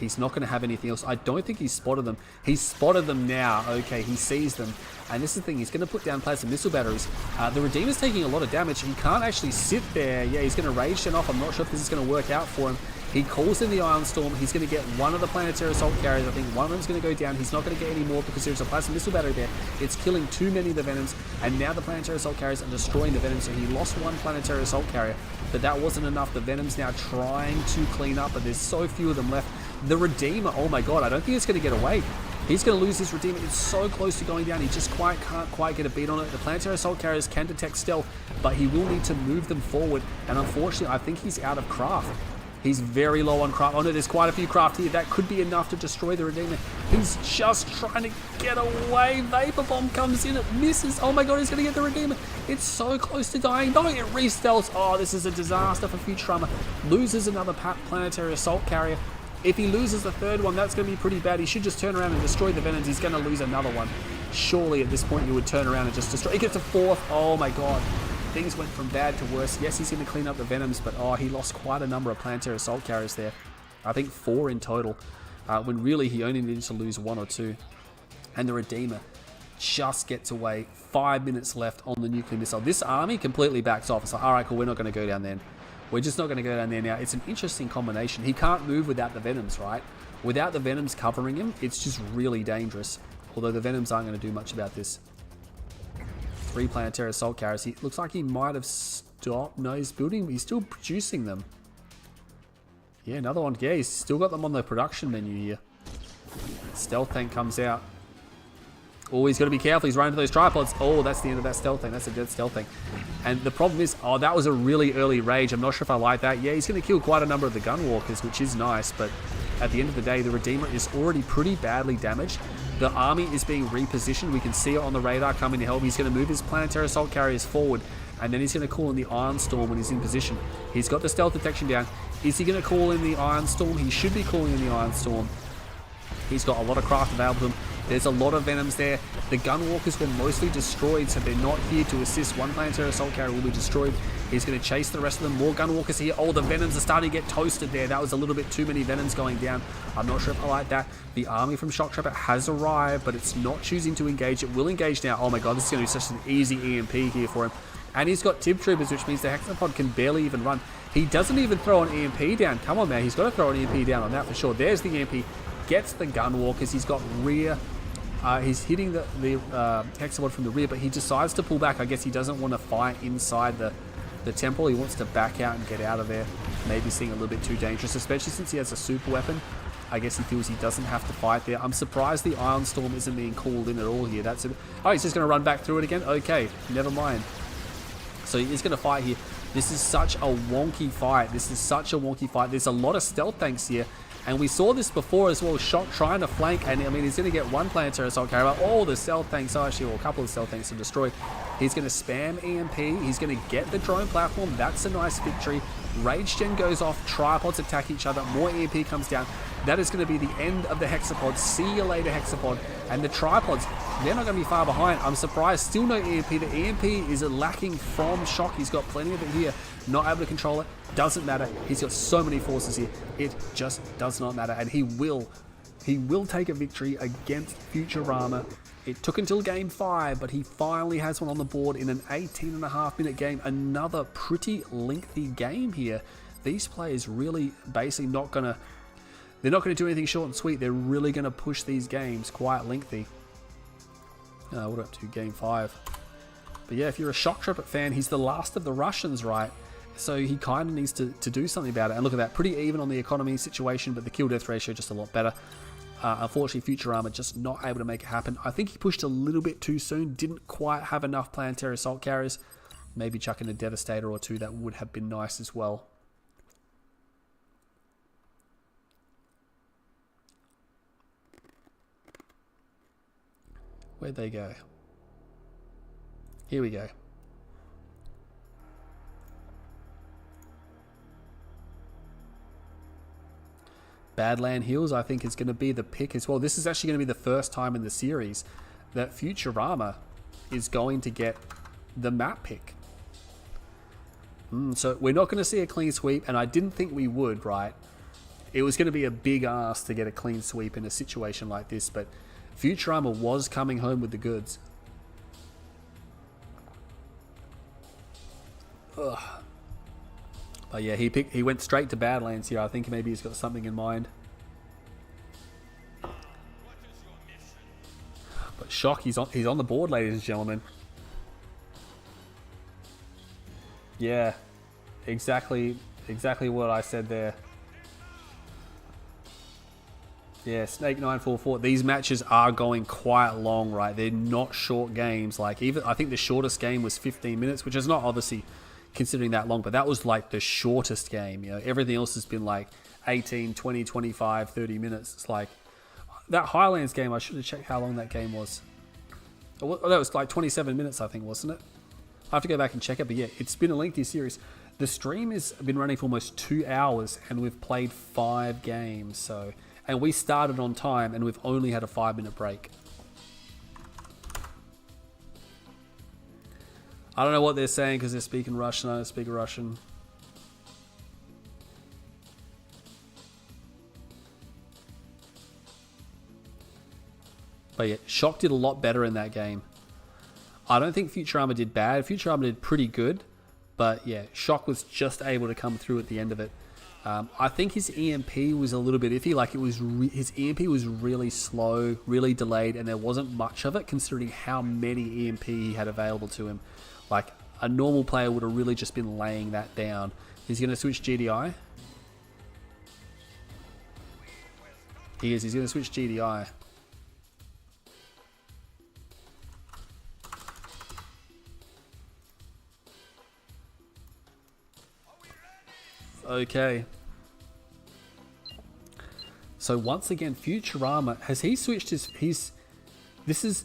He's not going to have anything else. I don't think he's spotted them. He's spotted them now. Okay, he sees them. And this is the thing. He's going to put down plasma missile batteries. The Redeemer's taking a lot of damage. He can't actually sit there. Yeah, he's going to rage turn off. I'm not sure if this is going to work out for him. He calls in the Iron Storm. He's going to get one of the Planetary Assault Carriers. I think one of them's going to go down. He's not going to get any more because there's a plasma missile battery there. It's killing too many of the Venoms. And now the Planetary Assault Carriers are destroying the Venoms. So he lost one Planetary Assault Carrier. But that wasn't enough. The Venom's now trying to clean up. But there's so few of them left. The Redeemer, oh my god, I don't think it's going to get away. He's going to lose his Redeemer. It's so close to going down. He just can't quite get a beat on it. The Planetary Assault Carriers can detect stealth, but he will need to move them forward. And unfortunately, I think he's out of craft. He's very low on craft. Oh no, there's quite a few craft here. That could be enough to destroy the Redeemer. He's just trying to get away. Vapor Bomb comes in. It misses. Oh my god, he's going to get the Redeemer. It's so close to dying. No, it re-stealths. Oh, this is a disaster for Futurama. Loses another Planetary Assault Carrier. If he loses the third one, that's going to be pretty bad. He should just turn around and destroy the Venoms. He's going to lose another one. Surely at this point you would turn around and just destroy. He gets a fourth. Oh my god. Things went from bad to worse. Yes, he's going to clean up the Venoms, but oh, he lost quite a number of Planetary Assault Carriers there. I think 4 in total, when really he only needed to lose 1 or 2. And the Redeemer just gets away. 5 minutes left on the nuclear missile. This army completely backs off. It's like, alright, cool, we're not going to go down there. We're just not going to go down there now. It's an interesting combination. He can't move without the Venoms, right? Without the Venoms covering him, it's just really dangerous. Although the Venoms aren't going to do much about this. 3 Planetary Assault Carriers. He looks like he might have stopped. No, he's building. He's still producing them. Yeah, another one. Yeah, he's still got them on the production menu here. Stealth tank comes out. Oh, he's got to be careful. He's running to those tripods. Oh, that's the end of that stealth tank. That's a dead stealth tank. And the problem is, oh, that was a really early rage. I'm not sure if I like that. Yeah, he's going to kill quite a number of the gunwalkers, which is nice. But at the end of the day, the Redeemer is already pretty badly damaged. The army is being repositioned. We can see it on the radar coming to help. He's going to move his Planetary Assault Carriers forward. And then he's going to call in the Iron Storm when he's in position. He's got the stealth detection down. Is he going to call in the Iron Storm? He should be calling in the Iron Storm. He's got a lot of craft available to him. There's a lot of Venoms there. The Gunwalkers were mostly destroyed, so they're not here to assist. One Planetary Assault Carrier will be destroyed. He's going to chase the rest of them. More Gunwalkers here. Oh, the Venoms are starting to get toasted there. That was a little bit too many Venoms going down. I'm not sure if I like that. The army from Shoktrepet has arrived, but it's not choosing to engage. It will engage now. Oh my god, this is going to be such an easy EMP here for him. And he's got Tib Troopers, which means the Hexapod can barely even run. He doesn't even throw an EMP down. Come on, man. He's got to throw an EMP down on that for sure. There's the EMP. Gets the Gunwalkers. He's got rear... he's hitting the Hexapod from the rear, but he decides to pull back. I guess he doesn't want to fight inside the temple. He wants to back out and get out of there. Maybe seeing a little bit too dangerous, especially since he has a super weapon. I guess he feels he doesn't have to fight there. I'm surprised the Iron Storm isn't being called in at all here. That's it. Oh, he's just going to run back through it again? Okay, never mind. So he's going to fight here. This is such a wonky fight. There's a lot of stealth tanks here. And we saw this before as well, Shock trying to flank, and I mean, he's going to get one Planetary Assault Carrier. All the stealth tanks, actually, or a couple of stealth tanks are destroyed. He's going to spam EMP. He's going to get the drone platform. That's a nice victory. Rage Gen goes off. Tripods attack each other. More EMP comes down. That is going to be the end of the Hexapod. See you later, Hexapod. And the tripods, they're not going to be far behind. I'm surprised. Still no EMP. The EMP is lacking from Shock. He's got plenty of it here. Not able to control it. Doesn't matter. He's got so many forces here. It just does not matter. And he will take a victory against Futurama. It took until game 5, but he finally has one on the board in an 18.5-minute game. Another pretty lengthy game here. These players really basically they're not going to do anything short and sweet. They're really going to push these games quite lengthy. What up to game 5? But yeah, if you're a Shoktrepet fan, he's the last of the Russians, right? So he kind of needs to do something about it. And look at that, pretty even on the economy situation, but the kill-death ratio just a lot better. Unfortunately, Futurama just not able to make it happen. I think he pushed a little bit too soon. Didn't quite have enough Planetary Assault Carriers. Maybe chuck in a Devastator or two. That would have been nice as well. Where'd they go? Here we go. Badland Hills, I think, is going to be the pick as well. This is actually going to be the first time in the series that Futurama is going to get the map pick. So we're not going to see a clean sweep, and I didn't think we would, right? it was going to be a big ask to get a clean sweep in a situation like this, but Futurama was coming home with the goods. Ugh. But yeah, he went straight to Badlands here. I think maybe he's got something in mind. But Shock, he's on the board, ladies and gentlemen. Yeah, exactly what I said there. Yeah, Snake 944. These matches are going quite long, right? They're not short games. Like, even I think the shortest game was 15 minutes, which is not obviously considering that long, but that was like the shortest game. You know, everything else has been like 18, 20, 25, 30 minutes. It's like that Highlands game. I should have checked how long that game was. Oh, that was like 27 minutes, I think, wasn't it? I have to go back and check it, but yeah, it's been a lengthy series. The stream has been running for almost 2 hours, and we've played 5 games. So, and we started on time, and we've only had a 5-minute break. I don't know what they're saying because they're speaking Russian. I don't speak Russian. But yeah, Shock did a lot better in that game. I don't think Futurama did bad. Futurama did pretty good. But yeah, Shock was just able to come through at the end of it. I think his EMP was a little bit iffy. Like, it was his EMP was really slow, really delayed, and there wasn't much of it considering how many EMP he had available to him. Like, a normal player would have really just been laying that down. He's going to switch GDI. He is. He's going to switch GDI. Okay. So once again, Futurama, has he switched his this is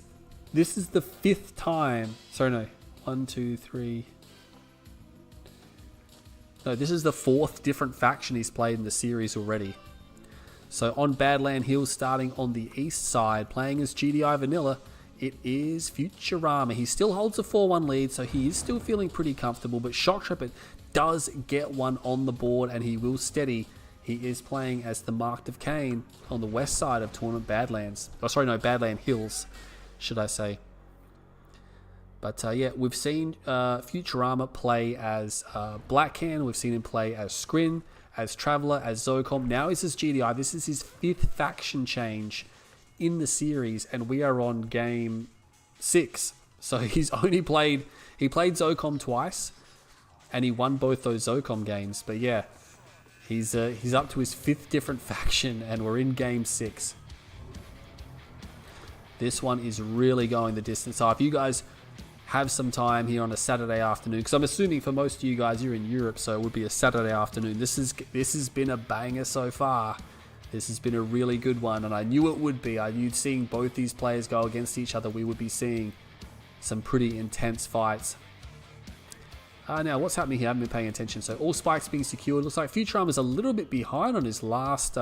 the 5th time. Sorry, no. 1, 2, 3. No, this is the 4th different faction he's played in the series already. So on Badland Hills, starting on the east side, playing as GDI Vanilla, it is Futurama. He still holds a 4-1 lead, so he is still feeling pretty comfortable, but Shoktrepet does get one on the board, and he will steady. He is playing as the Marked of Cain on the west side of Tournament Badlands. Oh, sorry, no, Badland Hills, should I say. But yeah, we've seen Futurama play as Blackcan. We've seen him play as Scrin, as Traveller, as Zocom. Now he's as GDI. This is his 5th faction change in the series, and we are on game 6. So he's only played... He played Zocom twice, and he won both those Zocom games. But yeah, he's up to his 5th different faction, and we're in game 6. This one is really going the distance. So if you guys have some time here on a Saturday afternoon, because I'm assuming for most of you guys you're in Europe, so it would be a Saturday afternoon. This has been a banger so far. This has been a really good one, and I knew it would be. I knew seeing both these players go against each other, we would be seeing some pretty intense fights. Now, what's happening here? I haven't been paying attention. So all spikes being secured. Looks like Futurama's a little bit behind on his last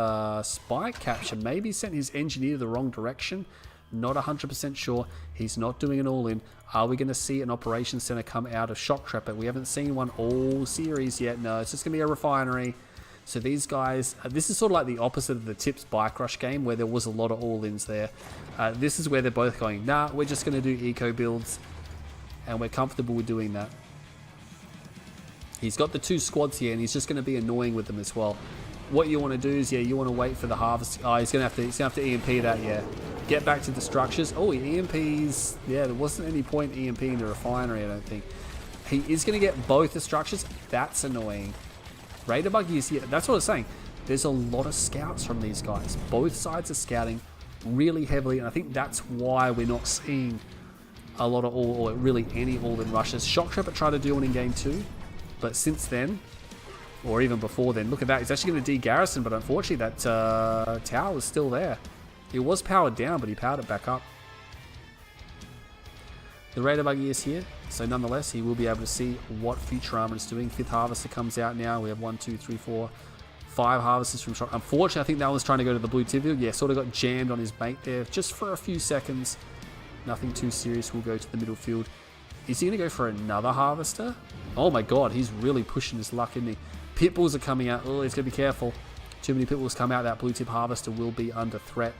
spike capture. Maybe sent his engineer the wrong direction. Not 100% sure. He's not doing an all-in. Are we going to see an operations center come out of Shoktrepet? We haven't seen one all series yet. No, it's just going to be a refinery. So these guys, this is sort of like the opposite of the Tips Bike Rush game where there was a lot of all-ins there. This is where they're both going, nah, we're just going to do eco builds, and we're comfortable with doing that. He's got the 2 squads here, and he's just going to be annoying with them as well. What you want to do is, yeah, you want to wait for the harvest. Oh, he's going to have to EMP that, yeah. Get back to the structures. Oh, he EMPs. Yeah, there wasn't any point EMPing the refinery, I don't think. He is going to get both the structures. That's annoying. Raider Buggy is here. That's what I was saying. There's a lot of scouts from these guys. Both sides are scouting really heavily, and I think that's why we're not seeing a lot of or really any all-in rushes. Shoktrepet tried to do one in game 2, but since then, or even before then, look at that. He's actually going to de-garrison, but unfortunately that tower is still there. It was powered down, but he powered it back up. The Raider Buggy is here, so nonetheless, he will be able to see what Futurama is doing. 5th Harvester comes out now. We have 1, 2, 3, 4, 5 Harvesters from Shock. Unfortunately, I think that one's trying to go to the blue Tiberium. Yeah, sort of got jammed on his mate there, just for a few seconds. Nothing too serious. We'll go to the middle field. Is he going to go for another Harvester? Oh my god, he's really pushing his luck, isn't he? Pitbulls are coming out. Oh, he's got to be careful. Too many pitbulls come out. That blue tip harvester will be under threat.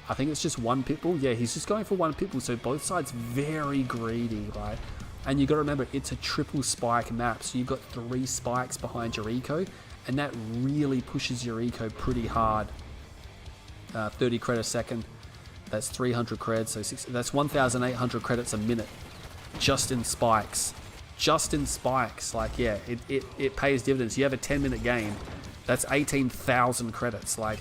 I think it's just one pitbull. Yeah, he's just going for one pitbull. So both sides very greedy, right? And you got to remember, it's a triple spike map. So you've got 3 spikes behind your eco. And that really pushes your eco pretty hard. 30 cred a second. That's 300 cred. So that's 1,800 credits a minute. Just in spikes. Just in spikes. Like, yeah, it pays dividends. You have a 10-minute game. That's 18,000 credits. Like,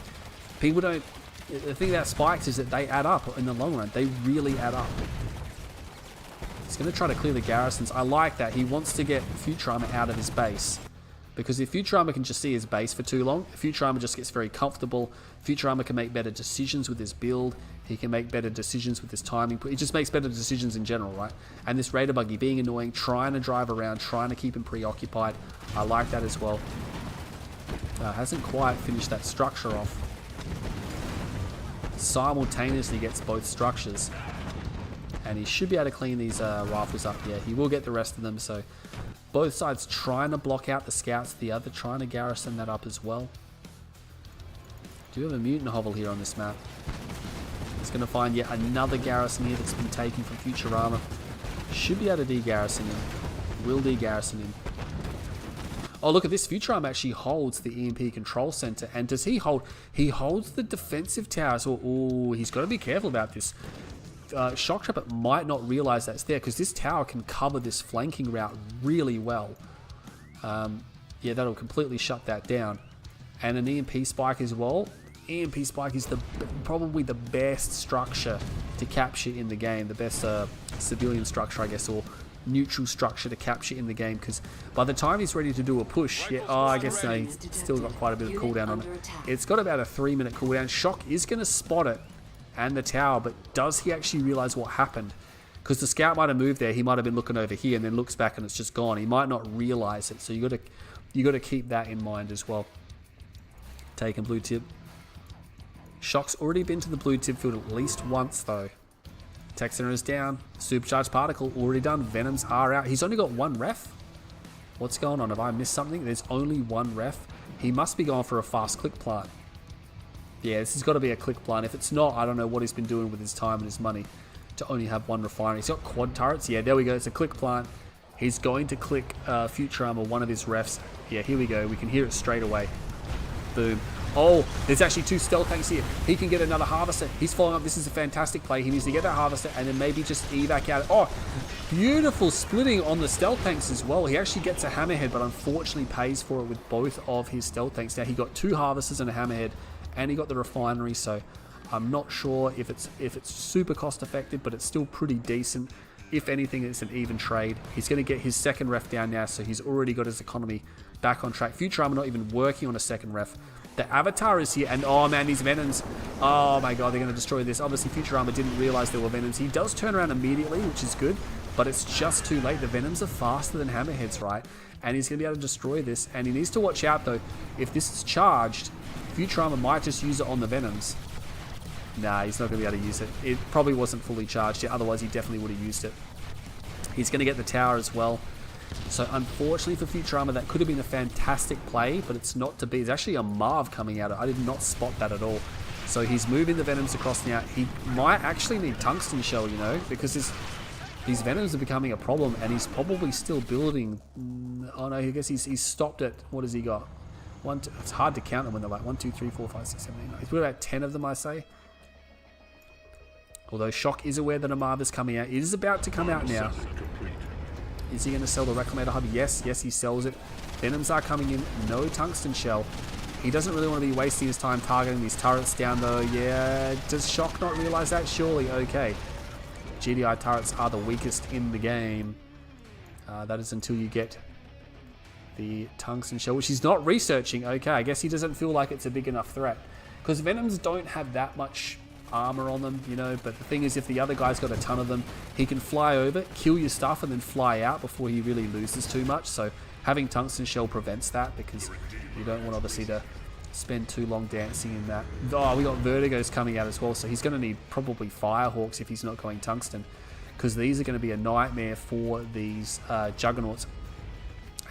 people don't... The thing about spikes is that they add up in the long run. They really add up. He's going to try to clear the garrisons. I like that. He wants to get Futurama out of his base. Because if Futurama can just see his base for too long, Futurama just gets very comfortable. Futurama can make better decisions with his build. He can make better decisions with his timing. He just makes better decisions in general, right? And this Raider Buggy being annoying, trying to drive around, trying to keep him preoccupied. I like that as well. Hasn't quite finished that structure off. Simultaneously gets both structures. And he should be able to clean these rifles up. Yeah, he will get the rest of them. So both sides trying to block out the scouts. The other trying to garrison that up as well. Do you have a mutant hovel here on this map? He's going to find yet another garrison here that's been taken from Futurama. Should be able to de-garrison him. Will de-garrison him. Oh, look at this. Futurama actually holds the EMP control center. And does he hold... He holds the defensive towers. Oh, he's got to be careful about this. Shoktrepet might not realize that's there because this tower can cover this flanking route really well. Yeah, that'll completely shut that down. And an EMP spike as well. EMP spike is probably the best structure to capture in the game. The best civilian structure, I guess, or neutral structure to capture in the game, because by the time he's ready to do a push, yeah, oh, I guess no, he's still got quite a bit of cooldown on it. It's got about a 3-minute cooldown. Shock is going to spot it and the tower, but does he actually realize what happened? Because the scout might have moved there, he might have been looking over here and then looks back and it's just gone. He might not realize it, so you got to keep that in mind as well. Taking blue tip. Shock's already been to the blue tip field at least once though. Tech center is down. Supercharged particle already done. Venoms are out. He's only got 1 ref. What's going on? Have I missed something? There's only 1 ref. He must be going for a fast click plant. Yeah, this has got to be a click plant. If it's not, I don't know what he's been doing with his time and his money to only have 1 refinery. He's got quad turrets. Yeah, there we go. It's a click plant. He's going to click Futurama, one of his refs. Yeah, here we go. We can hear it straight away. Boom. Oh, there's actually 2 stealth tanks here. He can get another harvester. He's following up. This is a fantastic play. He needs to get that harvester and then maybe just evac out. Oh, beautiful splitting on the stealth tanks as well. He actually gets a hammerhead, but unfortunately pays for it with both of his stealth tanks. Now, he got 2 harvesters and a hammerhead, and he got the refinery, so I'm not sure if it's super cost effective, but it's still pretty decent. If anything, it's an even trade. He's going to get his 2nd ref down now, so he's already got his economy back on track. Futurama not even working on a 2nd ref. The Avatar is here, and oh man, these Venoms. Oh my god, they're going to destroy this. Obviously, Futurama didn't realize there were Venoms. He does turn around immediately, which is good, but it's just too late. The Venoms are faster than Hammerheads, right? And he's going to be able to destroy this, and he needs to watch out, though. If this is charged, Futurama might just use it on the Venoms. Nah, he's not going to be able to use it. It probably wasn't fully charged yet, otherwise he definitely would have used it. He's going to get the tower as well. So unfortunately for Futurama, that could have been a fantastic play, but it's not to be. There's actually a Marv coming out. I did not spot that at all. So he's moving the Venoms across now. He might actually need Tungsten Shell, you know, because these Venoms are becoming a problem, and he's probably still building. Oh no, I guess he's stopped at, what has he got? It's hard to count them when they're like 1, 2, 3, 4, 5, 6, 7, 8, 9. He's got about 10 of them, I say. Although Shock is aware that a Marv is coming out. It is about to come out now. Is he going to sell the Reclamator Hub? Yes, he sells it. Venoms are coming in. No Tungsten Shell. He doesn't really want to be wasting his time targeting these turrets down, though. Yeah, does Shock not realize that? Surely, okay. GDI turrets are the weakest in the game. That is until you get the Tungsten Shell, which he's not researching. Okay, I guess he doesn't feel like it's a big enough threat. Because Venoms don't have that much armor on them, you know, but the thing is, if the other guy's got a ton of them, he can fly over, kill your stuff, and then fly out before he really loses too much. So having Tungsten Shell prevents that, because you don't want obviously to spend too long dancing in that. Oh, we got Vertigos coming out as well, so he's going to need probably Firehawks if he's not going Tungsten, because these are going to be a nightmare for these Juggernauts.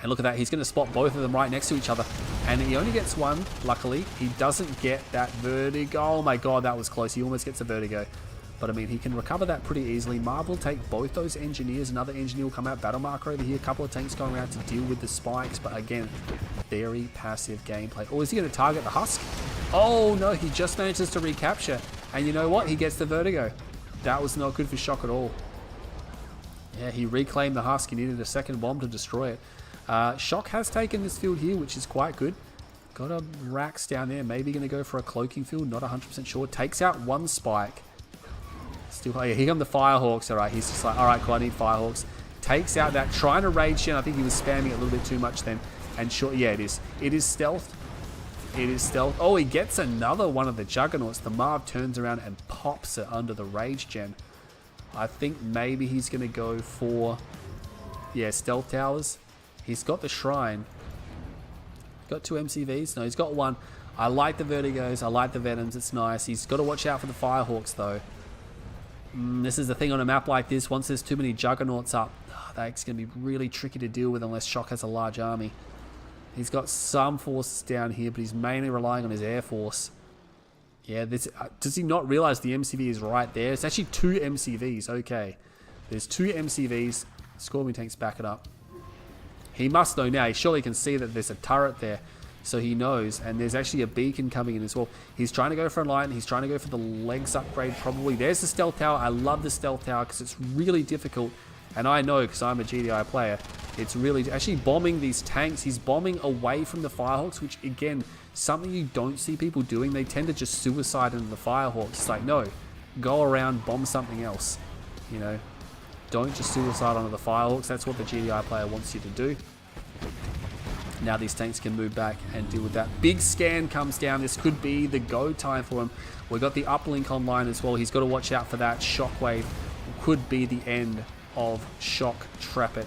And look at that, he's going to spot both of them right next to each other. And he only gets one, luckily. He doesn't get that vertigo. Oh my god, that was close. He almost gets a vertigo. But I mean, he can recover that pretty easily. Marv will take both those engineers. Another engineer will come out. Battle marker over here. A couple of tanks going around to deal with the spikes. But again, very passive gameplay. Oh, is he going to target the husk? Oh no, he just manages to recapture. And you know what? He gets the vertigo. That was not good for Shock at all. Yeah, he reclaimed the husk. He needed a second bomb to destroy it. Shock has taken this field here, which is quite good. Got a Rax down there. Maybe going to go for a cloaking field. Not 100% sure. Takes out one spike. Still, yeah, here come the Firehawks. All right, he's just like, all right, cool, I need Firehawks. Takes out that, trying to rage in. I think he was spamming it a little bit too much then. And sure, yeah, it is. It is stealth. It is stealth. Oh, he gets another one of the Juggernauts. The Marv turns around and pops it under the rage gen. I think maybe he's going to go for, yeah, stealth towers. He's got the shrine. Got 2 MCVs. No, he's got 1. I like the vertigos. I like the venoms. It's nice. He's got to watch out for the Firehawks though. This is the thing on a map like this. Once there's too many Juggernauts up, that's going to be really tricky to deal with unless Shock has a large army. He's got some forces down here, but he's mainly relying on his air force. Yeah, this, does he not realize the MCV is right there? It's actually 2 MCVs. Okay. There's 2 MCVs. Scorpion tanks back it up. He must know now. He surely can see that there's a turret there. So he knows. And there's actually a beacon coming in as well. He's trying to go for a line. He's trying to go for the legs upgrade probably. There's the stealth tower. I love the stealth tower because it's really difficult. And I know because I'm a GDI player. It's really actually bombing these tanks. He's bombing away from the Firehawks, which again, something you don't see people doing. They tend to just suicide into the Firehawks. It's like, no, go around, bomb something else. You know, don't just suicide onto the Firehawks. That's what the GDI player wants you to do. Now these tanks can move back and deal with that. Big scan comes down. This could be the go time for him. We've got the uplink online as well. He's got to watch out for that. Shockwave could be the end of Shoktrepet.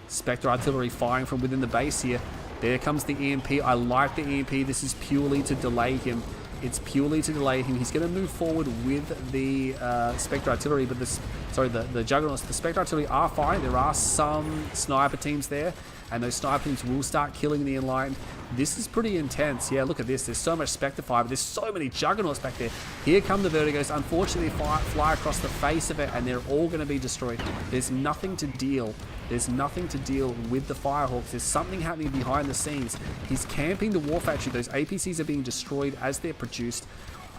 Spectre artillery firing from within the base here. There comes the EMP. I like the EMP. This is purely to delay him. It's purely to delay him. He's going to move forward with the Spectre artillery, but the Juggernauts, the Spectre artillery are fine. There are some sniper teams there, and those sniper teams will start killing the inline. This is pretty intense. Yeah, look at this. There's so much Spectre fire, but there's so many Juggernauts back there. Here come the Vertigos. Unfortunately, fly across the face of it, and they're all going to be destroyed. There's nothing to deal. There's nothing to deal with the Firehawks. There's something happening behind the scenes. He's camping the War Factory. Those APCs are being destroyed as they're produced.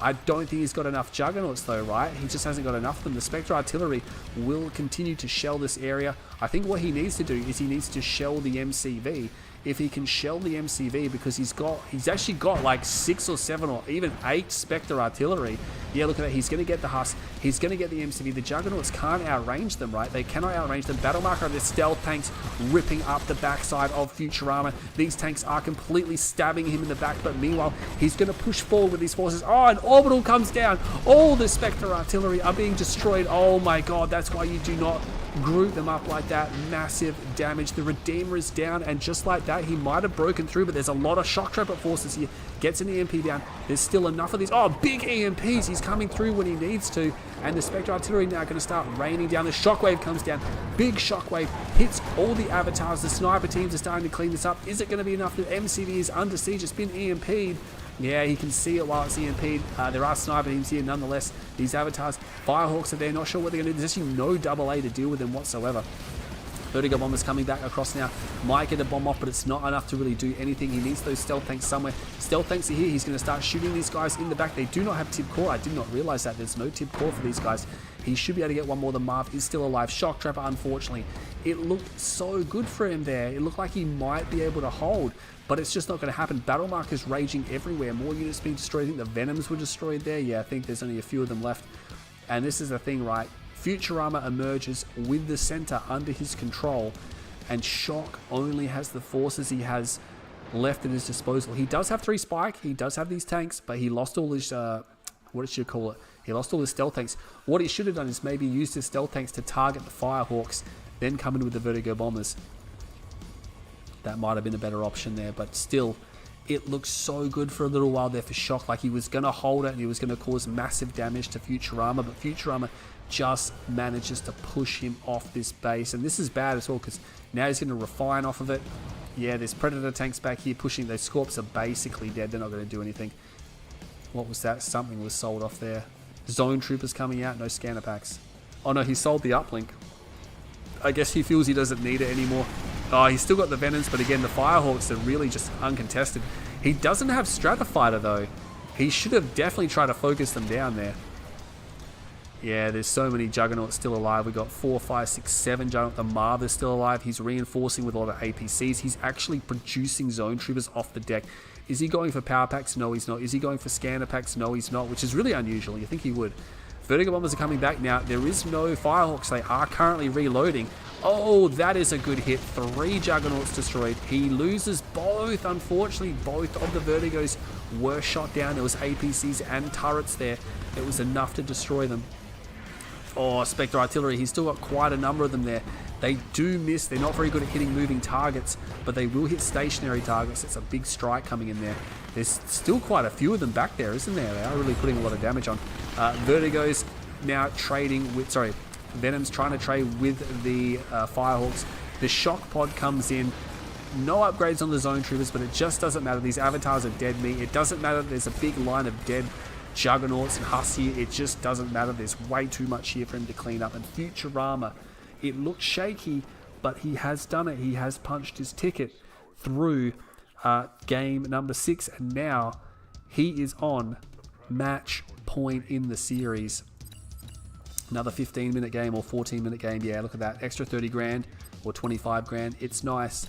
I don't think he's got enough Juggernauts though, right? He just hasn't got enough of them. The Spectre artillery will continue to shell this area. I think what he needs to do is he needs to shell the MCV. If he can shell the MCV, because he's actually got like 6 or 7 or even 8 Spectre artillery. Yeah, look at that. He's going to get the husk. He's going to get the MCV. The Juggernauts can't outrange them, right? They cannot outrange them. Battle marker of the stealth tanks ripping up the backside of Futurama. These tanks are completely stabbing him in the back, but meanwhile, he's going to push forward with these forces. Oh, an orbital comes down. All the Spectre artillery are being destroyed. Oh my god, that's why you do not group them up like that. Massive damage. The Redeemer is down, and just like that, he might have broken through, but there's a lot of Shoktrepet forces here. Gets an EMP down. There's still enough of these. Oh, big EMPs. He's coming through when he needs to, and the Spectre artillery now going to start raining down. The Shockwave comes down. Big Shockwave hits all the avatars. The sniper teams are starting to clean this up. Is it going to be enough? The MCV is under siege. It's been EMP'd. Yeah, he can see it while it's EMP'd. There are sniper teams here nonetheless. These avatars, Firehawks are there. Not sure what they're going to do. There's actually no AA to deal with them whatsoever. Vertigo bombers coming back across now. Might get a bomb off, but it's not enough to really do anything. He needs those stealth tanks somewhere. Stealth tanks are here. He's going to start shooting these guys in the back. They do not have tib core. I did not realize that. There's no tib core for these guys. He should be able to get one more. The Marv is still alive. Shoktrepet, unfortunately. It looked so good for him there. It looked like he might be able to hold, but it's just not going to happen. Battle markers raging everywhere. More units being destroyed. I think the Venoms were destroyed there. Yeah, I think there's only a few of them left. And this is the thing, right? Futurama emerges with the center under his control, and Shock only has the forces he has left at his disposal. He does have 3 spike. He does have these tanks, but he lost all his, what should you call it? He lost all his stealth tanks. What he should have done is maybe used his stealth tanks to target the Firehawks, then come in with the Vertigo bombers. That might have been a better option there, but still, It looked so good for a little while there for Shock, like he was going to hold it and he was going to cause massive damage to Futurama, but Futurama just manages to push him off this base. And this is bad as well, because now he's going to refine off of it. Yeah, there's Predator tanks back here pushing. Those Scorps are basically dead. They're not going to do anything. What was that? Something was sold off there. Zone Troopers coming out. No scanner packs. Oh no, he sold the uplink. I guess he feels he doesn't need it anymore. Oh, he's still got the Venoms, but again, the Firehawks are really just uncontested. He doesn't have Stratofighter though. He should have definitely tried to focus them down there. Yeah, there's so many Juggernauts still alive. We got 4, 5, 6, 7 Juggernaut. The Marv is still alive. He's reinforcing with a lot of APCs. He's actually producing Zone Troopers off the deck. Is he going for power packs? No, he's not. Is he going for scanner packs? No, he's not, which is really unusual. You think he would. Vertigo Bombers are coming back now. There is no Firehawks. They are currently reloading. Oh, that is a good hit. 3 Juggernauts destroyed. He loses both. Unfortunately, both of the Vertigos were shot down. There was APCs and turrets there. It was enough to destroy them. Oh, Spectre Artillery. He's still got quite a number of them there. They do miss. They're not very good at hitting moving targets, but they will hit stationary targets. It's a big strike coming in there. There's still quite a few of them back there, isn't there? They are really putting a lot of damage on. Vertigo's now trading with... Sorry, Venom's trying to trade with the Firehawks. The Shock Pod comes in. No upgrades on the Zone Troopers, but it just doesn't matter. These avatars are dead meat. It doesn't matter. There's a big line of dead Juggernauts and Husks here. It just doesn't matter. There's way too much here for him to clean up. And Futurama, it looks shaky, but he has done it. He has punched his ticket through game number 6, and now he is on match point in the series. Another 15-minute game or 14-minute game. Yeah, look at that. Extra 30 grand or 25 grand. It's nice.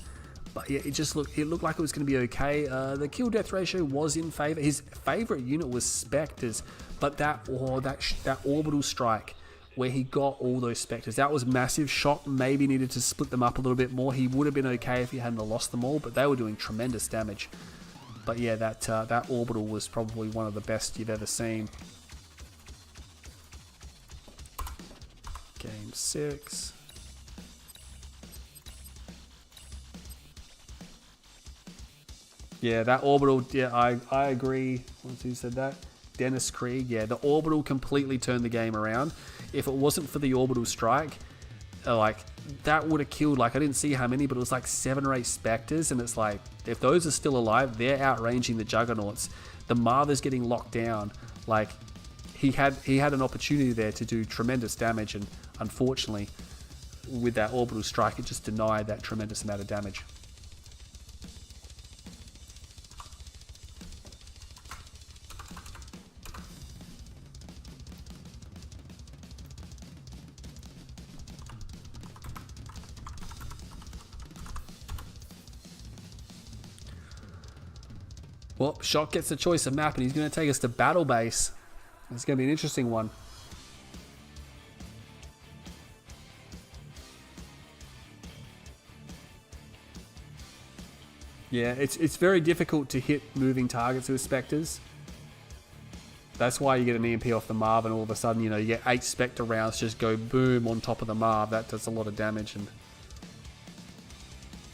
But yeah, it looked like it was going to be okay. The kill-death ratio was in favor. His favorite unit was Spectres, but that orbital strike where he got all those Spectres, that was massive. Shock maybe needed to split them up a little bit more. He would have been okay if he hadn't lost them all, but they were doing tremendous damage. But yeah, that orbital was probably one of the best you've ever seen. Game 6. Yeah, that orbital, yeah, I agree. Who said that? Dennis Krieg. Yeah, the orbital completely turned the game around. If it wasn't for the orbital strike, like, that would have killed, like, I didn't see how many, but it was like 7 or 8 Spectres, and it's like, if those are still alive, they're outranging the Juggernauts. The Martha's getting locked down. Like, he had an opportunity there to do tremendous damage, and unfortunately, with that orbital strike, it just denied that tremendous amount of damage. Well, Shock gets the choice of map, and he's going to take us to Battlebase. It's going to be an interesting one. Yeah, it's very difficult to hit moving targets with Spectres. That's why you get an EMP off the Marv, and all of a sudden, you know, you get 8 Spectre rounds just go boom on top of the Marv. That does a lot of damage, and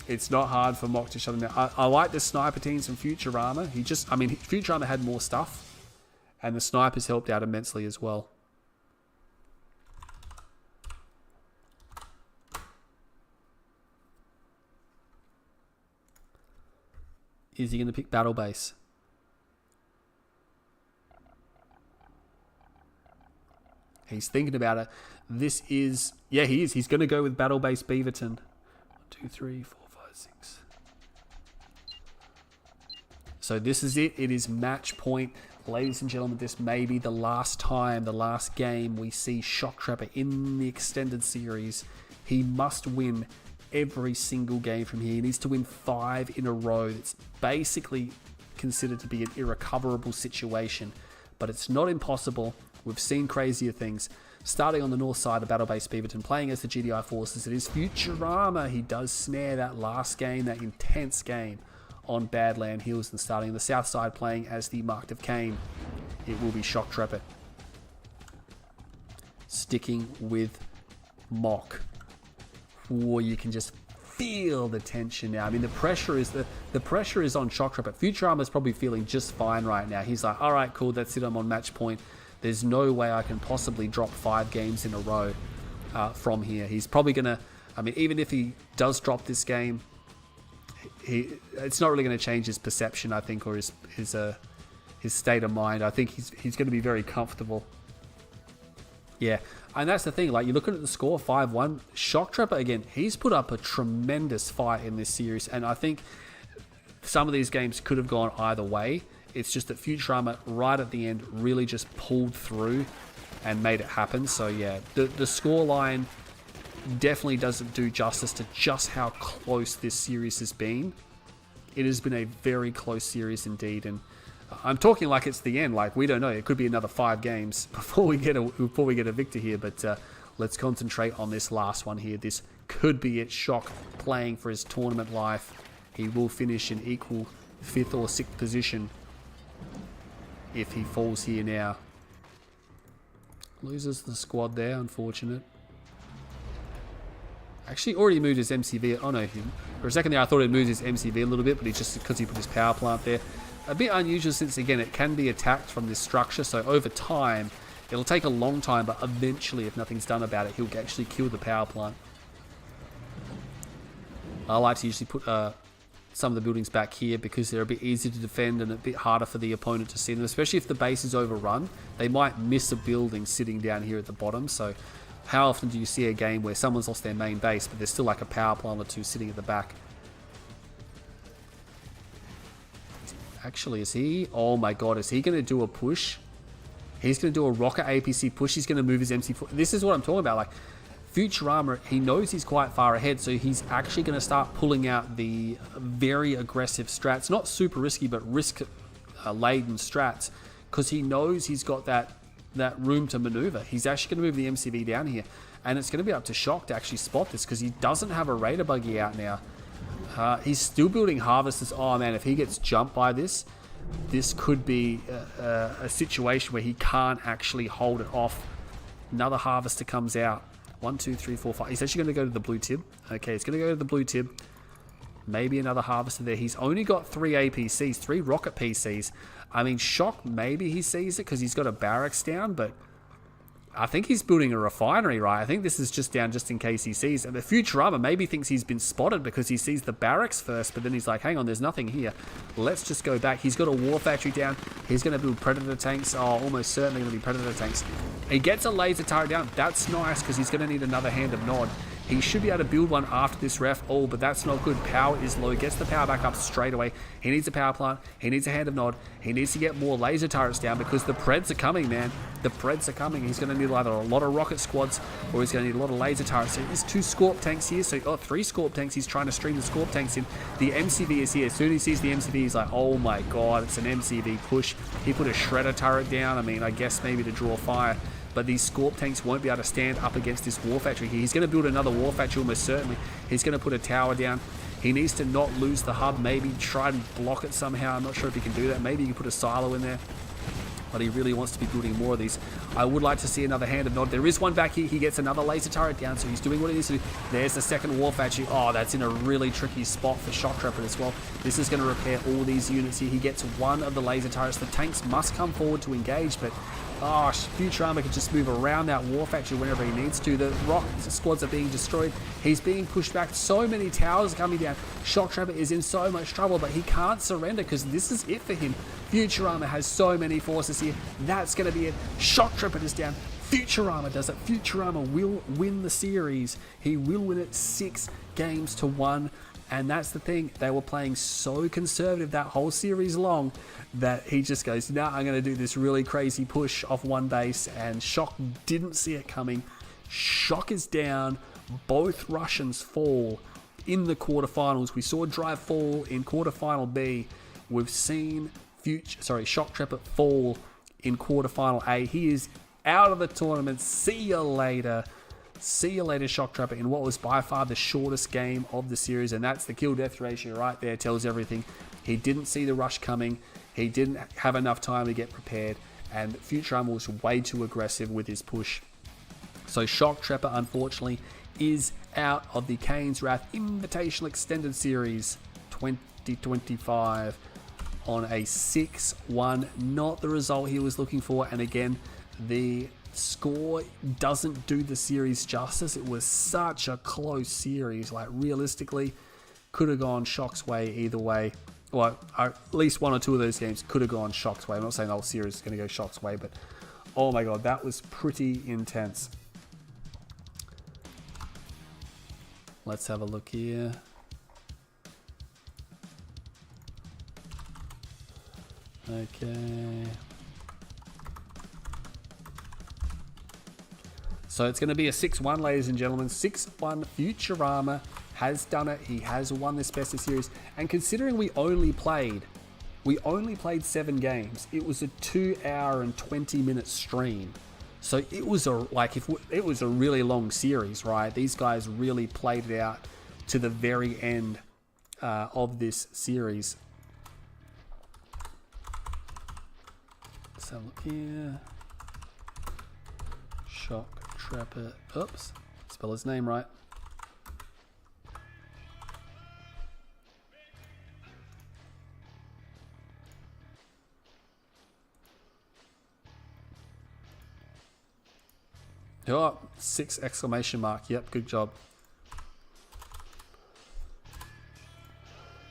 it's not hard for Mock to shut him down. I like the sniper teams from Futurama. Futurama had more stuff, and the snipers helped out immensely as well. Is he going to pick Battlebase? He's thinking about it. This is... Yeah, he is. He's going to go with Battlebase Beaverton. 1, 2, 3, 4, 5, 6. So this is it. It is match point. Ladies and gentlemen, this may be the last time, the last game we see Shoktrepet in the extended series. He must win every single game from here. He needs to win 5 in a row. It's basically considered to be an irrecoverable situation, but it's not impossible. We've seen crazier things. Starting on the north side of Battlebase Beaverton, playing as the GDI forces, it is Futurama. He does snare that last game, that intense game on Badland Hills, and starting on the south side, playing as the Mark of Cain, it will be Shoktrepet. Sticking with Mock. Or you can just feel the tension now. I mean, the pressure is on Shoktrepet. Futurama is probably feeling just fine right now. He's like, all right, cool, that's it, I'm on match point. There's no way I can possibly drop 5 games in a row from here. He's probably going to, I mean, even if he does drop this game, it's not really going to change his perception, I think, or his state of mind. I think he's going to be very comfortable. Yeah, and that's the thing. Like, you're looking at the score, 5-1. Shoktrepet, again, he's put up a tremendous fight in this series, and I think some of these games could have gone either way. It's just that Futurama, right at the end, really just pulled through and made it happen. So, yeah, the score line definitely doesn't do justice to just how close this series has been. It has been a very close series indeed, and I'm talking like it's the end. Like, we don't know. It could be another 5 games before we get a victor here. But let's concentrate on this last one here. This could be it. Shock playing for his tournament life. He will finish in equal 5th or 6th position if he falls here now. Loses the squad there. Unfortunate. Actually, already moved his MCV. Oh no, for a second there I thought he'd moved his MCV a little bit, but he just, because he put his power plant there. A bit unusual since, again, it can be attacked from this structure, so over time, it'll take a long time, but eventually, if nothing's done about it, he'll actually kill the power plant. I like to usually put some of the buildings back here because they're a bit easier to defend and a bit harder for the opponent to see them, especially if the base is overrun. They might miss a building sitting down here at the bottom, so how often do you see a game where someone's lost their main base, but there's still like a power plant or 2 sitting at the back? Actually, is he? Oh my god, is he going to do a push? He's going to do a rocket APC push. He's going to move his MC4. This is what I'm talking about. Like, Futurama, he knows he's quite far ahead, so he's actually going to start pulling out the very aggressive strats. Not super risky, but risk-laden strats, because he knows he's got that room to maneuver. He's actually going to move the MCV down here, and it's going to be up to Shock to actually spot this, because he doesn't have a Raider buggy out now. He's still building harvesters. Oh man, if he gets jumped by this could be a situation where he can't actually hold it off. Another harvester comes out. 1, 2, 3, 4, 5. He's actually going to go to the blue tib. Okay, he's going to go to the blue tib. Maybe another harvester there. He's only got 3 APCs, 3 rocket PCs. I mean, Shock, maybe he sees it because he's got a barracks down, but I think he's building a refinery, right? I think this is just down just in case he sees it. The Futurama maybe thinks he's been spotted because he sees the barracks first, but then he's like, hang on, there's nothing here. Let's just go back. He's got a war factory down. He's going to build Predator tanks. Oh, almost certainly going to be Predator tanks. He gets a laser turret down. That's nice because he's going to need another hand of Nod. He should be able to build one after this ref. Oh, but that's not good. Power is low. Gets the power back up straight away. He needs a power plant. He needs a hand of Nod. He needs to get more laser turrets down because the Preds are coming, man. The Preds are coming. He's going to need either a lot of rocket squads or he's going to need a lot of laser turrets. So there's 2 Scorp tanks here. So 3 Scorp tanks. He's trying to stream the Scorp tanks in. The MCV is here. As soon as he sees the MCV, he's like, oh my god, it's an MCV push. He put a Shredder turret down. I mean, I guess maybe to draw fire. But these Scorp tanks won't be able to stand up against this war factory here. He's going to build another war factory almost certainly. He's going to put a tower down. He needs to not lose the hub. Maybe try and block it somehow. I'm not sure if he can do that. Maybe he can put a silo in there. But he really wants to be building more of these. I would like to see another hand of Nod. There is one back here. He gets another laser turret down, so he's doing what he needs to do. There's the second war factory. Oh, that's in a really tricky spot for Shoktrepet as well. This is going to repair all these units here. He gets one of the laser turrets. The tanks must come forward to engage, but oh, Futurama can just move around that war factory whenever he needs to. The rock squads are being destroyed. He's being pushed back. So many towers are coming down. Shoktrepet is in so much trouble, but he can't surrender because this is it for him. Futurama has so many forces here. That's going to be it. Shoktrepet is down. Futurama does it. Futurama will win the series. He will win it 6-1. And that's the thing. They were playing so conservative that whole series long that he just goes, nah, I'm going to do this really crazy push off one base. And Shock didn't see it coming. Shock is down. Both Russians fall in the quarterfinals. We saw Drive fall in quarterfinal B. We've seen Shoktrepet fall in quarterfinal A. He is out of the tournament. See you later. See you later, Shoktrepet, in what was by far the shortest game of the series, and that's the kill-death ratio right there. Tells everything. He didn't see the rush coming. He didn't have enough time to get prepared, and Futurama was way too aggressive with his push. So Shoktrepet, unfortunately, is out of the Kane's Wrath Invitational Extended Series 2025 on a 6-1. Not the result he was looking for. And again, the score doesn't do the series justice. It was such a close series. Like, realistically, could have gone Shock's way either way. Well, at least one or two of those games could have gone Shock's way. I'm not saying the whole series is going to go Shock's way, but oh my god, that was pretty intense. Let's have a look here. Okay. So it's going to be a 6-1, ladies and gentlemen. 6-1. Futurama has done it. He has won this best of series. And considering we only played 7 games, it was a 2-hour and 20-minute stream. So it was it was a really long series, right? These guys really played it out to the very end of this series. Let's have a look here. Shoktrepet. Oops, spell his name right. Oh, 6 exclamation mark. Yep, good job.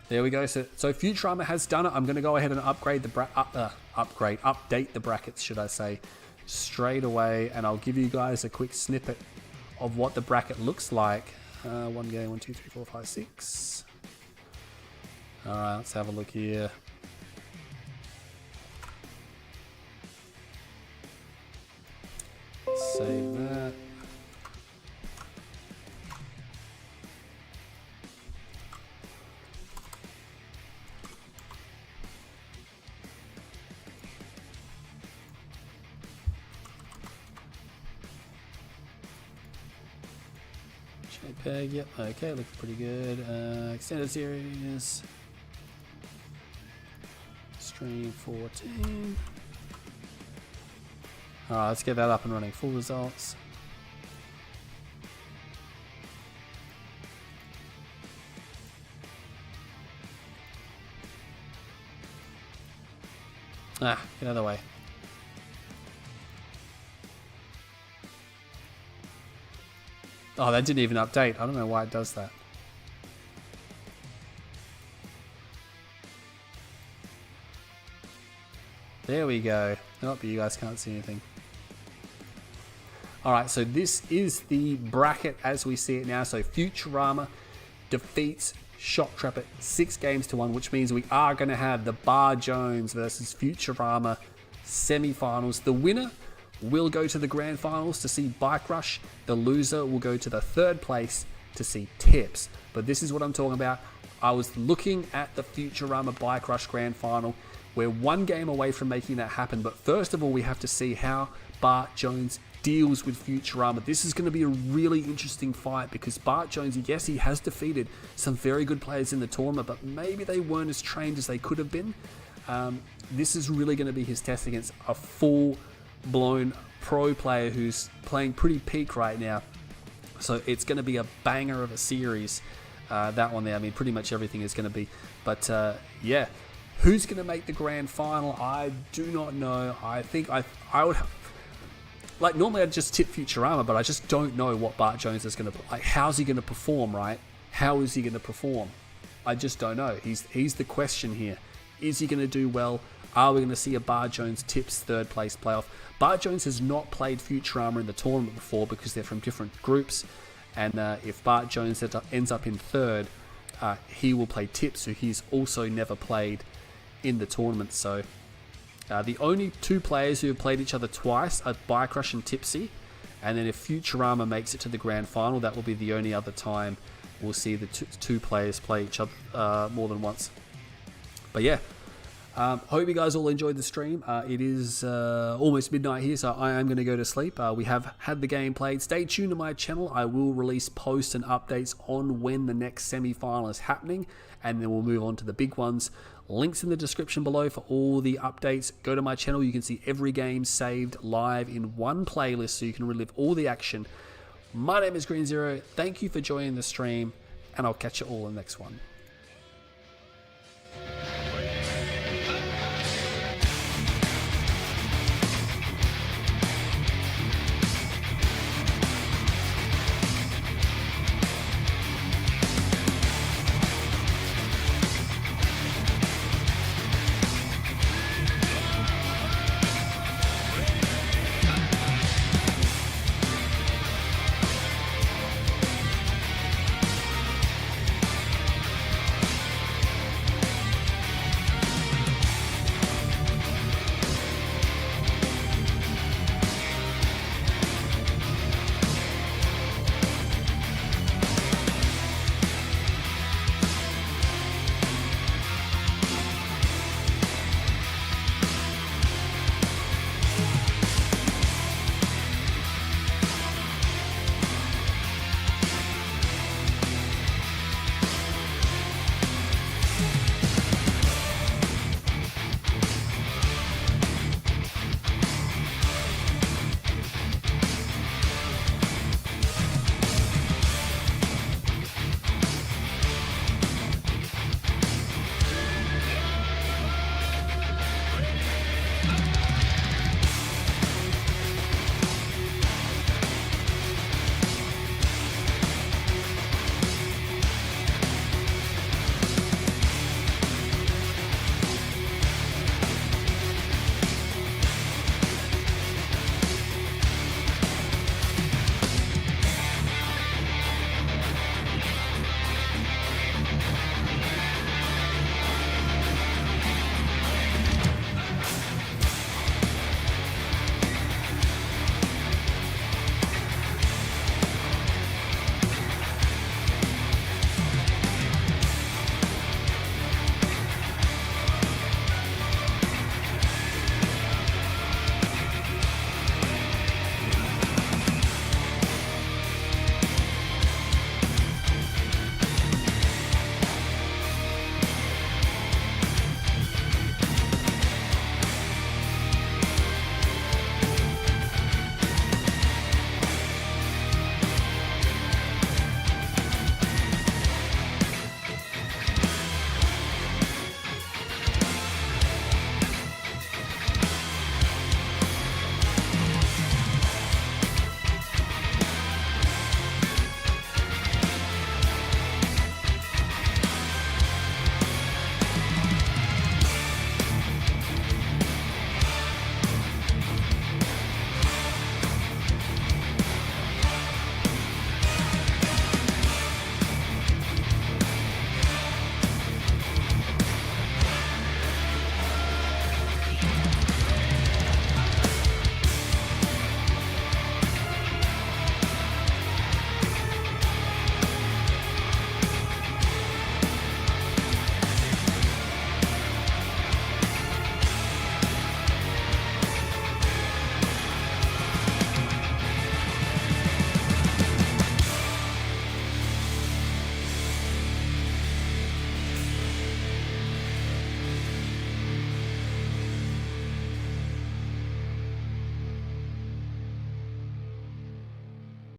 There we go. So Futurama has done it. I'm going to go ahead and update the brackets, should I say, straight away, and I'll give you guys a quick snippet of what the bracket looks like. One game, 1, 2, 3, 4, 5, 6. All right, let's have a look here. Save that. JPEG, yep, okay, looks pretty good. Extended series. Stream 14. Alright, let's get that up and running. Full results. Get out of the way. Oh, that didn't even update. I don't know why it does that. There we go. Oh, but you guys can't see anything. Alright, so this is the bracket as we see it now. So Futurama defeats Shoktrepet 6-1, which means we are going to have the Bar Jones versus Futurama semi-finals. The winner will go to the grand finals to see Bike Rush. The loser will go to the 3rd place to see Tips. But this is what I'm talking about. I was looking at the Futurama Bike Rush grand final. We're 1 game away from making that happen. But first of all, we have to see how Bart Jones deals with Futurama. This is going to be a really interesting fight because Bart Jones, yes, he has defeated some very good players in the tournament, but maybe they weren't as trained as they could have been. This is really going to be his test against a full-blown pro player who's playing pretty peak right now. So it's going to be a banger of a series, that one there. I mean, pretty much everything is going to be. But yeah, who's going to make the grand final? I do not know. I think I would... Like, normally I'd just tip Futurama, but I just don't know what Bart Jones is going to... Like, how's he going to perform, right? How is he going to perform? I just don't know. He's the question here. Is he going to do well? Are we going to see a Bart Jones Tips 3rd place playoff? Bart Jones has not played Futurama in the tournament before because they're from different groups. And if Bart Jones ends up in 3rd, he will play Tips, who he's also never played in the tournament. So... the only 2 players who have played each other twice are Bike Rush and Tipsy. And then if Futurama makes it to the grand final, that will be the only other time we'll see the two players play each other more than once. But yeah, hope you guys all enjoyed the stream. It is almost midnight here, so I am going to go to sleep. We have had the game played. Stay tuned to my channel. I will release posts and updates on when the next semi-final is happening, and then we'll move on to the big ones. Links in the description below for all the updates. Go to my channel. You can see every game saved live in one playlist, so you can relive all the action My name is Green Zero. Thank you for joining the stream, and I'll catch you all in the next one.